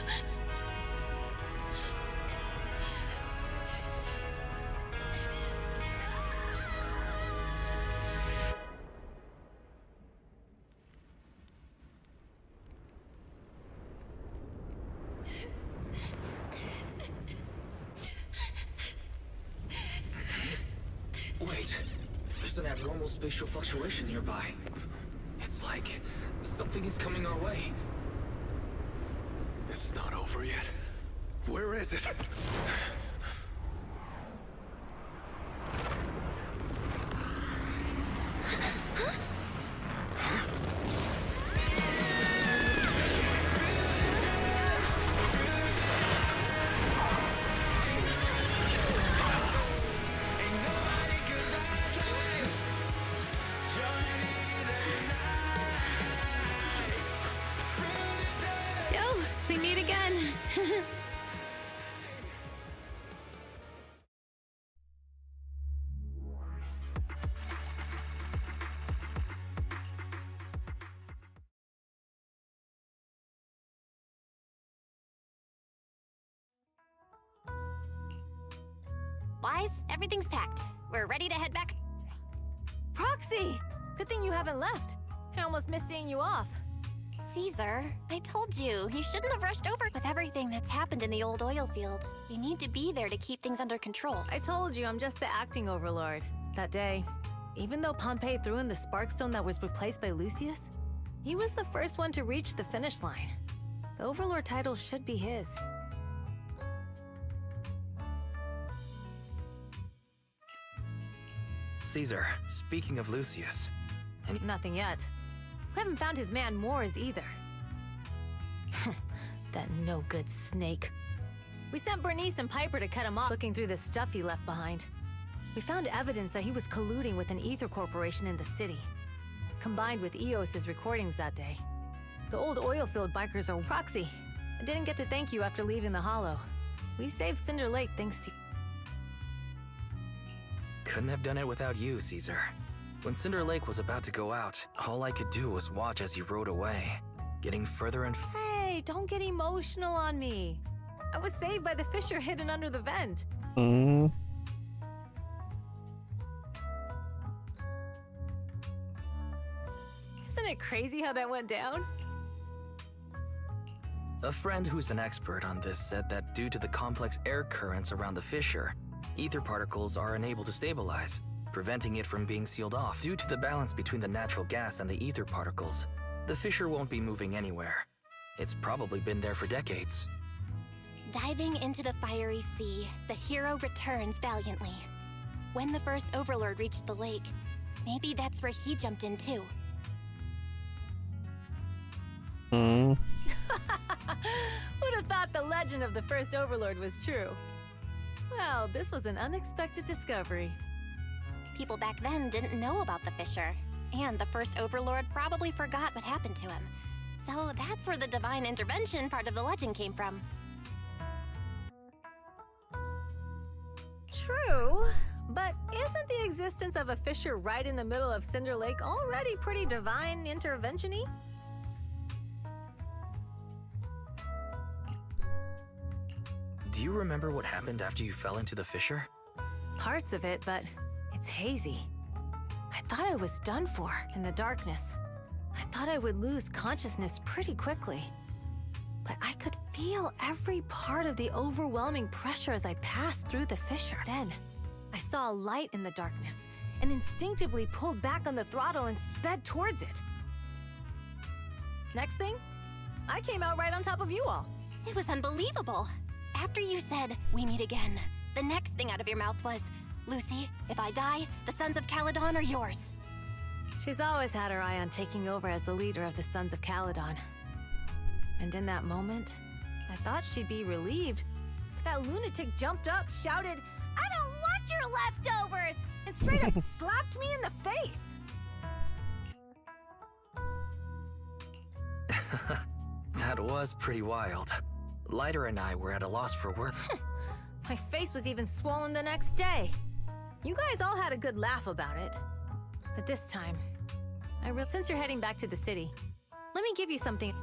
S13: Wait, there's an abnormal spatial fluctuation nearby. It's like something is coming our way.
S11: It's not over yet. Where is it?
S6: Yo, we meet again.
S3: Wise, everything's packed. We're ready to head back.
S6: Proxy! Good thing you haven't left. I almost missed seeing you off.
S3: Caesar, I told you, you shouldn't have rushed over with everything that's happened in the old oil field. You need to be there to keep things under control.
S6: I told you I'm just the acting overlord. That day, even though Pompey threw in the Sparkstone that was replaced by Lucius, he was the first one to reach the finish line. The overlord title should be his.
S13: Caesar, speaking of Lucius...
S6: Nothing yet. We haven't found his man Moores either. That no-good snake. We sent Bernice and Piper to cut him off, looking through the stuff he left behind. We found evidence that he was colluding with an ether corporation in the city, combined with EOS's recordings that day. The old oil field bikers are Proxy. I didn't get to thank you after leaving the Hollow. We saved Cinder Lake thanks to you.
S13: Couldn't have done it without you, Caesar. When Cinder Lake was about to go out, all I could do was watch as he rode away, getting further and
S6: Hey, don't get emotional on me. I was saved by the fissure hidden under the vent.
S1: Mm.
S6: Isn't it crazy how that went down?
S13: A friend who's an expert on this said that due to the complex air currents around the fissure, ether particles are unable to stabilize, preventing it from being sealed off. Due to the balance between the natural gas and the ether particles, the fissure won't be moving anywhere. It's probably been there for decades.
S3: Diving into the fiery sea, the hero returns valiantly. when the first Overlord reached the lake. Maybe that's where he jumped in too.
S1: Hmm.
S6: Who'd have thought the legend of the first Overlord was true? Well, this was an unexpected discovery.
S3: People back then didn't know about the Fisher, and the first Overlord probably forgot what happened to him. So that's where the divine intervention part of the legend came from.
S6: True, but isn't the existence of a fissure right in the middle of Cinder Lake already pretty divine intervention-y?
S13: Do you remember what happened after you fell into the fissure?
S6: Parts of it, but it's hazy. I thought I was done for in the darkness. I thought I would lose consciousness pretty quickly. But I could feel every part of the overwhelming pressure as I passed through the fissure. Then, I saw a light in the darkness and instinctively pulled back on the throttle and sped towards it. Next thing, I came out right on top of you all.
S3: It was unbelievable. After you said, "We meet again," the next thing out of your mouth was, "Lucy, if I die, the Sons of Caledon are yours."
S6: She's always had her eye on taking over as the leader of the Sons of Caledon. And in that moment, I thought she'd be relieved. But that lunatic jumped up, shouted, "I don't want your leftovers!" and straight up slapped me in the face.
S13: That was pretty wild. Lighter and I were at a loss for words.
S6: My face was even swollen the next day. You guys all had a good laugh about it. But this time, since you're heading back to the city, let me give you something.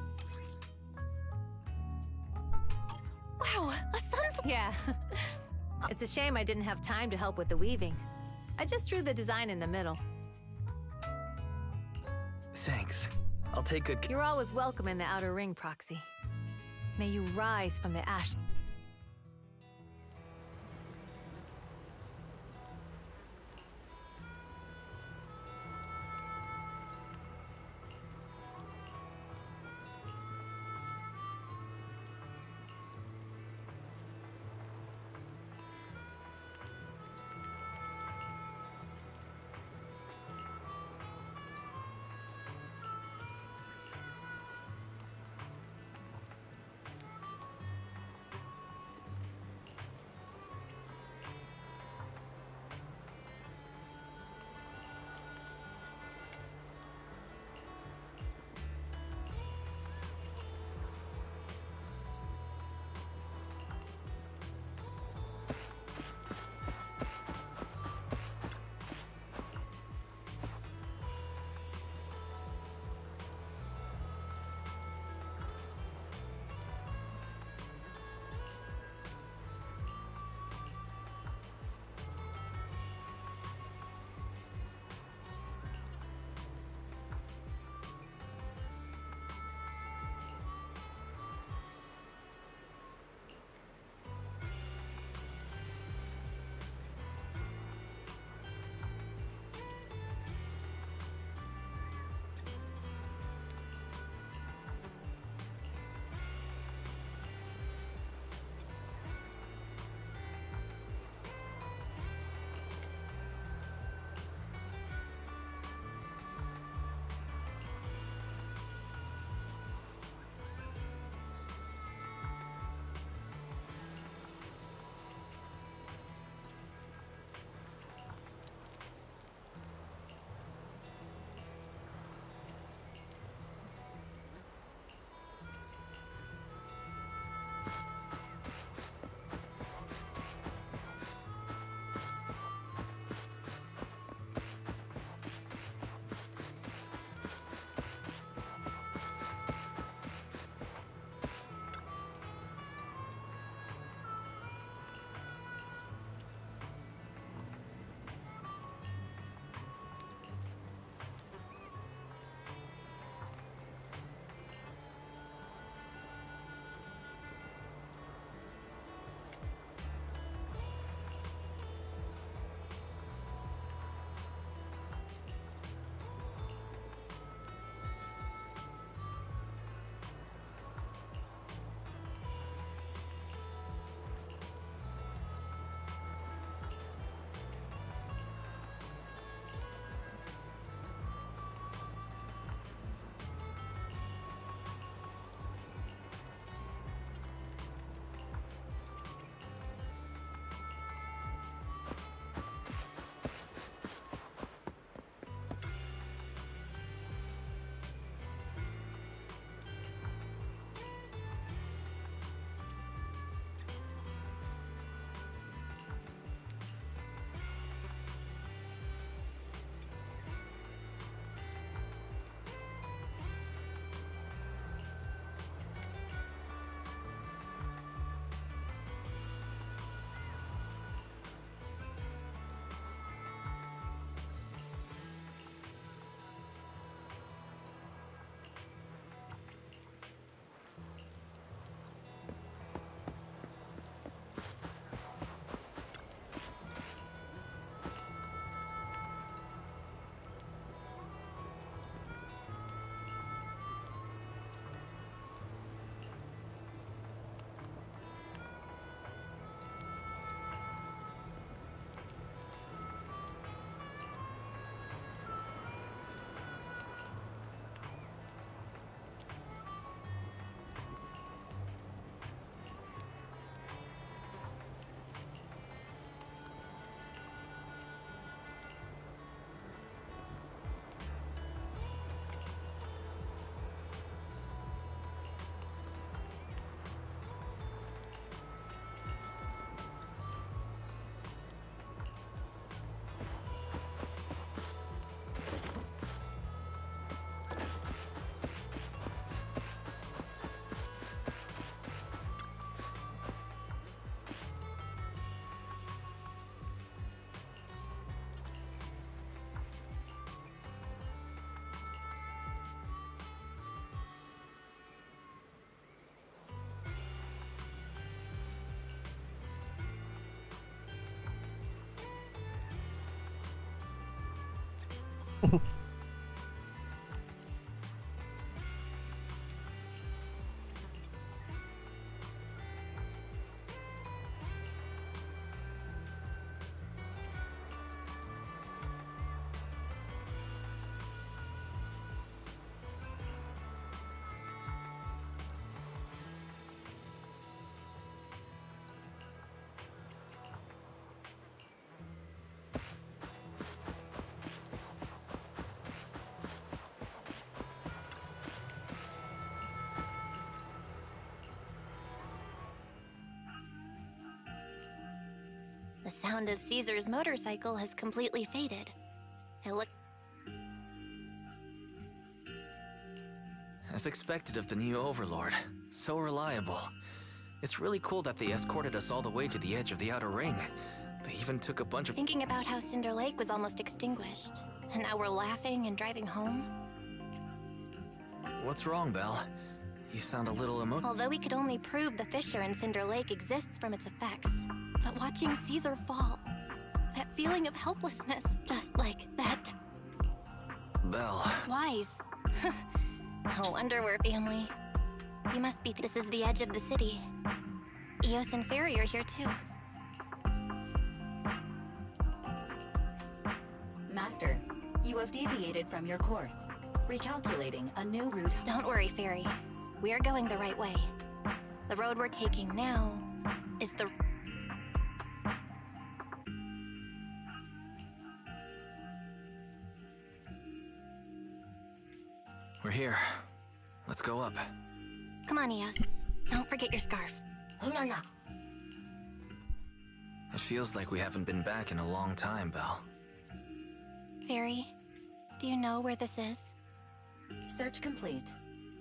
S3: Wow, a sun...
S6: Yeah. It's a shame I didn't have time to help with the weaving. I just drew the design in the middle.
S13: Thanks. I'll take good care.
S6: You're always welcome in the Outer Ring, Proxy. May you rise from the ash.
S3: The sound of Caesar's motorcycle has completely faded. It looked...
S13: As expected of the new Overlord. So reliable. It's really cool that they escorted us all the way to the edge of the outer ring. They even took a bunch of—
S12: Thinking about how Cinder Lake was almost extinguished, and now we're laughing and driving home.
S13: What's wrong, Belle? You sound a little
S12: Although we could only prove the fissure in Cinder Lake exists from its effects, but watching Caesar fall, that feeling of helplessness, just like that.
S13: Belle.
S12: Wise. No wonder we're family. You must be— This is the edge of the city. Eos and Fairy are here too.
S8: Master, you have deviated from your course. Recalculating a new route.
S12: Don't worry, Fairy. We're going the right way. The road we're taking now is the...
S13: We're here. Let's go up.
S12: Come on, Eos. Don't forget your scarf.
S13: It feels like we haven't been back in a long time, Belle.
S12: Fairy, do you know where this is?
S8: Search complete.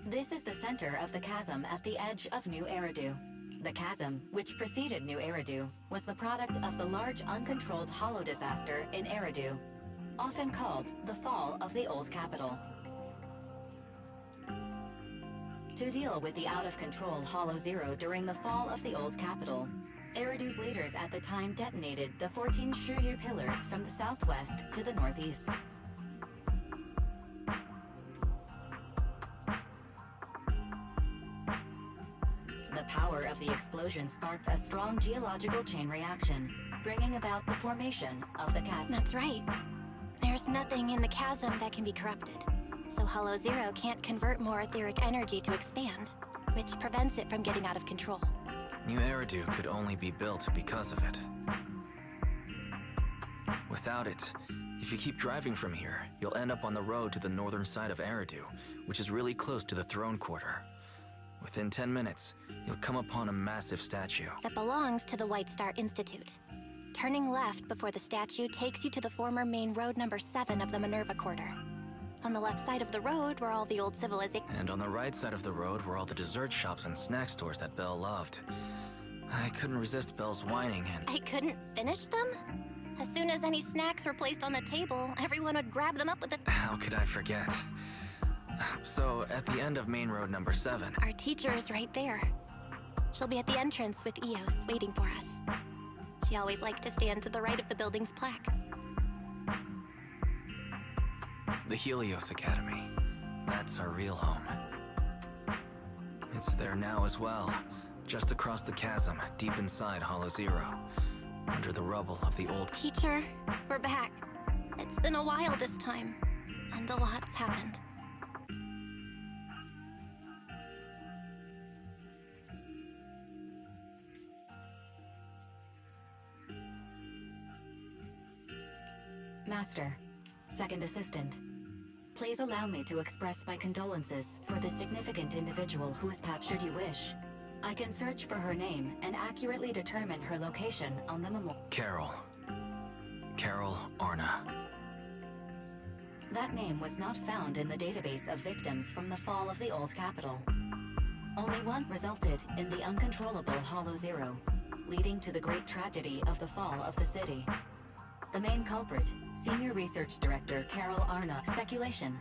S8: This is the center of the chasm at the edge of New Eridu. The chasm, which preceded New Eridu, was the product of the large uncontrolled hollow disaster in Eridu, often called the fall of the old capital. To deal with the out-of-control Hollow Zero during the fall of the old capital, Eridu's leaders at the time detonated the 14 Shuryu pillars from the southwest to the northeast. The power of the explosion sparked a strong geological chain reaction, bringing about the formation of the chasm.
S12: That's right. There's nothing in the chasm that can be corrupted, so Hollow Zero can't convert more etheric energy to expand, which prevents it from getting out of control.
S13: New Eridu could only be built because of it. Without it, if you keep driving from here, you'll end up on the road to the northern side of Eridu, which is really close to the throne quarter. Within 10 minutes, you'll come upon a massive statue.
S12: That belongs to the White Star Institute. Turning left before the statue takes you to the former main road number 7 of the Minerva Quarter. On the left side of the road were all the old civilizations.
S13: And on the right side of the road were all the dessert shops and snack stores that Belle loved. I couldn't resist Belle's whining and—
S12: I couldn't finish them? As soon as any snacks were placed on the table, everyone would grab them up with a—
S13: How could I forget? So, at the end of main road number 7...
S12: Our teacher is right there. She'll be at the entrance with Eos, waiting for us. She always liked to stand to the right of the building's plaque.
S13: The Helios Academy. That's our real home. It's there now as well, just across the chasm, deep inside Hollow Zero, under the rubble of the old—
S12: Teacher, we're back. It's been a while this time, and a lot's happened.
S8: Master, second assistant, please allow me to express my condolences for the significant individual who is passed. Should you wish, I can search for her name and accurately determine her location on the memorial.
S13: Carol. Carol Arna.
S8: That name was not found in the database of victims from the fall of the old capital. Only one resulted in the uncontrollable Hollow Zero, leading to the great tragedy of the fall of the city. The main culprit, Senior Research Director Carol Arna. Speculation.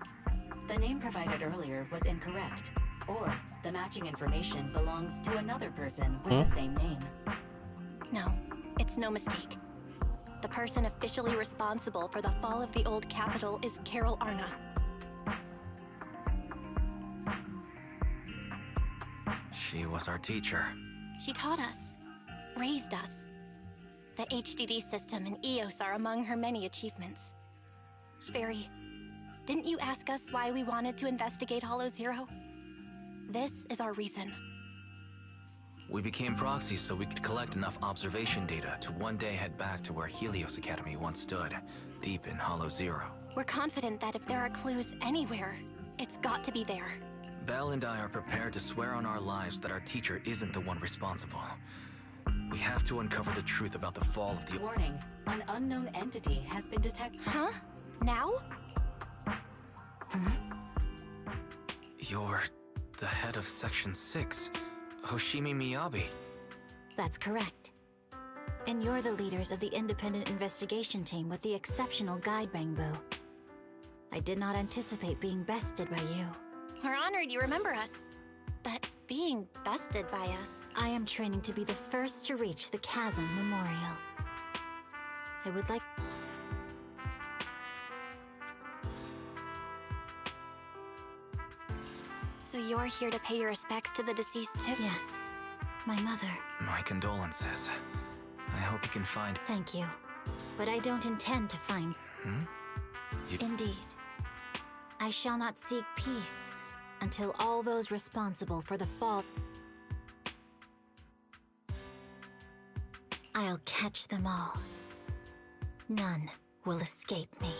S8: The name provided earlier was incorrect, or the matching information belongs to another person with the same name.
S12: No, it's no mistake. The person officially responsible for the fall of the old capital is Carol Arna.
S13: She was our teacher.
S12: She taught us, raised us. The HDD system and EOS are among her many achievements. Sherry, didn't you ask us why we wanted to investigate Hollow Zero? This is our reason.
S13: We became proxies so we could collect enough observation data to one day head back to where Helios Academy once stood, deep in Hollow Zero.
S12: We're confident that if there are clues anywhere, it's got to be there.
S13: Belle and I are prepared to swear on our lives that our teacher isn't the one responsible. We have to uncover the truth about the fall of the—
S8: Warning, an unknown entity has been detected.
S12: Huh? Now?
S13: You're the head of Section 6, Hoshimi Miyabi.
S20: That's correct. And you're the leaders of the independent investigation team with the exceptional guide Bangbu. I did not anticipate being bested by you.
S12: We're honored you remember us. But being bested by us...
S20: I am training to be the first to reach the Chasm Memorial. I would like...
S12: So you're here to pay your respects to the deceased too?
S20: Yes. My mother.
S13: My condolences. I hope you can find—
S20: Thank you. But I don't intend to find— Indeed. I shall not seek peace until all those responsible for the fall— I'll catch them all. None will escape me.